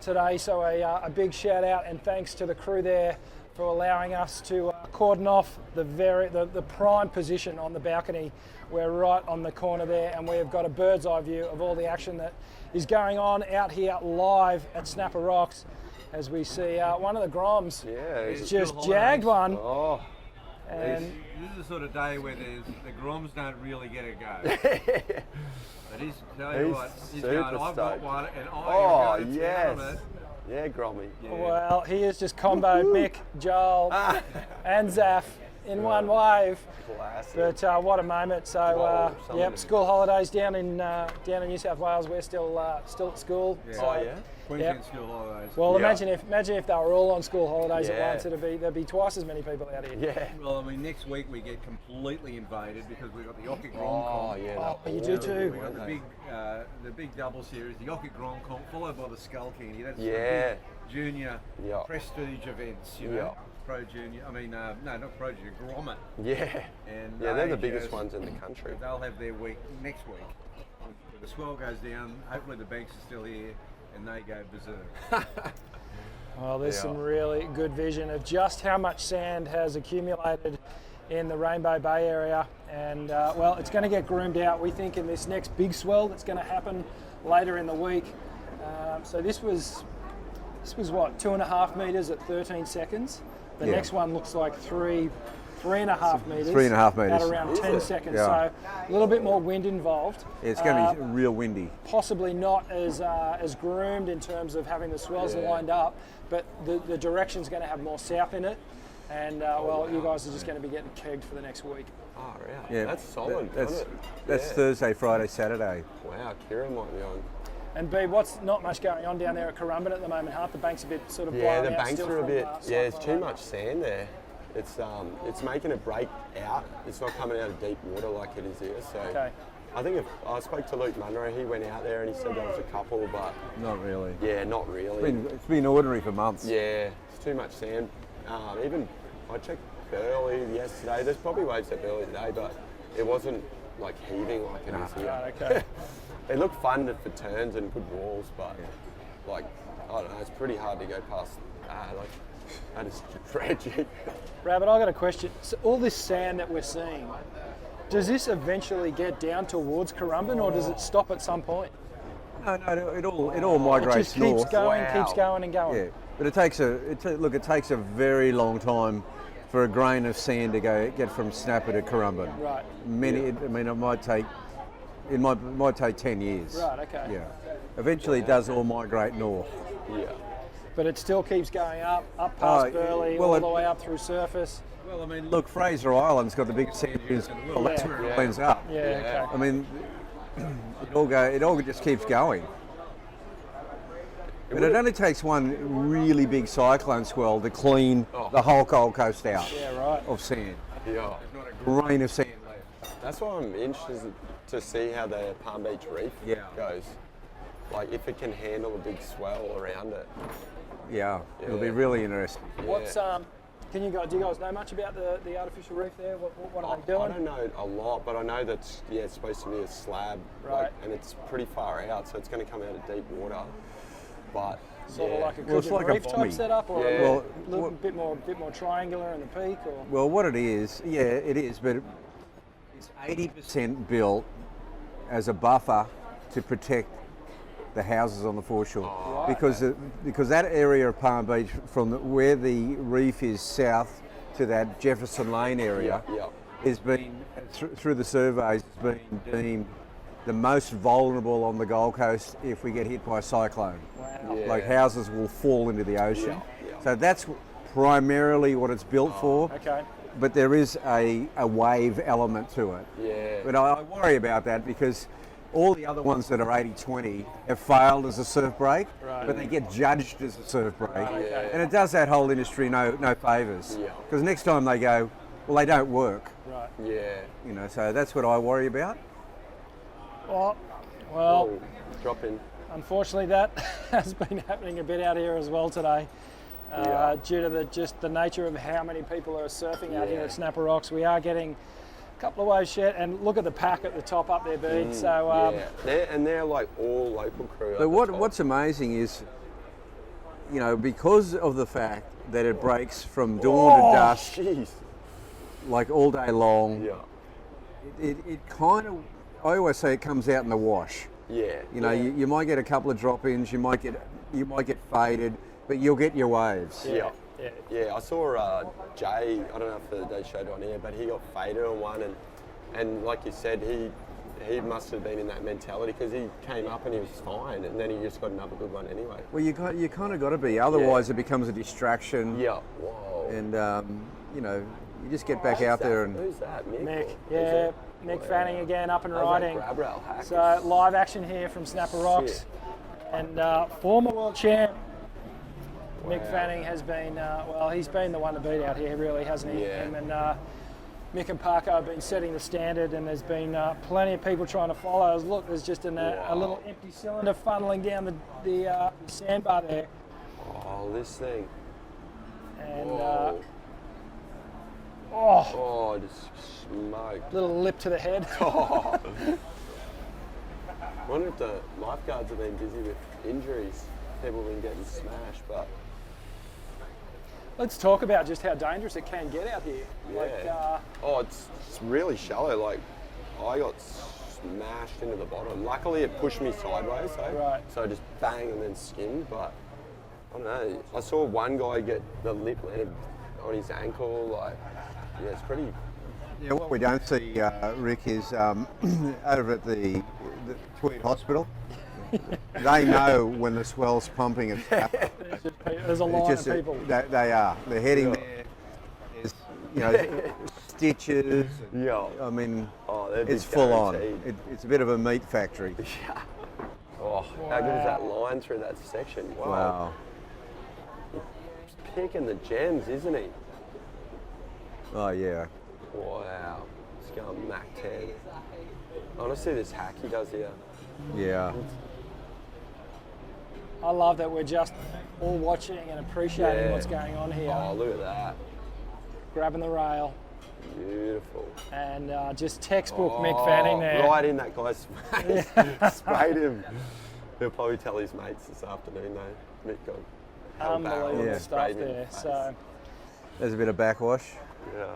today. So a big shout out and thanks to the crew there for allowing us to cordon off the prime position on the balcony. We're right on the corner there, and we've got a bird's eye view of all the action that is going on out here live at Snapper Rocks. As we see one of the Groms Yeah. It's just still jagged holidays. one, Oh. and This is the sort of day where the Groms don't really get a go. But he's, tell you He's what, he's super going, I've got stoked. one, and I Oh, am going to yes. town on it. Yeah, Grommy. Yeah. well, he has just comboed Mick, Joel, and Zaf in one wave. Classic. But what a moment! So Whoa, something yep, to- school holidays down in New South Wales. We're still at school. Yeah. So, Oh, yeah? Queensland Yep. school holidays. Well, Yeah. imagine if they were all on school holidays Yeah. at once. There'd be twice as many people out here. Yeah. Well, I mean, next week we get completely invaded because we've got the Yocket Grom Oh, comp. yeah. Oh, you do too. We've got the big double series, the Yocket Grom comp, followed by the Skull Candy. That's the Yeah. big junior Yeah. prestige events, you know. Yeah. Pro Junior, I mean, no, not Pro Junior, Grommet. Yeah. And Yeah, they're the they biggest just- ones in the country. They'll have their week next week. When the swell goes down, hopefully the banks are still here and they go berserk. Well, there's Yeah. some really good vision of just how much sand has accumulated in the Rainbow Bay area, and well, it's going to get groomed out. We think in this next big swell that's going to happen later in the week. So this was what, 2.5 meters at 13 seconds. The Yeah. next one looks like 3.5 meters. 3.5 At metres. around Is 10 it? seconds. Yeah. So a little bit more wind involved. It's going to be real windy. Possibly not as groomed in terms of having the swells Yeah. lined up, but the direction's going to have more south in it. And well, you guys are just going to be getting kegged for the next week. Oh, really? Yeah, That's solid, That's isn't it? that's Yeah. Thursday, Friday, Saturday. Wow, Kira might be on. And B, what's not much going on down there at Currumbin at the moment, huh? The bank's a bit sort of Yeah, blown the out banks still are a from, bit. Yeah, it's cyclone. too much sand there. It's making it break out. It's not coming out of deep water like it is here. So Okay. I think if I spoke to Luke Munro, he went out there and he said there was a couple, but Not really. yeah, not really. It's been ordinary for months. Yeah, it's too much sand. Even I checked Burley yesterday. There's probably waves at Burley today, but it wasn't like heaving like it is here. Right, okay. It looked fun for turns and good walls, but like I don't know, it's pretty hard to go past. Like that is tragic. Rabbit, I've got a question. So all this sand that we're seeing, does this eventually get down towards Currumbin, or does it stop at some point? No, it all It migrates just keeps north. going, Wow. keeps going and going. Yeah, but it takes a very long time for a grain of sand to get from Snapper to Currumbin. Right. It might take 10 years. Right, okay. Yeah. Eventually it does all migrate north. Yeah. But it still keeps going up past Oh, Burley, well, all it- the way up through surface. Well, I mean, look, Fraser Island's got the biggest sand dunes in the world. That's where it all ends up. Yeah, okay. I mean, it all just keeps going. But it only takes one really big cyclone swell to clean the whole Gold Coast out Yeah, right. of sand. Yeah. There's not a grain of sand left. That's why I'm interested to see how the Palm Beach Reef goes. Like if it can handle a big swell around it. Yeah, it'll be Yeah. really interesting. What's do you guys know much about the artificial reef there? What are they I doing? don't know a lot, but I know that it's supposed to be a slab, Right. and it's pretty far out, so it's going to come out of deep water. But Sort of like a Well, it's Coogin like a reef type bommy. setup, or Yeah. a Well, little bit more triangular in the peak, or Well, what it is, yeah, it is, but it's 80% built as a buffer to protect the houses on the foreshore. Oh, Because that area of Palm Beach, where the reef is south to that Jefferson Lane area, has been, through the surveys, has been deemed the most vulnerable on the Gold Coast if we get hit by a cyclone. Wow. Yeah. Like houses will fall into the ocean. Yeah. So that's primarily what it's built for. Okay. But there is a wave element to it. Yeah. But I worry about that because all the other ones that are 80-20 have failed as a surf break, Right. but they get judged as a surf break. Okay. And it does that whole industry no favours. Yeah. Because next time they go, well, they don't work. Right. Yeah. You know, so that's what I worry about. Well, Oh, drop in. unfortunately, that has been happening a bit out here as well today. Due to the nature of how many people are surfing out here at Snapper Rocks. We are getting a couple of waves yet, and look at the pack at the top up there, Bede. So They're like all local crew. But what's amazing is, you know, because of the fact that it breaks from dawn to dusk, Jeez. like all day long, Yeah. it kind of, I always say it comes out in the wash. Yeah. You know, you might get a couple of drop-ins, you might get faded, but you'll get your waves. Yeah. yeah. Yeah, I saw Jay, I don't know if they showed it on here, but he got faded on one, and like you said, he must have been in that mentality because he came up and he was fine, and then he just got another good one anyway. Well, you kind of got to be, otherwise it becomes a distraction. Yeah. Whoa. And you know, you just get back out there and. Who's that? Mick? Mick, Or- yeah, is it? Mick Wow. Fanning again up and How's that riding. grab rail hack? So live action here from Snapper Rocks, Shit. and former world champ Mick Wow. Fanning has been he's been the one to beat out here, really, hasn't he? Yeah. Him and Mick and Parker have been setting the standard, and there's been plenty of people trying to follow. Look, there's just a little empty cylinder funneling down the sandbar there, Oh, this thing. and Whoa. oh, Oh, just smoked. little lip to the head. Oh. I wonder if the lifeguards have been busy with injuries. People have been getting smashed, but Let's talk about just how dangerous it can get out here. Like, it's really shallow. Like, I got smashed into the bottom. Luckily, it pushed me sideways, though. Right. So just bang and then skimmed. But I don't know. I saw one guy get the lip landed on his ankle. Like, yeah, it's pretty. Yeah, what we don't see, Rick, is over at the Tweed Hospital, they know when the swell's pumping. It's happening. there's a line of people. They are. They're heading there. There's, you know, stitches. And, Yeah. I mean, Oh, they'd be it's full on. guaranteed. It's a bit of a meat factory. Yeah. Oh, how good is that line through that section? Wow. He's picking the gems, isn't he? Oh yeah. Wow. He's going Mach 10. Honestly, this hack he does here. Yeah. I love that we're just all watching and appreciating Yeah. what's going on here. Oh, look at that. Grabbing the rail Beautiful. and just textbook Mick Fanning there. Right in that guy's face. Sprayed him. He'll probably tell his mates this afternoon, though. Mick got hell barrel Unbelievable and stuff sprayed him in there. the face. So There's a bit of backwash. Yeah.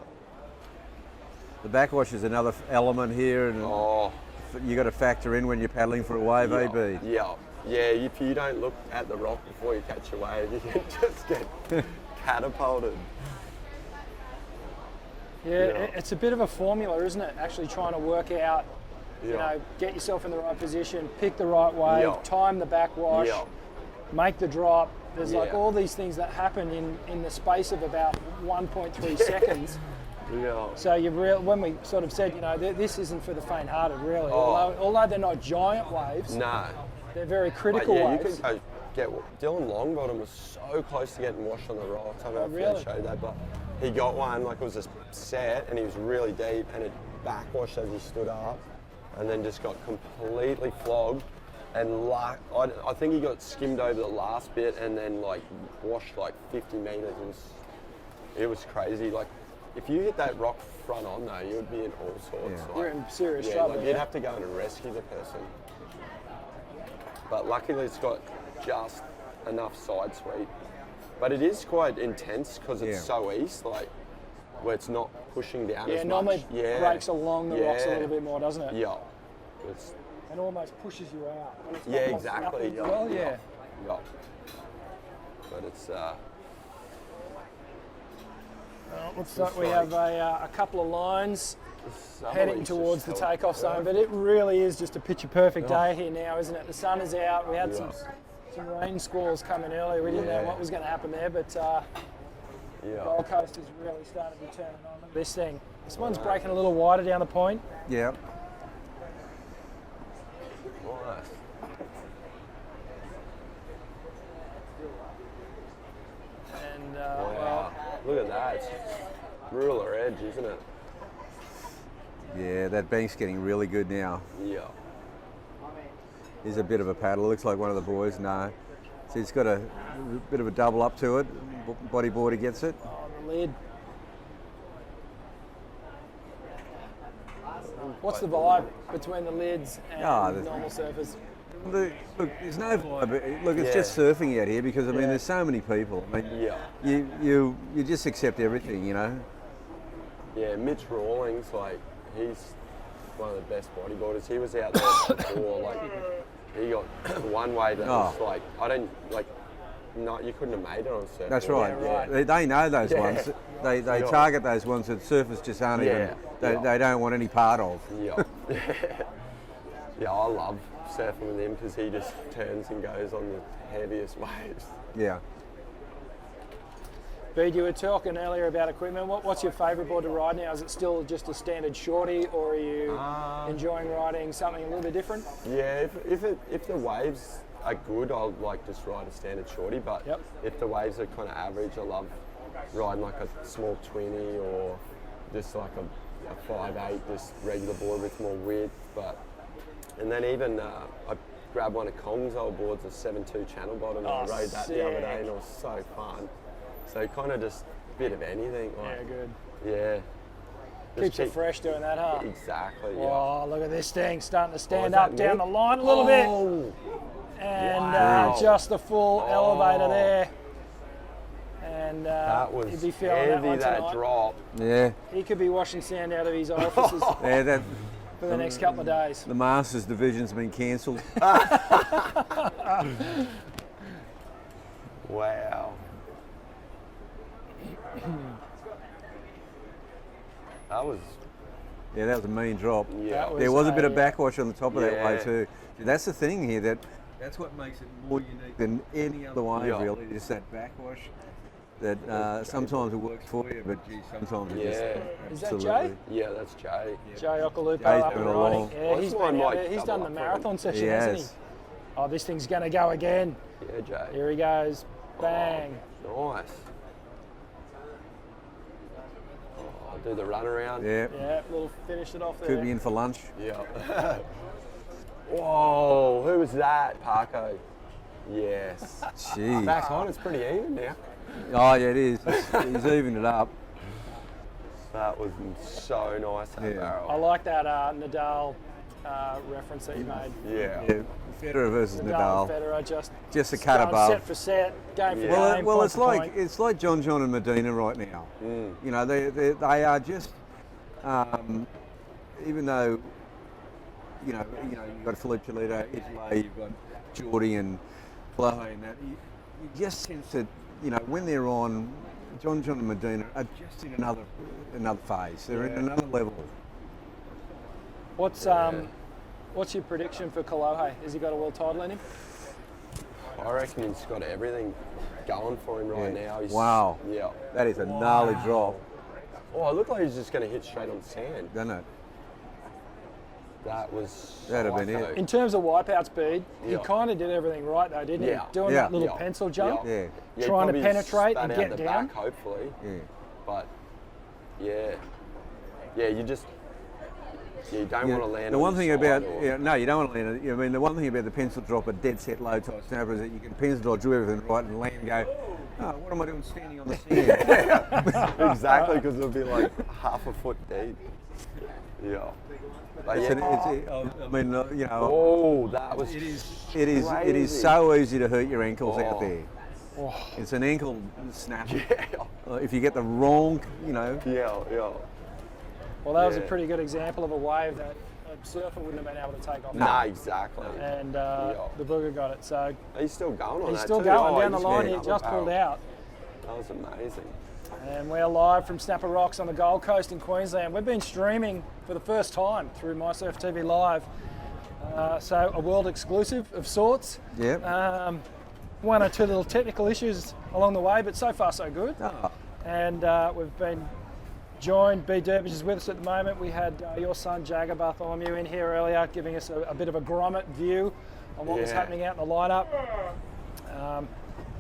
The backwash is another element here, and Oh. you got to factor in when you're paddling for a wave, yeah. AB. Yeah. Yeah, if you don't look at the rock before you catch a wave, you can just get catapulted. yeah, Yeah. it's a bit of a formula, isn't it? Actually trying to work out, you Yeah. know, get yourself in the right position, pick the right wave, Yeah. time the backwash, Yeah. make the drop. There's like Yeah. all these things that happen in the space of about 1.3 seconds. Yeah. So when we sort of said, you know, this isn't for the faint-hearted, really. Oh. Although they're not giant waves, No. they're very But critical yeah, waves. you can go get Dylan Longbottom was so close to getting washed on the rocks. I don't know if really? they showed that, but he got one like it was a set and he was really deep and it backwashed as he stood up and then just got completely flogged. And I think he got skimmed over the last bit and then like washed like 50 meters. It was crazy. Like if you hit that rock front on though, you would be in all sorts. Yeah. Like, You're in serious yeah, trouble. like you'd have to go and rescue the person. But luckily it's got just enough side sweep. But it is quite intense because it's Yeah. so east, like where it's not pushing down Yeah, as normally much. Yeah, breaks along the rocks a Yeah. little bit more, doesn't it? Yeah. It's and almost pushes you out. And it's Yeah, almost exactly. nothing as well, yeah. Yeah. But it's Looks like we have a couple of lines some heading weeks towards the just felt takeoff zone, but it really is just a picture perfect day here now, isn't it? The sun is out. We had some rain squalls coming earlier. We didn't know what was going to happen there, but Gold Coast is really starting to turn it on. Look at this thing. This one's breaking a little wider down the point. Yeah. Nice. And Wow. Look at that. It's ruler edge, isn't it? Yeah, that bank's getting really good now. Yeah. Here's a bit of a paddle. Looks like one of the boys. No. See, it's got a bit of a double up to it. Bodyboarder gets it. the lid. What's the vibe between the lids and normal surfers? Look, there's no vibe. Look, it's just surfing out here because I mean, there's so many people. I mean, you just accept everything, you know. Yeah, Mitch Rawlings, like he's one of the best bodyboarders. He was out there before, like he got one wave that was like you couldn't have made it on a surfboard. That's right. Yeah. They know those ones. They target those ones that surfers just aren't even. They don't want any part of. Yeah. Yeah, I love surfing with him because he just turns and goes on the heaviest waves. Yeah. Bede, you were talking earlier about equipment. What's your favourite board to ride now? Is it still just a standard shorty, or are you enjoying riding something a little bit different? Yeah, if the waves are good, I'll like just ride a standard shorty. But if the waves are kind of average, I love riding like a small 20 or just like a 5.8, just regular board with more width. And then even I grabbed one of Kong's old boards, a 7.2 channel bottom, and I rode that the other day, and it was so fun. So kind of just a bit of anything. Like, good. Yeah. Keeps you fresh doing that, huh? Exactly, yeah. Oh, look at this thing starting to stand up down the line a little bit. And just the full elevator there. And that was he'd be feeling heavy, that that tonight. drop. Yeah. He could be washing sand out of his orifices Yeah, for the next couple of days. the Masters division's been cancelled. Wow. That was Yeah, that was a mean drop. yeah. There was a bit of backwash on the top of that wave Yeah. too. That's the thing here. That's what makes it more unique than any other wave, really. Just that backwash. That sometimes it works for you, but geez, sometimes it just Is that absolutely. Jay? Yeah, that's Jay. Jay Ockalupo Jay's up and doing a riding. long- Yeah, he's This one been out might there. He's double done the up for marathon He session, hasn't he? has. Oh, this thing's going to go again. Yeah, Jay. Here he goes. Bang. Nice. Oh, I'll do the run around. Yeah. Yeah, little finished it off there. Could be in for lunch. Yeah. Whoa, who was that? Parko. Yes. Jeez. Back on, it's pretty even now. Oh yeah, it is. He's evened it up. That was so nice, that Yeah. I barrel. like that Nadal reference that you made. Yeah. Yeah. Federer versus Nadal, Nadal. Federer Just a cut going above. set for set, game for Yeah. game. Well, point it's for like point. John and Medina right now. You know, they are just even though you know you've got Philippe Cholito, Italy, you've got Geordie and Flahay and that. You just sense that when they're on, John and Medina are just in another phase. They're in another level. What's your prediction for Kolohe? Has he got a world title in him? I reckon he's got everything going for him right now. He's, Wow. Yeah. That is a gnarly drop, Oh, it looked like he was just going to hit straight on sand. doesn't it? That was. That'd have been psycho. it. In terms of wipeout speed, he Yeah. kind of did everything right though, didn't Yeah. he? Doing Yeah. that little Yeah. pencil jump, Yeah. Yeah, trying to probably penetrate spat and out get the down. back, hopefully. Yeah. But yeah, you just you don't want to land. The on one your thing side about or- no, you don't want to land it. I mean, the one thing about the pencil drop, a dead set low tide snapper, is that you can pencil drop, do everything right, and land and go. Oh, what am I doing standing on the sand? Exactly, because it'll be like half a foot deep. Yeah. But It's yeah. I mean, Oh, that was. it is crazy. so easy to hurt your ankles out Oh. there. It's an ankle snap. Yeah. If you get the wrong, Yeah. Well, that was a Yeah. pretty good example of a wave that a surfer wouldn't have been able to take off. Nah, exactly. And the booger got it. So He's still going on he's that still too. going Oh, down the he's line. getting He up just a pulled barrel. out. That was amazing. And we're live from Snapper Rocks on the Gold Coast in Queensland. We've been streaming for the first time through mySURFtv Live. So a world exclusive of sorts. Yeah. One or two little technical issues along the way, but so far so good. Oh. And we've been joined, B Durbridge is with us at the moment. We had your son Jagger Bartholomew in here earlier giving us a bit of a grommet view on what was happening out in the lineup.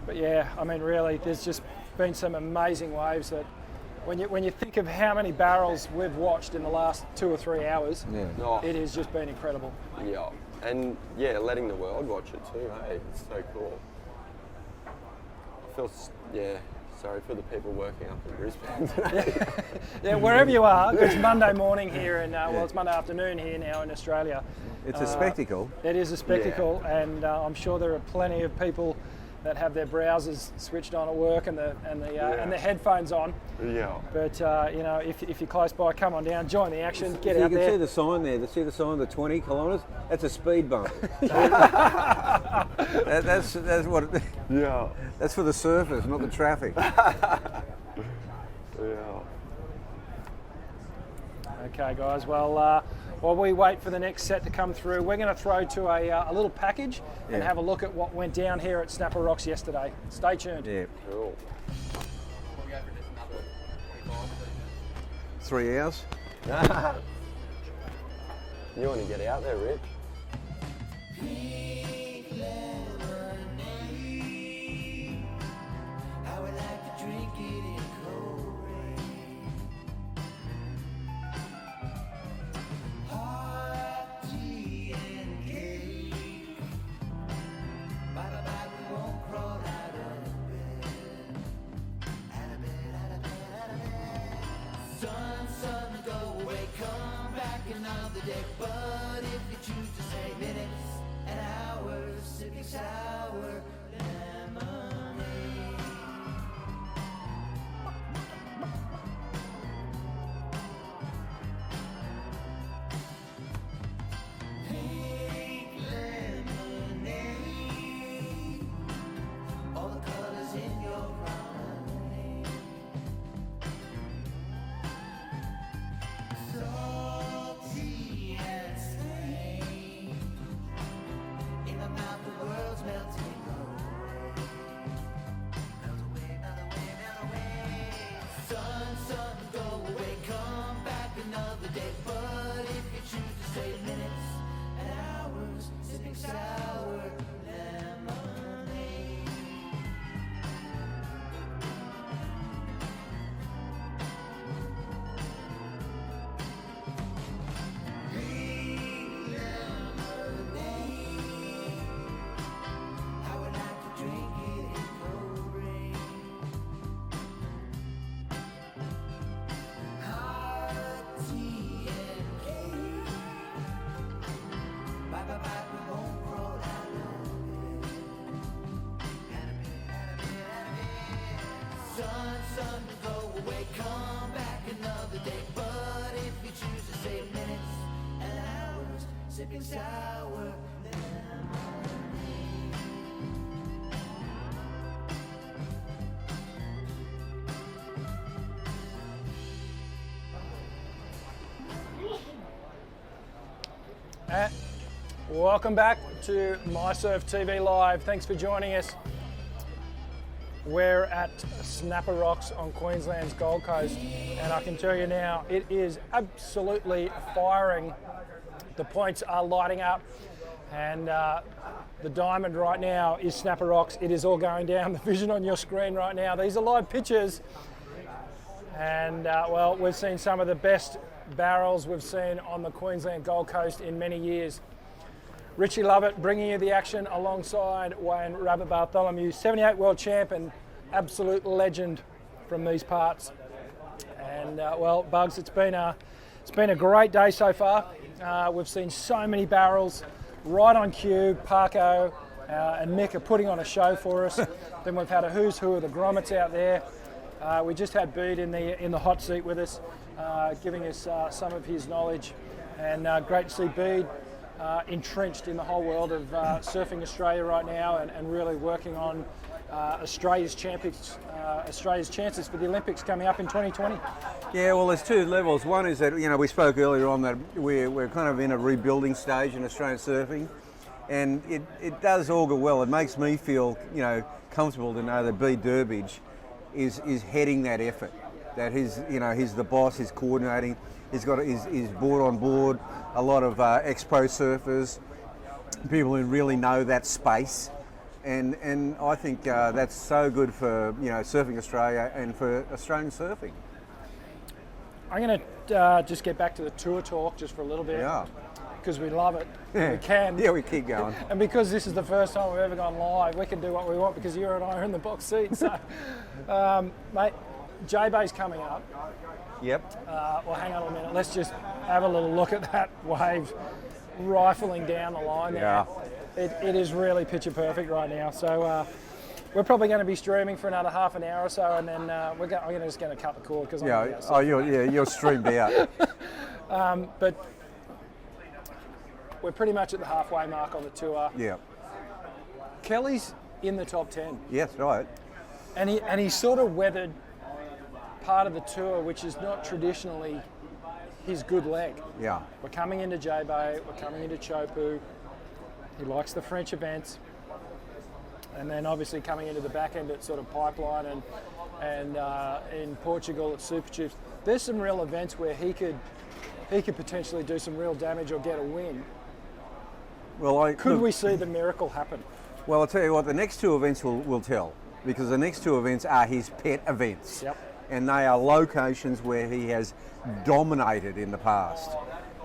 But yeah, I mean really there's just been some amazing waves that when you think of how many barrels we've watched in the last 2 or 3 hours, Oh, it has just been incredible. yeah. And yeah, letting the world watch it too, hey, it's so cool. I feel, sorry for the people working up in Brisbane today. Yeah, wherever you are, it's Monday morning here and well, it's Monday afternoon here now in Australia. It's a spectacle. It is a spectacle, and I'm sure there are plenty of people that have their browsers switched on at work and the headphones on. Yeah. But you know, if you're close by, come on down, join the action, get So out you can there. see the sign there. See the sign, the 20 kilometres? That's a speed bump. that's what. Yeah. That's for the surfers, not the traffic. Yeah. Okay, guys. Well, while we wait for the next set to come through, we're going to throw to a little package and have a look at what went down here at Snapper Rocks yesterday. Stay tuned. Yeah. Cool. 3 hours. You want to get out there, Rich? I would like to drink it in cold rain. Hot tea and cake. Bye, we won't crawl out of bed. Out of bed. Sun, go away, come back another day. But if you choose to stay minutes and hours, sipping sour lemonade. Pink lemonade, all the colors in your promenade. Salty and stained, in my mouth the world's melting away. Melt away, melt away, melt away. Sun, go away, come back another day. But if you choose to stay minutes and hours, sipping sour lemonade. Pink lemonade, I would like to drink it in cold rain. Hot tea and cake. Bye, we won't crawl out of bed. Sun, go away, come back another day. But if you choose to stay minutes and hours, sipping sour lemonade. Welcome back to mySURFtv Live. Thanks for joining us. We're at Snapper Rocks on Queensland's Gold Coast, and I can tell you now, it is absolutely firing. The points are lighting up, and the diamond right now is Snapper Rocks. It is all going down. The vision on your screen right now. These are live pictures, and well, we've seen some of the best barrels we've seen on the Queensland Gold Coast in many years. Richie Lovett bringing you the action alongside Wayne Rabbit Bartholomew, 78 world champ and absolute legend from these parts. And well, Bugs, it's been a great day so far. We've seen so many barrels right on cue. Parko and Mick are putting on a show for us. Then we've had a who's who of the grommets out there. We just had Bede in the hot seat with us, giving us some of his knowledge And great to see Bede entrenched in the whole world of surfing Australia right now, and really working on Australia's chances for the Olympics coming up in 2020. Yeah, well, there's two levels. One is that, we spoke earlier on that we're kind of in a rebuilding stage in Australian surfing, and it does augur well. It makes me feel, comfortable to know that Bede Durbidge is heading that effort. That he's the boss, he's coordinating, he's brought on board a lot of ex-pro surfers, people who really know that space. And I think that's so good for Surfing Australia and for Australian surfing. I'm going to just get back to the tour talk just for a little bit. Yeah. Because we love it. Yeah. We can. Yeah, we keep going. And because this is the first time we've ever gone live, we can do what we want because you and I are in the box seat. So, mate, J-Bay's coming up. Yep. Well, hang on a minute. Let's just have a little look at that wave rifling down the line there. Yeah. It is really picture perfect right now. So we're probably going to be streaming for another half an hour or so, and then I'm just going to cut the cord because you're streamed out. But we're pretty much at the halfway mark on the tour. Yeah. Kelly's in the top 10. Yes, right. And he sort of weathered part of the tour, which is not traditionally his good leg. Yeah. We're coming into J-Bay, we're coming into Chopu. He likes the French events. And then obviously coming into the back end at sort of Pipeline and in Portugal at Super Tubes. There's some real events where he could potentially do some real damage or get a win. Well, Could we see the miracle happen? Well, I'll tell you what, the next two events will tell, because the next two events are his pet events. Yep. And they are locations where he has dominated in the past.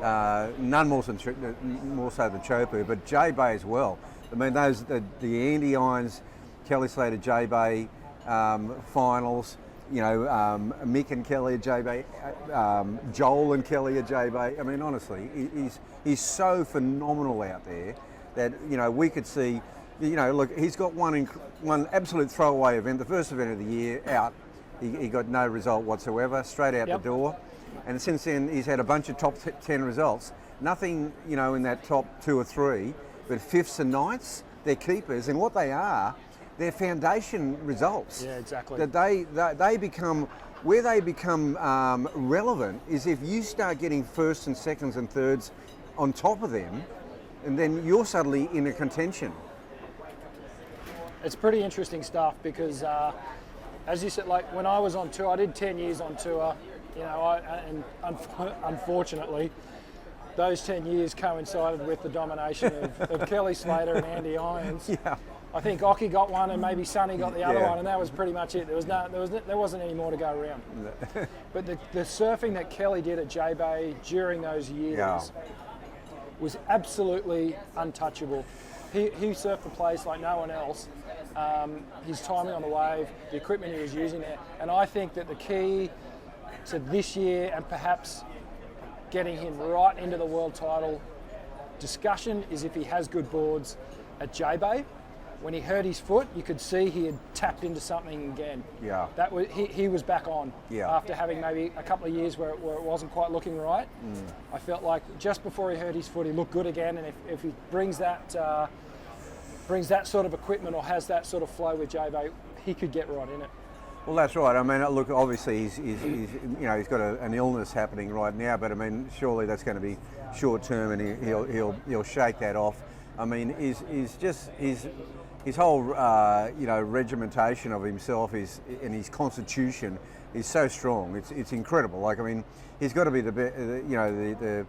None more so than Chopu, but J-Bay as well. I mean, the Andy Irons, Kelly Slater J-Bay finals, Mick and Kelly at J-Bay, Joel and Kelly at J-Bay. I mean, honestly, he's so phenomenal out there that, we could see, look, he's got one absolute throwaway event, the first event of the year out. He got no result whatsoever, straight out the door. And since then, he's had a bunch of top 10 results. Nothing, in that top 2 or 3, but 5ths and 9ths, they're keepers. And what they are, they're foundation results. Yeah, exactly. That they become, where they become relevant is if you start getting 1st and 2nds and 3rds on top of them, and then you're suddenly in a contention. It's pretty interesting stuff because, as you said, like when I was on tour, I did 10 years on tour, and unfortunately, those 10 years coincided with the domination of Kelly Slater and Andy Irons. Yeah. I think Occy got one and maybe Sonny got the other one, and that was pretty much it. There wasn't any more to go around. But the surfing that Kelly did at J-Bay during those years was absolutely untouchable. He surfed the place like no one else. His timing on the wave, the equipment he was using there, and I think that the key to this year and perhaps getting him right into the world title discussion is if he has good boards at J-Bay. When he hurt his foot, you could see he had tapped into something again. Yeah. That was he was back on. Yeah. After having maybe a couple of years where it wasn't quite looking right. I felt like just before he hurt his foot, he looked good again. And if he brings that sort of equipment or has that sort of flow with J-Bay, he could get right in it. Well, that's right. I mean, look, obviously he's got an illness happening right now, but I mean, surely that's going to be short term, and he'll shake that off. I mean, his whole regimentation of himself and his constitution is so strong. It's incredible. Like, I mean, he's got to be the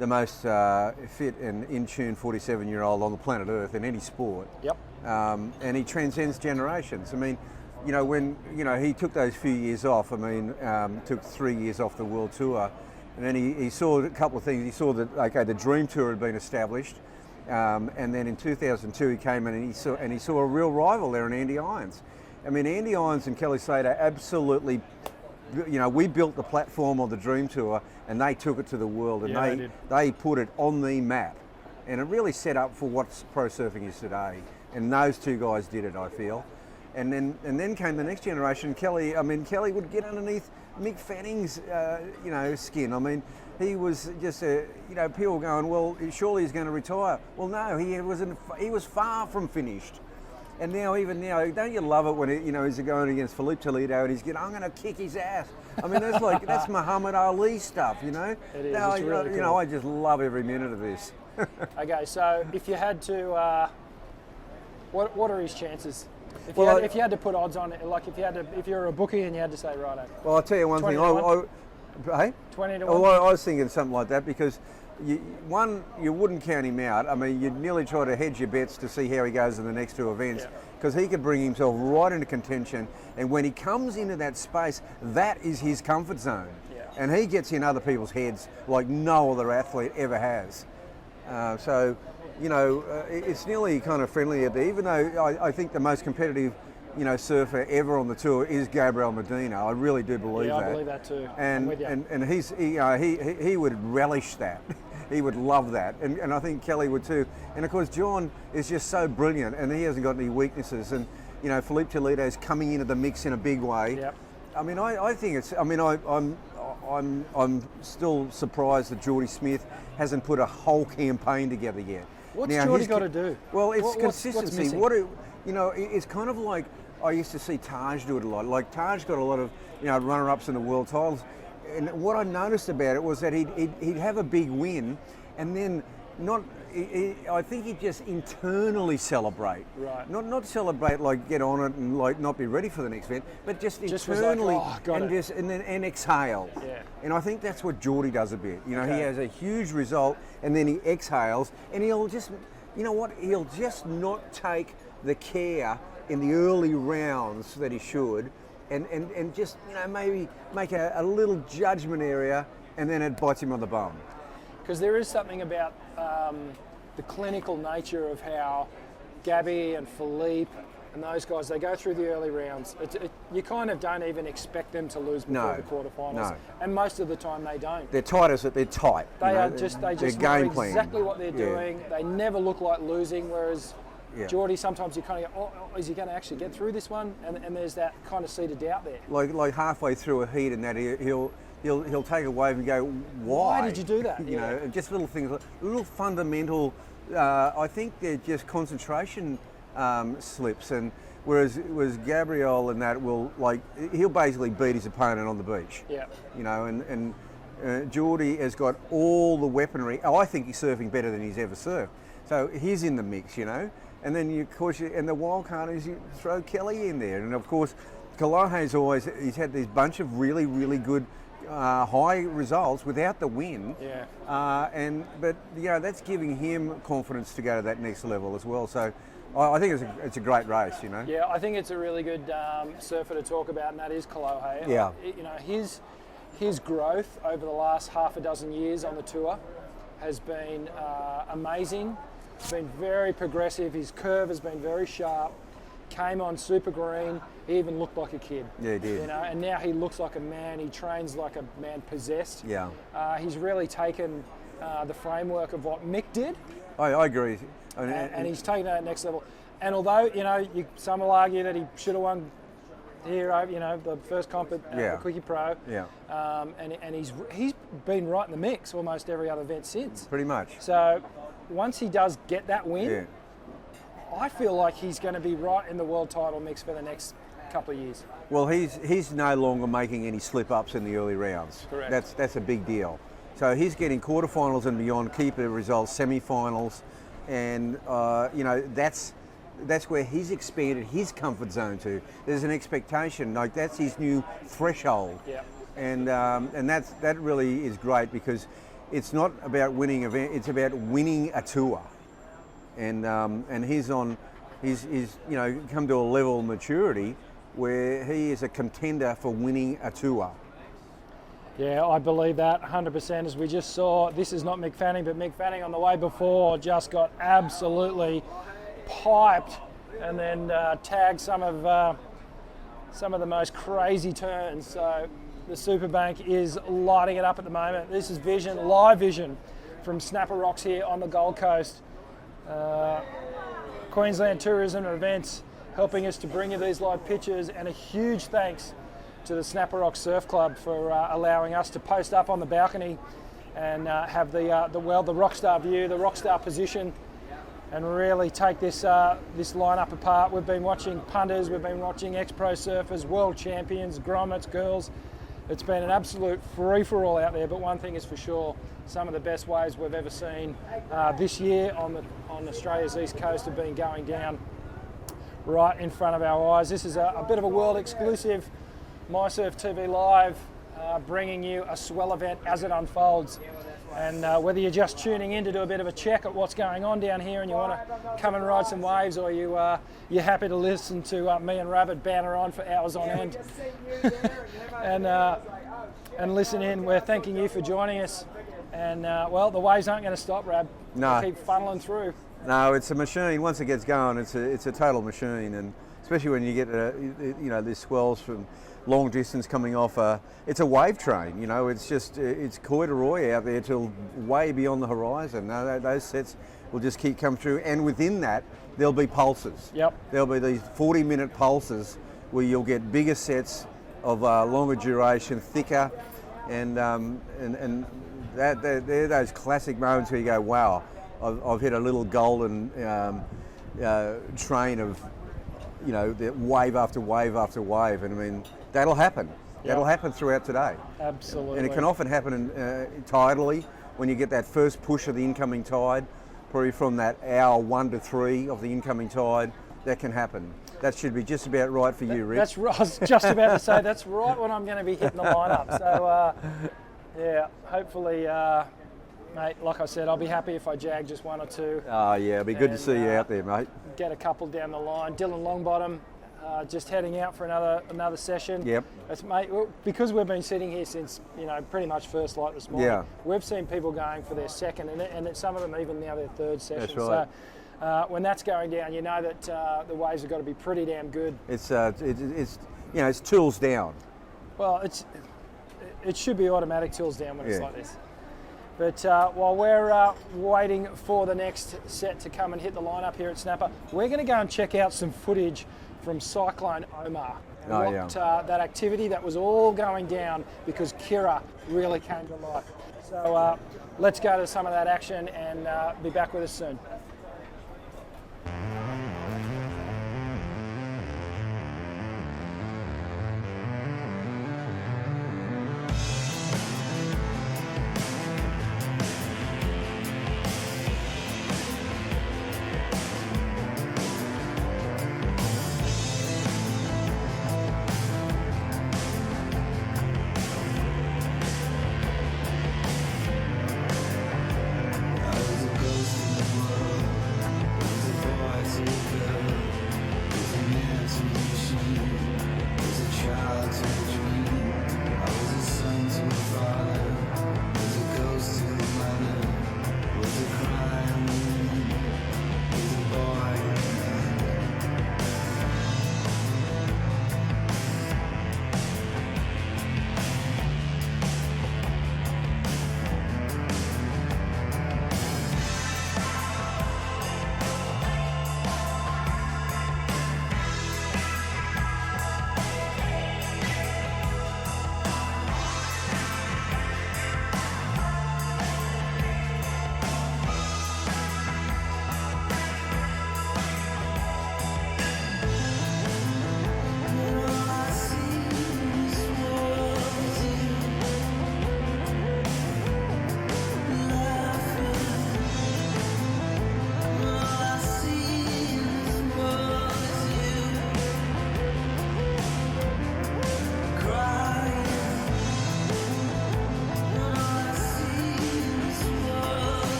most fit and in tune 47-year-old on the planet Earth in any sport. Yep. And he transcends generations. I mean, when he took those few years off. I mean, took 3 years off the world tour, and then he saw a couple of things. He saw that the Dream Tour had been established. And then in 2002 he came in and he saw a real rival there in Andy Irons. I mean, Andy Irons and Kelly Slater absolutely, we built the platform of the Dream Tour and they took it to the world, and they put it on the map, and it really set up for what pro surfing is today. And those two guys did it, I feel. And then came the next generation. Kelly would get underneath Mick Fanning's, skin. I mean, he was just people going, well, surely he's going to retire. Well, no, he was far from finished. And even now, don't you love it when he's going against Philippe Toledo and he's going, I'm going to kick his ass. I mean, that's Muhammad Ali stuff, It is. Now, It's really cool. I just love every minute of this. Okay, so if you had to, what are his chances? If you had to put odds on it, like if you're a bookie and you had to say, righto. Well, I'll tell you one 20 thing. to 1? Hey? 20 to 1? Well, I was thinking something like that because you wouldn't count him out. I mean, you'd nearly try to hedge your bets to see how he goes in the next two events because he could bring himself right into contention. And when he comes into that space, that is his comfort zone. Yeah. And he gets in other people's heads like no other athlete ever has. It's nearly kind of friendly at the, even though I think the most competitive surfer ever on the tour is Gabriel Medina. I really do believe that. Yeah, I believe that too. And I'm with you. and he would relish that. He would love that, and I think Kelly would too. And of course, John is just so brilliant, and he hasn't got any weaknesses. And Philippe Toledo is coming into the mix in a big way. Yep. I mean, I think it's. I mean, I'm still surprised that Geordie Smith hasn't put a whole campaign together yet. What's Geordie got to do? Well, it's What's consistency. missing? It's kind of like I used to see Taj do it a lot. Like Taj got a lot of runner-ups in the world titles, and what I noticed about it was that he'd have a big win, and then I think he'd just internally celebrate. Right. Not celebrate like get on it and like not be ready for the next event, but just was internally like, got it. and exhale. Yeah. And I think that's what Geordie does a bit. He Okay. has a huge result, and then he exhales, and he'll just, he'll just not take the care in the early rounds that he should, and just maybe make a little judgment area, and then it bites him on the bum. Because there is something about the clinical nature of how Gabby and Philippe and those guys, they go through the early rounds. You kind of don't even expect them to lose before the quarterfinals. No. And most of the time they don't. They're tight they're tight. They just know game plan. exactly what they're doing. They never look like losing, whereas Geordie, sometimes you kind of go, is he going to actually get through this one? And there's that kind of seed of doubt there. Like halfway through a heat and that he'll take a wave and go, why? Why did you do that? Just little things, little fundamental. I think they're just concentration slips, and whereas Gabriel and that he'll basically beat his opponent on the beach. Yeah. And Geordie has got all the weaponry. I think he's surfing better than he's ever surfed. So he's in the mix, And then and the wild card is you throw Kelly in there, and of course, Kalahe's he's had this bunch of really, really good high results without the win. Yeah. But that's giving him confidence to go to that next level as well. So I think it's a great race, Yeah, I think it's a really good surfer to talk about, and that is Kalahe. Yeah. His growth over the last half a dozen years on the tour has been amazing. It's been very progressive. His curve has been very sharp. Came on super green. He even looked like a kid. Yeah, he did. And now he looks like a man. He trains like a man possessed. Yeah. He's really taken the framework of what Mick did. I agree. And he's taken that next level. And although some will argue that he should have won here, the first comp at the Quickie Pro. Yeah. And he's been right in the mix almost every other event since. Pretty much. So once he does get that win, I feel like he's going to be right in the world title mix for the next couple of years. Well, he's no longer making any slip-ups in the early rounds. Correct. That's a big deal. So he's getting quarterfinals and beyond, keeper results, semi-finals, and that's where he's expanded his comfort zone to. There's an expectation, like that's his new threshold. Yeah. And that really is great because it's not about winning event, it's about winning a tour. And he's come to a level of maturity where he is a contender for winning a tour. Yeah, I believe that 100%. As we just saw, this is not Mick Fanning, but Mick Fanning on the way before just got absolutely piped and then tagged some of the most crazy turns. So the Superbank is lighting it up at the moment. This is live vision from Snapper Rocks here on the Gold Coast. Queensland Tourism Events helping us to bring you these live pictures, and a huge thanks to the Snapper Rock Surf Club for allowing us to post up on the balcony and have the rockstar view, the rockstar position, and really take this lineup apart. We've been watching punters, we've been watching ex-pro surfers, world champions, grommets, girls. It's been an absolute free-for-all out there, but one thing is for sure, some of the best waves we've ever seen this year on Australia's east coast have been going down right in front of our eyes. This is a bit of a world exclusive, mySURFtv Live, bringing you a swell event as it unfolds. And whether you're just tuning in to do a bit of a check at what's going on down here and you want to come and ride some waves, or you're happy to listen to me and Rabbit banter on for hours on end and listen in, we're thanking you for joining us. And well, the waves aren't going to stop, Rab. No. They keep funneling through. No, it's a machine. Once it gets going, it's a total machine, and especially when you get these swells from long distance coming off. It's a wave train. It's corduroy out there till way beyond the horizon. Those sets will just keep coming through, and within that there'll be pulses. Yep. There'll be these 40-minute pulses where you'll get bigger sets of longer duration, thicker, and they're those classic moments where you go, wow, I've hit a little golden train of, the wave after wave after wave, and I mean that'll happen. Yep. That'll happen throughout today. Absolutely. And it can often happen tidally when you get that first push of the incoming tide, probably from that hour 1 to 3 of the incoming tide. That can happen. That should be just about right for you, Rick. That's right. I was just about to say that's right when I'm going to be hitting the lineup. So yeah, hopefully. Mate, like I said, I'll be happy if I jag just 1 or 2. Oh yeah, it'll be good to see you out there, mate. Get a couple down the line. Dylan Longbottom, just heading out for another session. Yep. Mate, because we've been sitting here since pretty much first light this morning. Yeah. We've seen people going for their second, and some of them even now their third session. That's right. So when that's going down, you know that the waves have got to be pretty damn good. It's tools down. Well, it should be automatic tools down when it's Yeah. like this. But while we're waiting for the next set to come and hit the lineup here at Snapper, we're going to go and check out some footage from Cyclone Omar. That activity that was all going down because Kira really came to life. So let's go to some of that action and be back with us soon. I was a ghost in the world.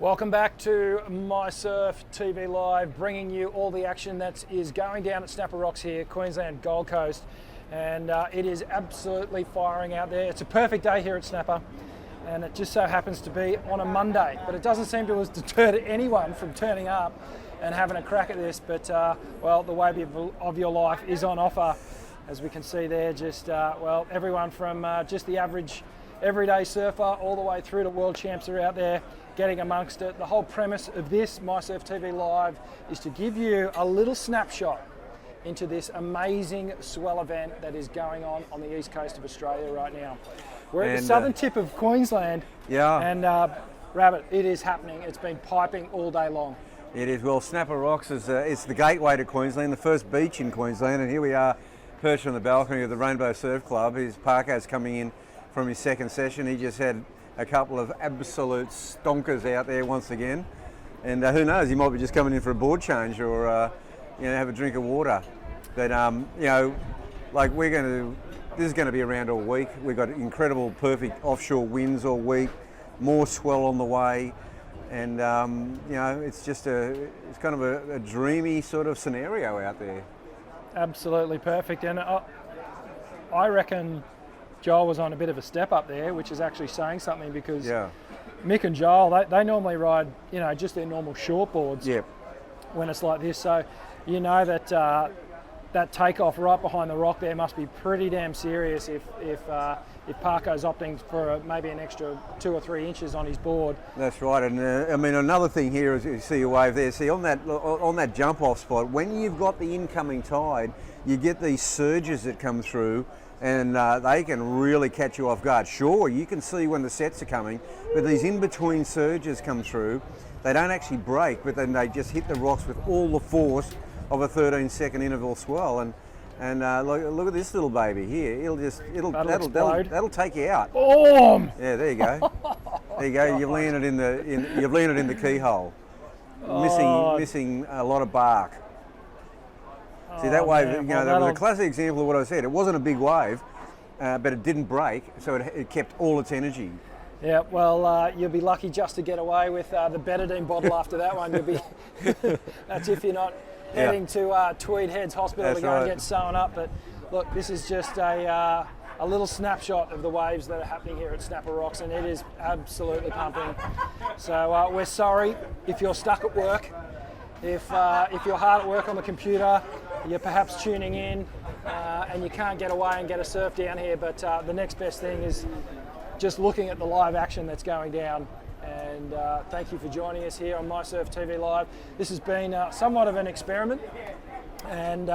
Welcome back to mySURFtv Live, bringing you all the action that is going down at Snapper Rocks here, Queensland, Gold Coast. And it is absolutely firing out there. It's a perfect day here at Snapper, and it just so happens to be on a Monday. But it doesn't seem to have deterred anyone from turning up and having a crack at this. But, well, the wave of your life is on offer, as we can see there. Just, well, everyone from just the average everyday surfer all the way through to world champs are out there getting amongst it. The whole premise of this mySURFtv Live is to give you a little snapshot into this amazing swell event that is going on the east coast of Australia right now. We're at the southern tip of Queensland, and Rabbit, it is happening. It's been piping all day long. It is. Well, Snapper Rocks is it's the gateway to Queensland, the first beach in Queensland, and here we are perched on the balcony of the Rainbow Surf Club. His Parko's coming in from his second session. He just had a couple of absolute stonkers out there once again, and who knows, he might be just coming in for a board change or you know, have a drink of water. But you know, like this is going to be around all week. We've got incredible, perfect offshore winds all week, more swell on the way, and you know, it's kind of a dreamy sort of scenario out there. Absolutely perfect, and I reckon Joel was on a bit of a step up there, which is actually saying something, because Mick and Joel, they normally ride, you know, just their normal short boards when it's like this. So you know that that takeoff right behind the rock there must be pretty damn serious if Parko's opting for maybe an extra 2 or 3 inches on his board. That's right, and I mean, another thing here is you see a wave there. See on that jump off spot, when you've got the incoming tide, you get these surges that come through, and they can really catch you off guard. Sure, you can see when the sets are coming, but these in-between surges come through. They don't actually break, but then they just hit the rocks with all the force of a 13-second interval swell. And look at this little baby here. That'll take you out. Boom! Yeah, there you go. There you go. You've landed in the keyhole. Missing a lot of bark. See that wave, man, you know, that was a classic example of what I said. It wasn't a big wave, but it didn't break, so it kept all its energy. Yeah, well, you'll be lucky just to get away with the betadine bottle after that one. You'll be that's if you're not heading to Tweed Heads Hospital to go and get sewn up. But look, this is just a little snapshot of the waves that are happening here at Snapper Rocks, and it is absolutely pumping. So we're sorry if you're stuck at work. If you're hard at work on the computer, you're perhaps tuning in and you can't get away and get a surf down here, but the next best thing is just looking at the live action that's going down. And thank you for joining us here on mySURFtv Live. This has been somewhat of an experiment, and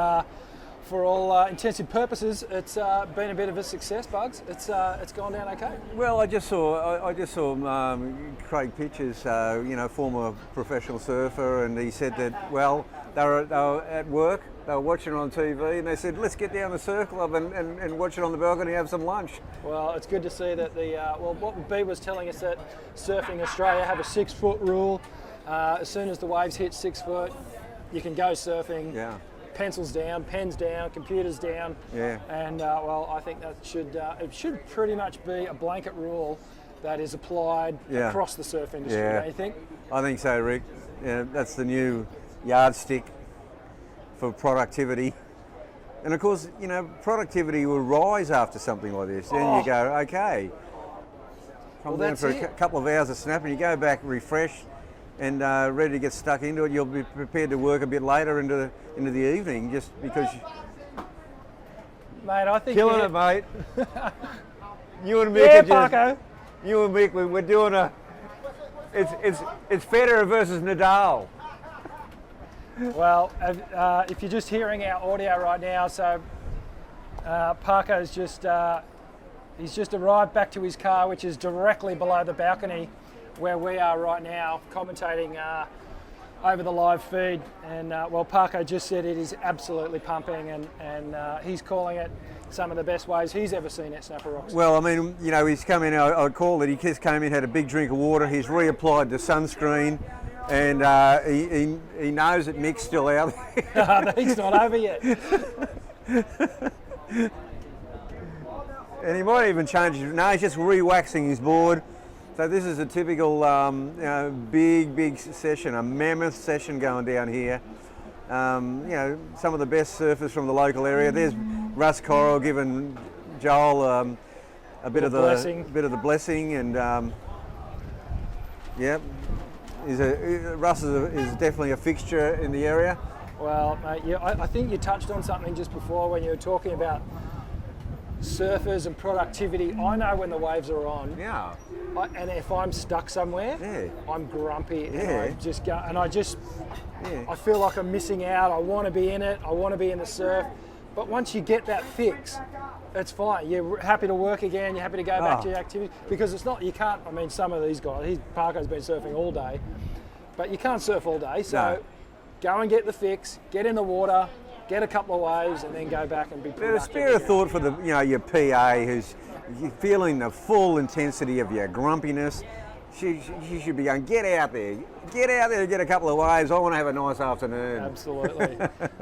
for all intensive purposes, it's been a bit of a success, Bugs. It's gone down okay. Well, I just saw Craig Pitchers, you know, former professional surfer, and he said that, well, they were at work, they were watching it on TV, and they said, let's get down to the surf club and watch it on the balcony and have some lunch. Well, it's good to see that well, what B was telling us, that Surfing Australia have a 6-foot rule. As soon as the waves hit 6 foot, you can go surfing. Yeah. Pencils down, pens down, computers down. Yeah. And well, I think that it should pretty much be a blanket rule that is applied across the surf industry, don't you think? I think so, Rick. Yeah, that's the new yardstick for productivity. And of course, you know, productivity will rise after something like this. Then you go, okay, come down for a couple of hours of snap, and you go back refreshed and ready to get stuck into it. You'll be prepared to work a bit later into the evening, just because. Mate, I think killing it, mate. You and Mick Parko. You and Mick, we're doing a. It's Federer versus Nadal. Well, if you're just hearing our audio right now, so Parko's he's just arrived back to his car, which is directly below the balcony where we are right now, commentating over the live feed. And well, Parko just said it is absolutely pumping, and he's calling it some of the best waves he's ever seen at Snapper Rocks. Well, I mean, you know, he's come in, I call it, he just came in, had a big drink of water, he's reapplied the sunscreen, and he knows that Mick's still out there. He's not over yet. And he might even change his, no, he's just re-waxing his board So this is a typical big session, a mammoth session going down here. Some of the best surfers from the local area. There's Russ Coral giving Joel a bit of the blessing, and Russ is definitely a fixture in the area. Well, mate, I think you touched on something just before when you were talking about surfers and productivity. I know when the waves are on. Yeah. And if I'm stuck somewhere, I'm grumpy, and I feel like I'm missing out. I want to be in it. I want to be in the surf. But once you get that fix, it's fine. You're happy to work again. You're happy to go back to your activity, because it's not, you can't. I mean, some of these guys, Parko's been surfing all day, but you can't surf all day. So go and get the fix. Get in the water. Get a couple of waves, and then go back and be productive. A spare a thought for the your PA who's feeling the full intensity of your grumpiness. She should be going, get out there, get a couple of waves. I want to have a nice afternoon. Absolutely.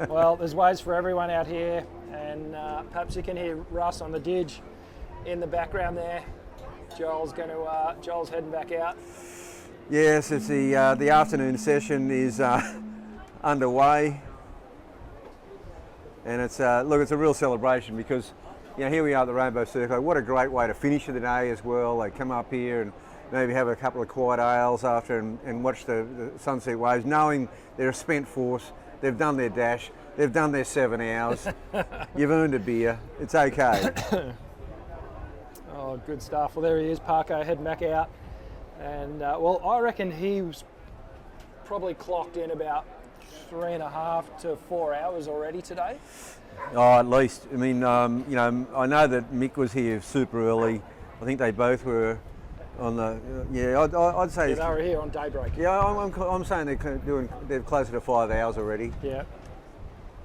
Well, there's waves for everyone out here, and perhaps you can hear Russ on the Didge in the background there. Joel's heading back out. Yes, it's the afternoon session is underway. And it's it's a real celebration, because here we are at the Rainbow Circle. What a great way to finish the day as well. They come up here and maybe have a couple of quiet ales after and watch the sunset waves, knowing they're a spent force. They've done their dash. They've done their 7 hours. You've earned a beer. It's okay. Oh, good stuff. Well, there he is, Parko, heading back out. And I reckon he was probably clocked in about 3.5 to 4 hours already today. Oh, at least. I mean, I know that Mick was here super early. I think they both were on the. I'd say. Yeah, they were here on daybreak. Yeah, I'm saying they're closer to 5 hours already. Yeah.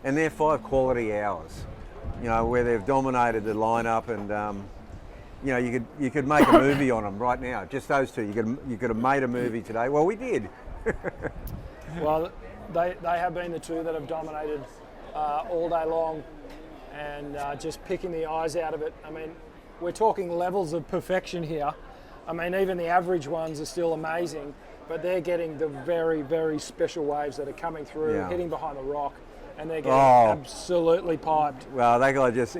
And they're 5 quality hours. Where they've dominated the lineup, and you could make a movie on them right now. Just those two. You could have made a movie today. Well, we did. Well. They have been the two that have dominated all day long, and just picking the eyes out of it. I mean, we're talking levels of perfection here. I mean, even the average ones are still amazing, but they're getting the very, very special waves that are coming through, hitting behind the rock, and they're getting absolutely piped. Well, that guy just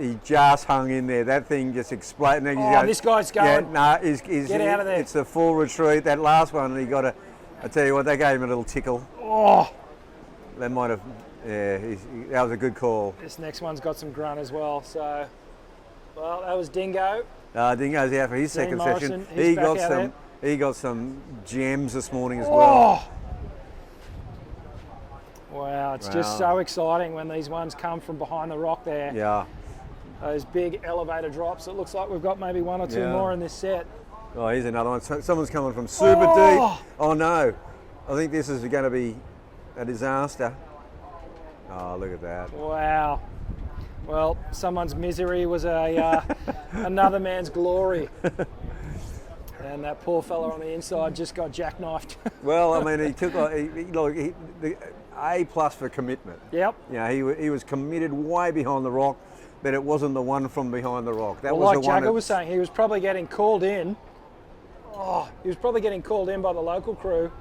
hung in there. That thing just exploded. This guy's going. Yeah, get out of there. It's a full retreat. That last one, I tell you what, they gave him a little tickle. Oh. They might have, that was a good call. This next one's got some grunt as well. So, well, that was Dingo. Dingo's out for his second Morrison, session. He got some gems this morning as well. Wow, it's just so exciting when these ones come from behind the rock there. Yeah. Those big elevator drops. It looks like we've got maybe 1 or 2 more in this set. Oh, here's another one. Someone's coming from super deep. Oh no, I think this is going to be a disaster. Oh, look at that. Wow. Well, someone's misery was another man's glory. And that poor fella on the inside just got jackknifed. Well, I mean, he took the A+ for commitment. Yep. He was committed way behind the rock, but it wasn't the one from behind the rock. That was like Jagger was saying, he was probably getting called in. He was probably getting called in by the local crew.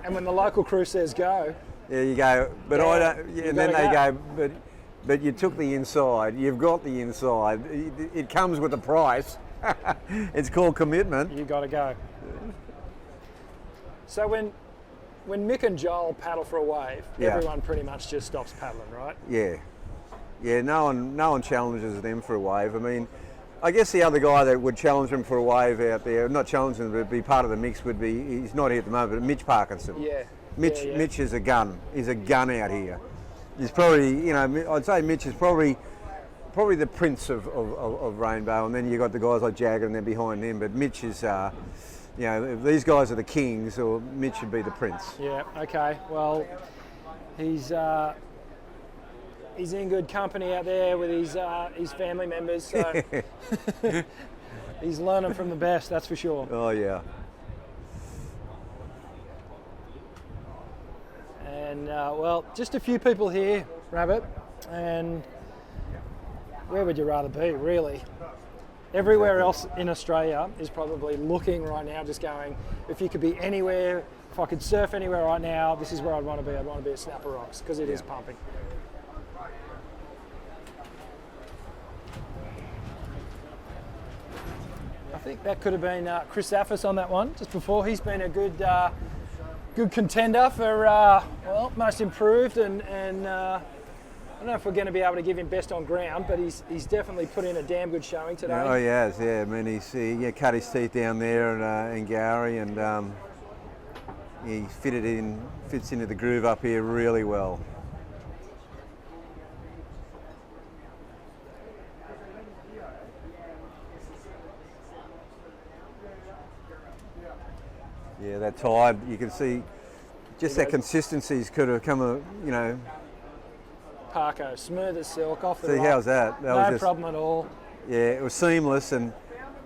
And when the local crew says go, there you go. But I don't. And then they go. But you took the inside. You've got the inside. It comes with a price. It's called commitment. You got to go. So when Mick and Joel paddle for a wave, everyone pretty much just stops paddling, right? Yeah. Yeah. No one challenges them for a wave. I mean, I guess the other guy that would challenge them for a wave out there, not challenge them, but be part of the mix would be, he's not here at the moment, but Mitch Parkinson. Yeah. Mitch is a gun. He's a gun out here. He's probably, I'd say Mitch is probably the prince of Rainbow, and then you got the guys like Jagger and then behind him, but Mitch is, if these guys are the kings, or Mitch should be the prince. Yeah, okay. Well, he's in good company out there with his family members, so he's learning from the best, that's for sure. Oh yeah. And well, just a few people here, Rabbit, and where would you rather be, really? Everywhere else in Australia is probably looking right now, just going, if you could be anywhere, if I could surf anywhere right now, this is where I'd want to be. I'd want to be at Snapper Rocks because it is pumping. I think that could have been Chris Affis on that one just before. He's been a good contender for well, most improved, and I don't know if we're going to be able to give him best on ground, but he's definitely put in a damn good showing today. Oh, he has, yeah. I mean, he cut his teeth down there in Gowrie, and he fits into the groove up here really well. Yeah, that tide, you can see just that consistencies could have come, you know. Parko, smooth as silk, off the See, rock. how's that? That was No just, problem at all. Yeah, it was seamless, and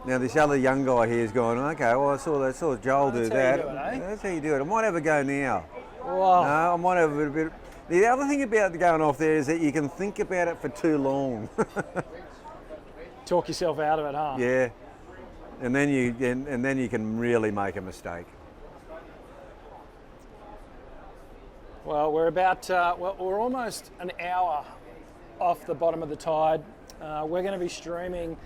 now this other young guy here is going, okay, well, I saw Joel do that. That's how you do it, eh? That's how you do it. I might have a go now. Wow. No, I might have a bit. The other thing about going off there is that you can think about it for too long. Talk yourself out of it, huh? Yeah, and then you can really make a mistake. Well, we're about, we're almost an hour off the bottom of the tide. We're going to be streaming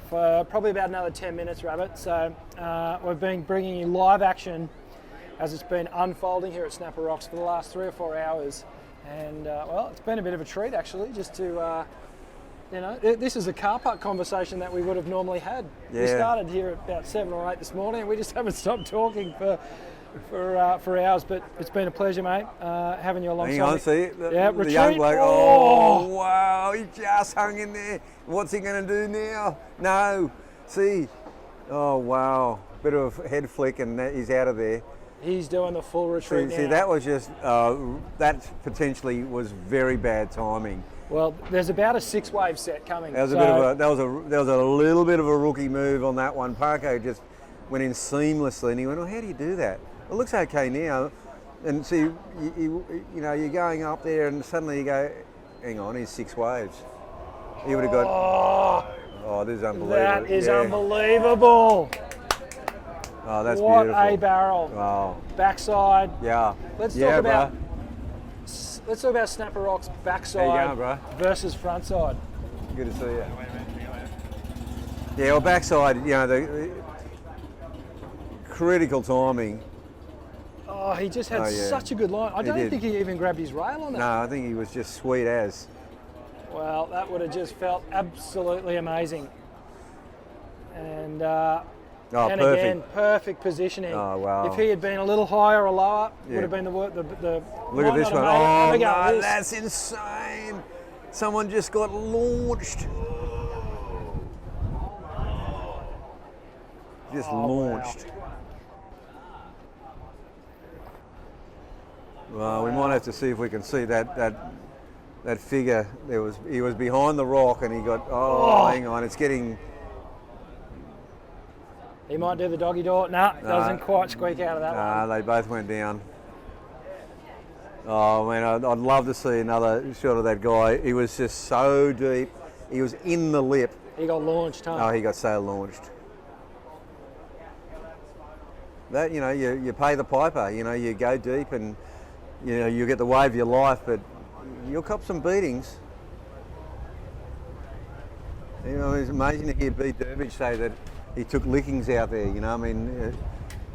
for probably about another 10 minutes, Rabbit. So we've been bringing you live action as it's been unfolding here at Snapper Rocks for the last 3 or 4 hours. And well, it's been a bit of a treat actually, just to, you know, this is a car park conversation that we would have normally had. Yeah. We started here at about 7 or 8 this morning and we just haven't stopped talking for hours, but it's been a pleasure, mate, having you alongside. Hang on, see? The young bloke, Oh, wow, he just hung in there. What's he going to do now? No, see? Oh, wow. Bit of a head flick and he's out of there. he's doing the full retreat now. See, that was just, that potentially was very bad timing. Well, there's about a 6-wave set coming. That was that was a little bit of a rookie move on that one. Parko just went in seamlessly, and he went, "Oh, how do you do that?" It looks okay now, and see, you know, you're going up there, and suddenly you go, "Hang on, he's 6 waves." He would have got. Oh, this is unbelievable. That is unbelievable. Oh, that's what beautiful. a barrel. Wow. Backside. Yeah. Let's yeah, talk about. Bro. Let's talk about Snapper Rocks backside How you going, bro? versus frontside. Good to see you. Yeah, well, backside, you know, the critical timing. Oh, he just had Oh, yeah. such a good line. I don't did. think he even grabbed his rail on that. No, I think he was just sweet as. Well, that would have just felt absolutely amazing. And and perfect. again, perfect positioning. Oh, wow. If he had been a little higher or lower, Yeah. would have been the Look at might this not one. have made it. Oh, Have a go at no, this. that's insane. Someone just got launched. Just Oh, wow. launched. Well, we might have to see if we can see that figure. He was behind the rock and he got. Oh, hang on, it's getting. He might do the doggy door. Nah, doesn't quite squeak out of that one. They both went down. Oh man, I'd love to see another shot of that guy. He was just so deep. He was in the lip. He got launched, huh? Oh, he got so launched. That, you know, you pay the piper. You know, you go deep and you know you get the wave of your life, but you'll cop some beatings. You know, it's amazing to hear B. Durbridge say that he took lickings out there. You know, I mean,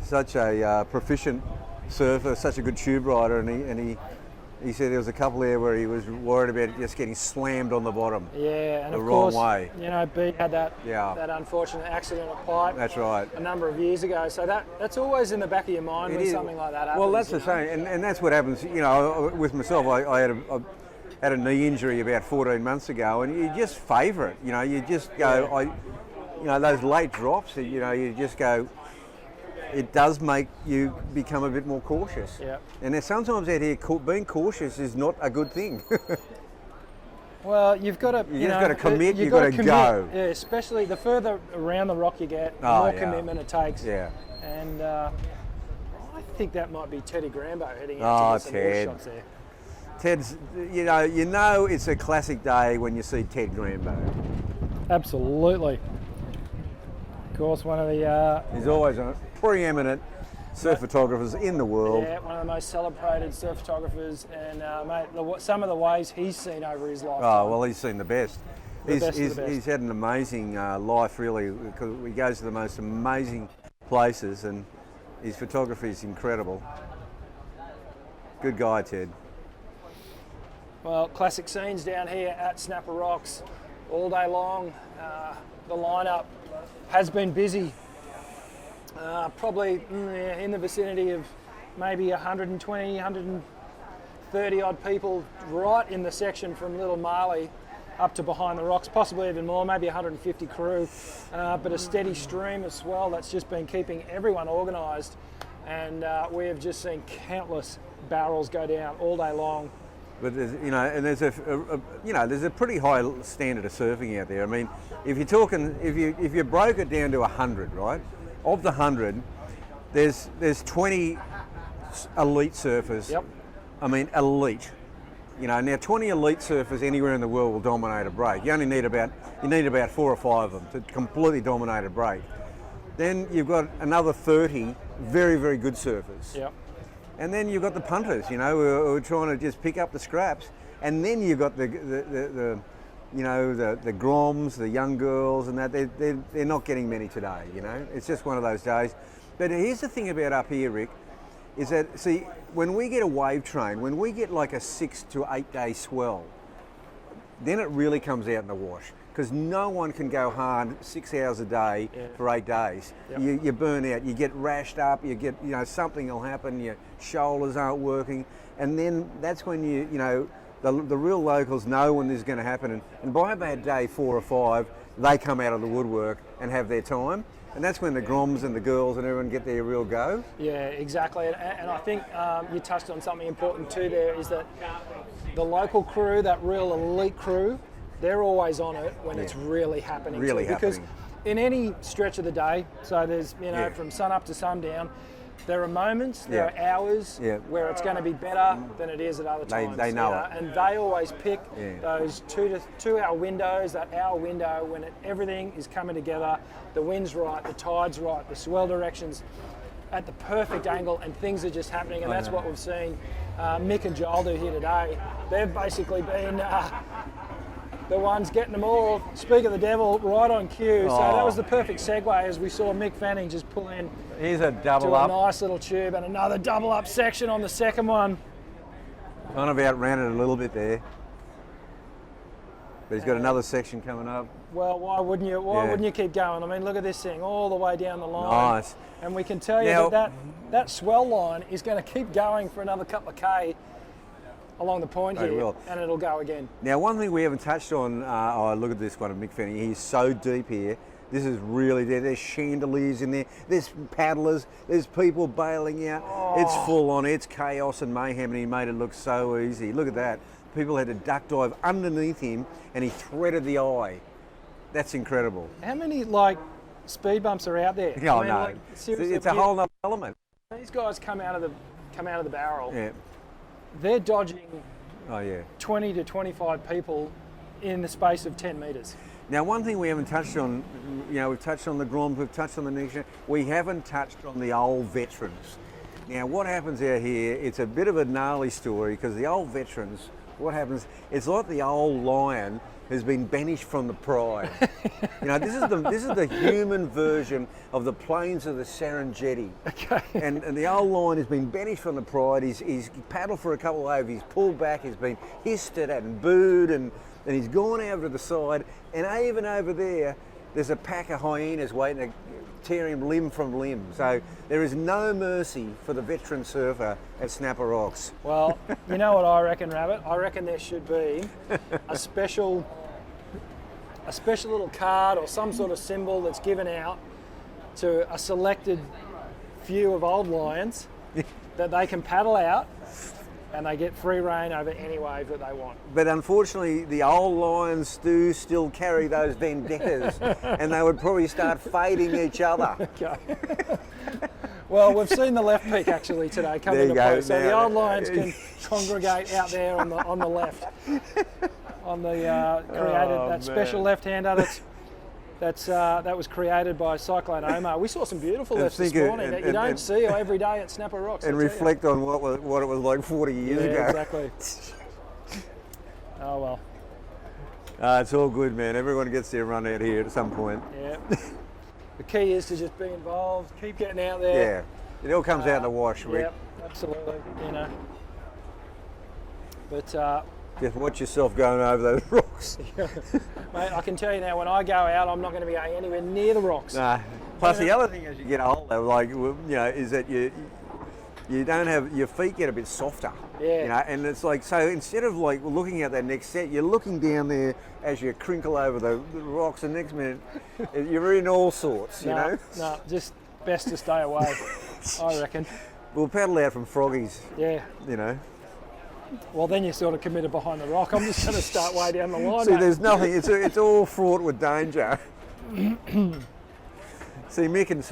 such a proficient surfer, such a good tube rider, and he said there was a couple there where he was worried about just getting slammed on the bottom. Yeah, and the of wrong course, way. you know, B had that unfortunate accident at Pipe. That's right. A number of years ago, so that's always in the back of your mind It when is. something like that happens. Well, that's you the know? same, and that's what happens. You know, with myself, I had a knee injury about 14 months ago, and you just favour it. You know, you just go. You know, those late drops. You know, you just go. It does make you become a bit more cautious. Yeah. And there's sometimes out here, being cautious is not a good thing. Well, you've got to. You just got to commit. You've got to go. Yeah, especially the further around the rock you get, the Oh, more yeah. commitment it takes. Yeah. And I think that might be Teddy Grambo heading Oh, out to get some more Ted. shots there. Ted's. You know, it's a classic day when you see Ted Grambo. Absolutely. course, one of the He's always a preeminent surf photographers in the world. yeah, one of the most celebrated surf photographers, and mate, some of the waves he's seen over his lifetime. Oh, well, he's seen the best. The best of the best. He's had an amazing life, really, because he goes to the most amazing places, and his photography is incredible. Good guy, Ted. Well, classic scenes down here at Snapper Rocks all day long. The lineup has been busy. Probably in the vicinity of maybe 120, 130 odd people right in the section from Little Marley up to behind the rocks, possibly even more, maybe 150 crew, but a steady stream of swell that's just been keeping everyone organised, and we have just seen countless barrels go down all day long. But there's, there's a pretty high standard of surfing out there. I mean, if you're talking, if you broke it down to 100, right? Of the 100, there's 20 elite surfers. Yep. I mean, elite. Now 20 elite surfers anywhere in the world will dominate a break. You only need about 4 or 5 of them to completely dominate a break. Then you've got another 30 very, very good surfers. Yep. And then you've got the punters, who are trying to just pick up the scraps. And then you've got the groms, the young girls, and that they're not getting many today. It's just one of those days. But here's the thing about up here, Rick, is that when we get a wave train, when we get like a 6 to 8 day swell, then it really comes out in the wash. Because no one can go hard 6 hours a day for 8 days. Yep. You burn out, you get rashed up, you get, something will happen, your shoulders aren't working, and then that's when the real locals know when this is going to happen, and by about day 4 or 5, they come out of the woodwork and have their time, and that's when the groms and the girls and everyone get their real go. Yeah, exactly, and I think you touched on something important too there, is that the local crew, that real elite crew, they're always on it when it's really happening. Really too, because happening. in any stretch of the day, so there's, from sun up to sundown, there are moments, there are hours where it's going to be better than it is at other times. They know it. And they always pick those 2 hour windows, that hour window when everything is coming together, the wind's right, the tide's right, the swell direction's at the perfect angle, and things are just happening, and that's what we've seen Mick and Joel do here today. They've basically been the ones getting them all, speak of the devil, right on cue. So that was the perfect segue as we saw Mick Fanning just pull in. Here's a double to up. a nice little tube, and another double up section on the second one. Kind of outran it a little bit there. But he's got another section coming up. Well, why wouldn't you? Why wouldn't you keep going? I mean, look at this thing all the way down the line. Nice. And we can tell you that swell line is going to keep going for another couple of K along the point here, and it'll go again. Now, one thing we haven't touched on, look at this one of Mick Fanning. He's so deep here. This is really there. There's chandeliers in there. There's paddlers. There's people bailing out. It's full on. It's chaos and mayhem, and he made it look so easy. Look at that. People had to duck dive underneath him, and he threaded the eye. That's incredible. How many speed bumps are out there? Oh, I mean, no. Seriously, it's a whole other element. These guys come out of the barrel. Yeah. They're dodging 20 to 25 people in the space of 10 metres. Now, one thing we haven't touched on, we've touched on the groms, we've touched on the next, we haven't touched on the old veterans. Now, what happens out here, it's a bit of a gnarly story, because the old veterans, what happens, it's like the old lion has been banished from the pride. This is the human version of the plains of the Serengeti. Okay. And the old lion has been banished from the pride. He's paddled for a couple of waves. He's pulled back. He's been hissed at and booed, and he's gone over to the side. And even over there's a pack of hyenas waiting to tear him limb from limb. So there is no mercy for the veteran surfer at Snapper Rocks. Well, you know what I reckon, Rabbit? I reckon there should be a special little card or some sort of symbol that's given out to a selected few of old lions that they can paddle out, and they get free rein over any wave that they want. But unfortunately, the old lions do still carry those vendettas, and they would probably start fading each other. Okay. Well, we've seen the left peak actually today come into play, so the old lions can congregate out there on the left, on the created that special left-hander that was created by Cyclone Omar. We saw some beautiful lifts this think morning that you don't see every day at Snapper Rocks. And reflect on what it was like 40 years ago. Exactly. Oh well. It's all good, man. Everyone gets their run out here at some point. Yeah. The key is to just be involved, keep getting out there. Yeah. It all comes out in the wash, Rick. Yeah, absolutely. You know. But just watch yourself going over those rocks. mate, I can tell you now, when I go out, I'm not going to be going anywhere near the rocks. Nah. Plus, the other thing as you get older, like, you know, is that you don't have, your feet get a bit softer. Yeah. You know, and it's like, so instead of like looking at that next set, you're looking down there as you crinkle over the rocks, and next minute you're in all sorts, you know? No, just best to stay away, I reckon. We'll paddle out from Froggies. Yeah. You know. Well, then you're sort of committed behind the rock. I'm just going to start way down the line. See, mate. there's nothing. It's all fraught with danger. See, Mick and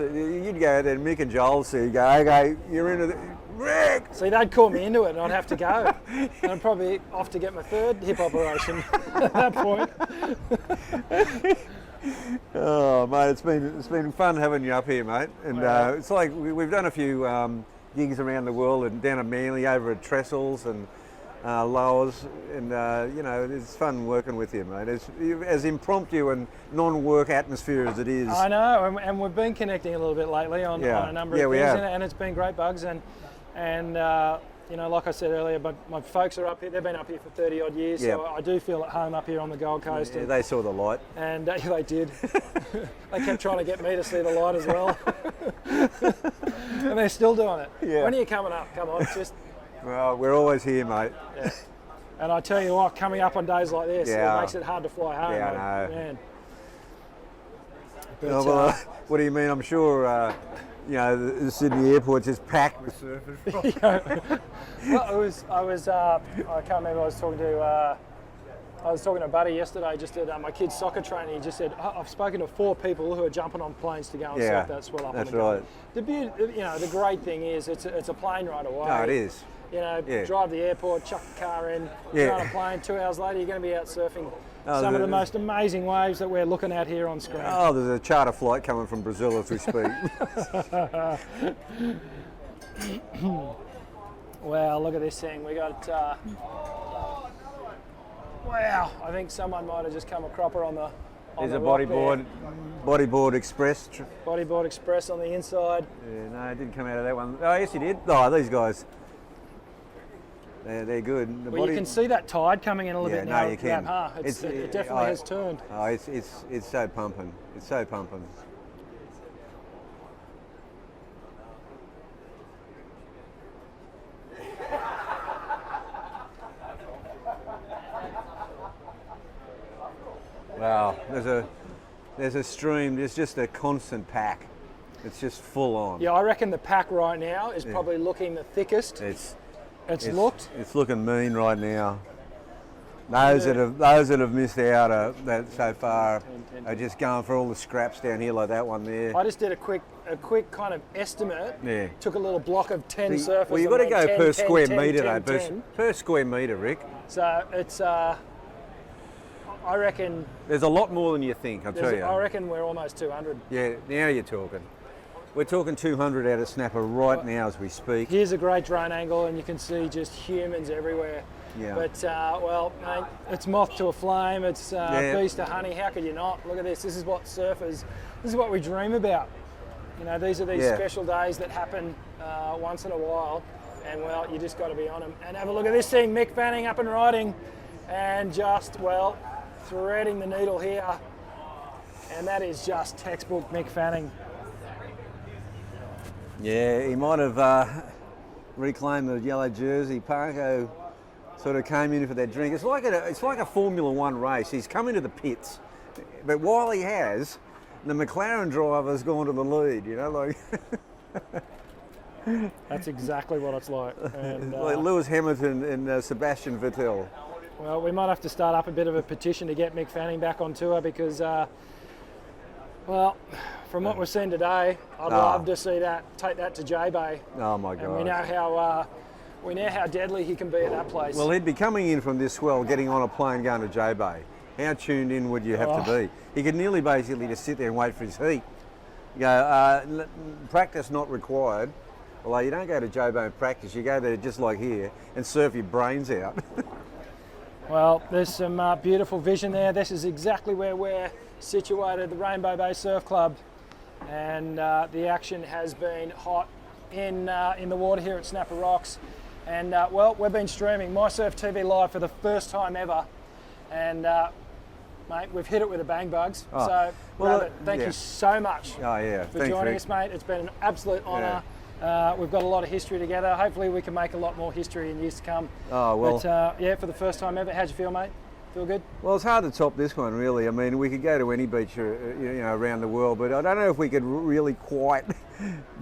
you'd go out there, and Mick and Joel see, go, okay, you're into the Rick. See, they'd call me into it, and I'd have to go, and I'm probably off to get my third hip operation at that point. Oh, mate, it's been fun having you up here, mate. And it's like we've done a few gigs around the world, and down at Manly, over at Trestles and Lowers, and you know, it's fun working with you, mate. It's as impromptu and non-work atmosphere as it is. I know, and we've been connecting a little bit lately on a number of we things, have. and it's been great bugs. And you know, like I said earlier, but my folks are up here. They've been up here for 30 odd years, so I do feel at home up here on the Gold Coast. Yeah, and they saw the light. And they did. They kept trying to get me to see the light as well. And they're still doing it. Yeah. When are you coming up? Come on, just. Well, we're always here, mate. Yeah. And I tell you what, coming up on days like this, it makes it hard to fly home. Yeah, mate. I know. Man. But, Oh, well, what do you mean? I'm sure, you know, the Sydney airport's just packed with surfers. Well, I can't remember. I was talking to a buddy yesterday, just at my kid's soccer training. He just said, I've spoken to 4 people who are jumping on planes to go and surf that swell up. That's on the right. Gold. The beauty, you know, the great thing is it's a plane right away. No, it is. You know, drive to the airport, chuck the car in, get on a plane. 2 hours later, you're going to be out surfing some of the most amazing waves that we're looking at here on screen. Oh, there's a charter flight coming from Brazil as we speak. Wow, look at this thing. We got. Wow, I think someone might have just come a cropper on the. There's a bodyboard express. Bodyboard Express on the inside. Yeah, no, it didn't come out of that one. Oh, yes, he did. Oh, these guys. They're good. Well, you can see that tide coming in a little bit now. No, you can. It definitely has turned. Oh, it's so pumping. It's so pumping. Wow, there's a stream. There's just a constant pack. It's just full on. Yeah, I reckon the pack right now is probably looking the thickest. It's looking mean right now. Those that have missed out so far are just going for all the scraps down here like that one there. I just did a quick kind of estimate. Yeah. Took a little block of 10 surfers. Well, you've got to go 10, per 10, square 10, metre 10, though. 10. Per square metre, Rick. So it's I reckon there's a lot more than you think. I'll tell you. I reckon we're almost 200. Yeah, now you're talking. We're talking 200 out of Snapper right now as we speak. Here's a great drone angle, and you can see just humans everywhere. Yeah. But, well, mate, it's moth to a flame, it's beast to honey. How could you not? Look at this. This is what surfers, this is what we dream about. You know, these are these special days that happen once in a while, and, well, you just got to be on them. And have a look at this thing, Mick Fanning up and riding, and just, well, threading the needle here. And that is just textbook Mick Fanning. Yeah, he might have reclaimed the yellow jersey. Parko sort of came in for that drink. It's like a Formula One race. He's come into the pits, but while he has, the McLaren driver's gone to the lead. You know, like that's exactly what it's like. And, like Lewis Hamilton and Sebastian Vettel. Well, we might have to start up a bit of a petition to get Mick Fanning back on tour because. Well, from what we've seen today, I'd love to see that, take that to J-Bay. Oh my God. And we know how deadly he can be at that place. Well, he'd be coming in from this swell, getting on a plane, going to J-Bay. How tuned in would you have to Oh. be? He could nearly basically just sit there and wait for his heat. You go, practice not required. Although you don't go to Jobo and practice, you go there just like here and surf your brains out. Well, there's some beautiful vision there. This is exactly where we're situated, the Rainbow Bay Surf Club. And the action has been hot in the water here at Snapper Rocks. And well, we've been streaming mySURFtv live for the first time ever. And mate, we've hit it with a bang, Bugs. Oh, So, well, Rabbit, thank yeah. you so much Oh yeah, for thanks, joining Rick. us, mate. It's been an absolute honour. We've got a lot of history together. Hopefully we can make a lot more history in years to come. Oh, well. But yeah, for the first time ever, how'd you feel, mate? Feel good? Well, it's hard to top this one, really. I mean, we could go to any beach, around the world, but I don't know if we could really quite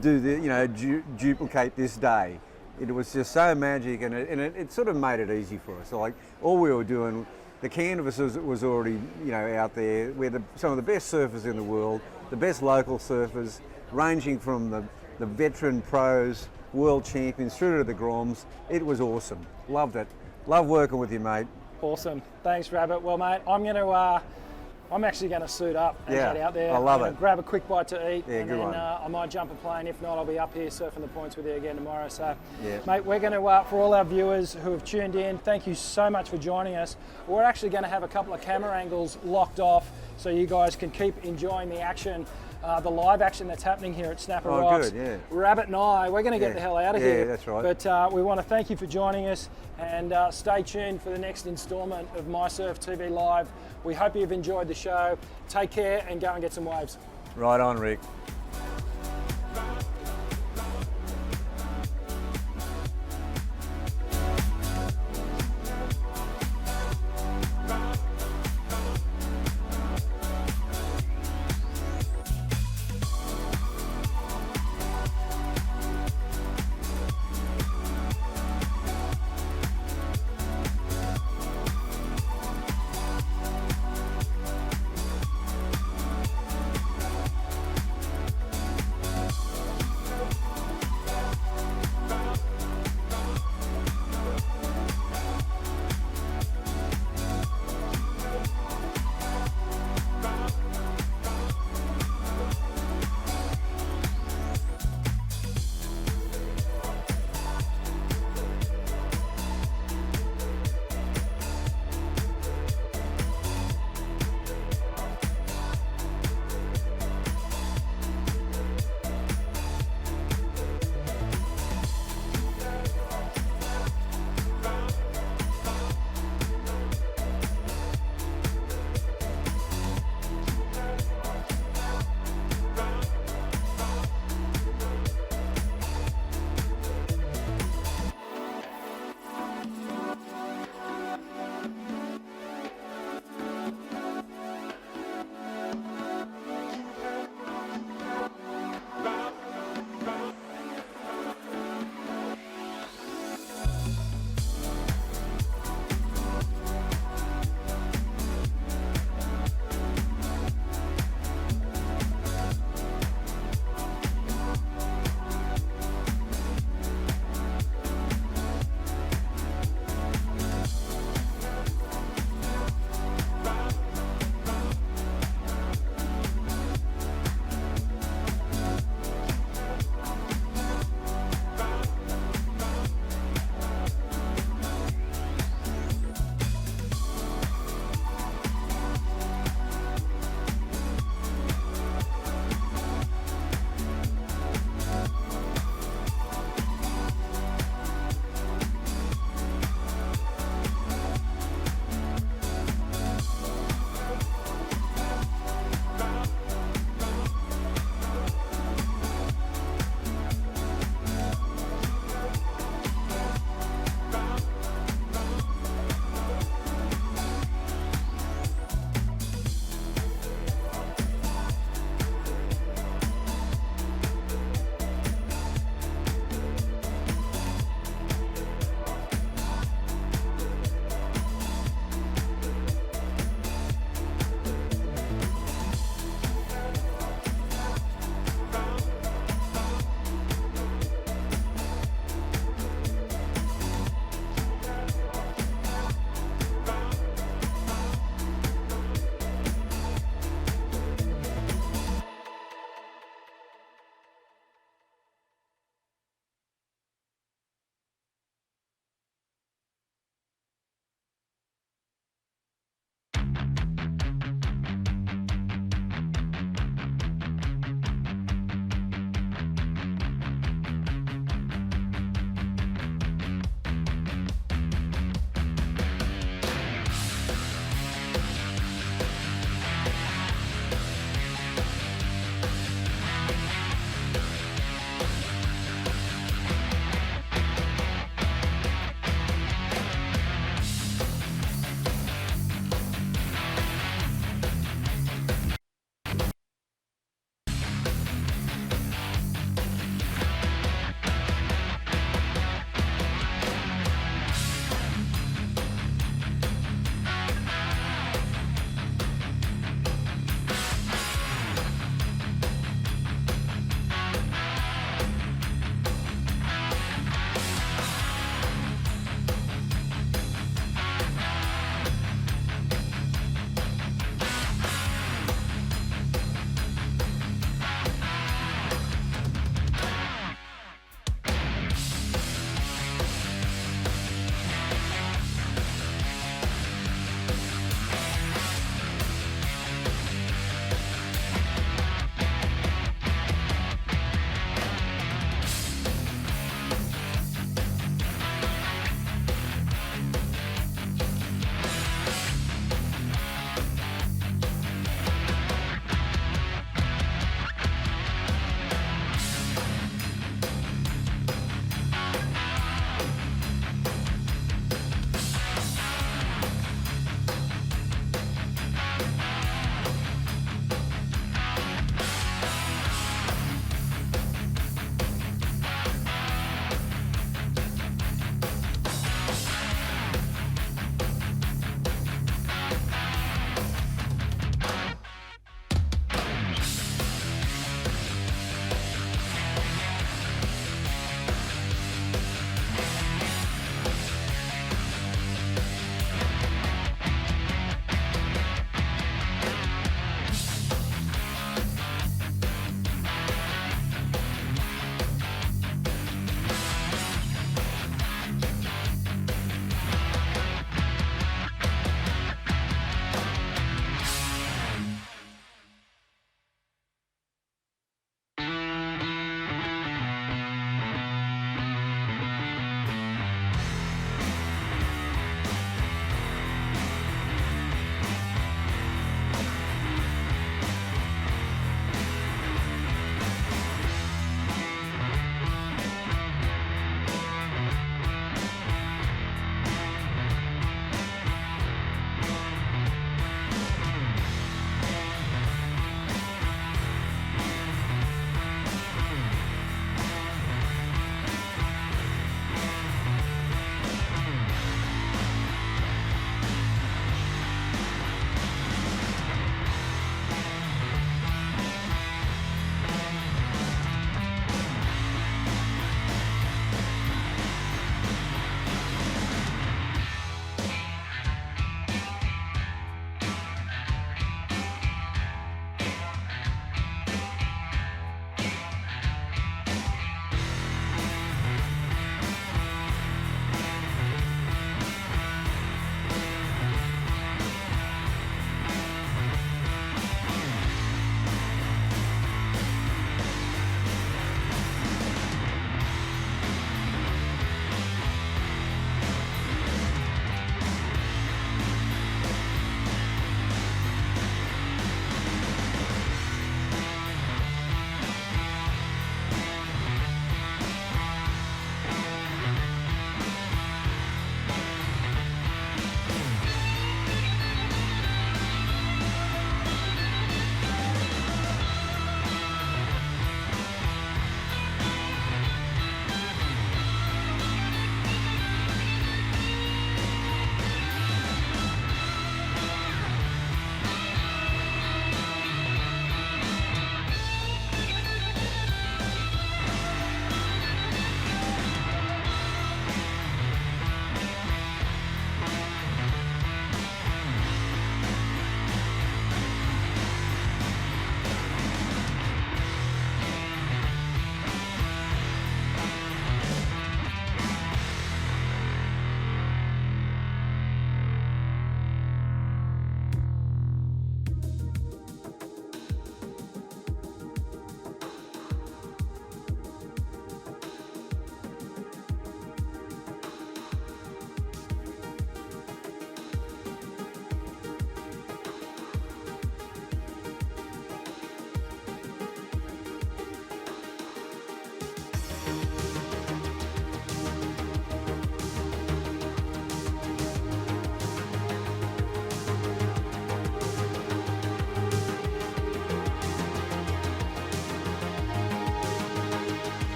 do the, duplicate this day. It was just so magic, and it sort of made it easy for us. Like all we were doing, the canvas was already, out there. We're some of the best surfers in the world, the best local surfers, ranging from the veteran pros, world champions, through to the Groms. It was awesome. Loved it. Love working with you, mate. Awesome. Thanks, Rabbit. Well, mate, I'm actually going to suit up and Yeah, head out there. I love I'm gonna it. Grab a quick bite to eat, Yeah, and good then one. I might jump a plane. If not, I'll be up here surfing the points with you again tomorrow. So, Yeah. mate, we're going to, for all our viewers who have tuned in, thank you so much for joining us. We're actually going to have a couple of camera angles locked off so you guys can keep enjoying the action. The live action that's happening here at Snapper Oh, Rocks. good, yeah. Rabbit and I, we're going to get Yeah. the hell out of Yeah, here. that's right. But we want to thank you for joining us, and stay tuned for the next instalment of mySURFtv Live. We hope you've enjoyed the show. Take care and go and get some waves. Right on, Rick.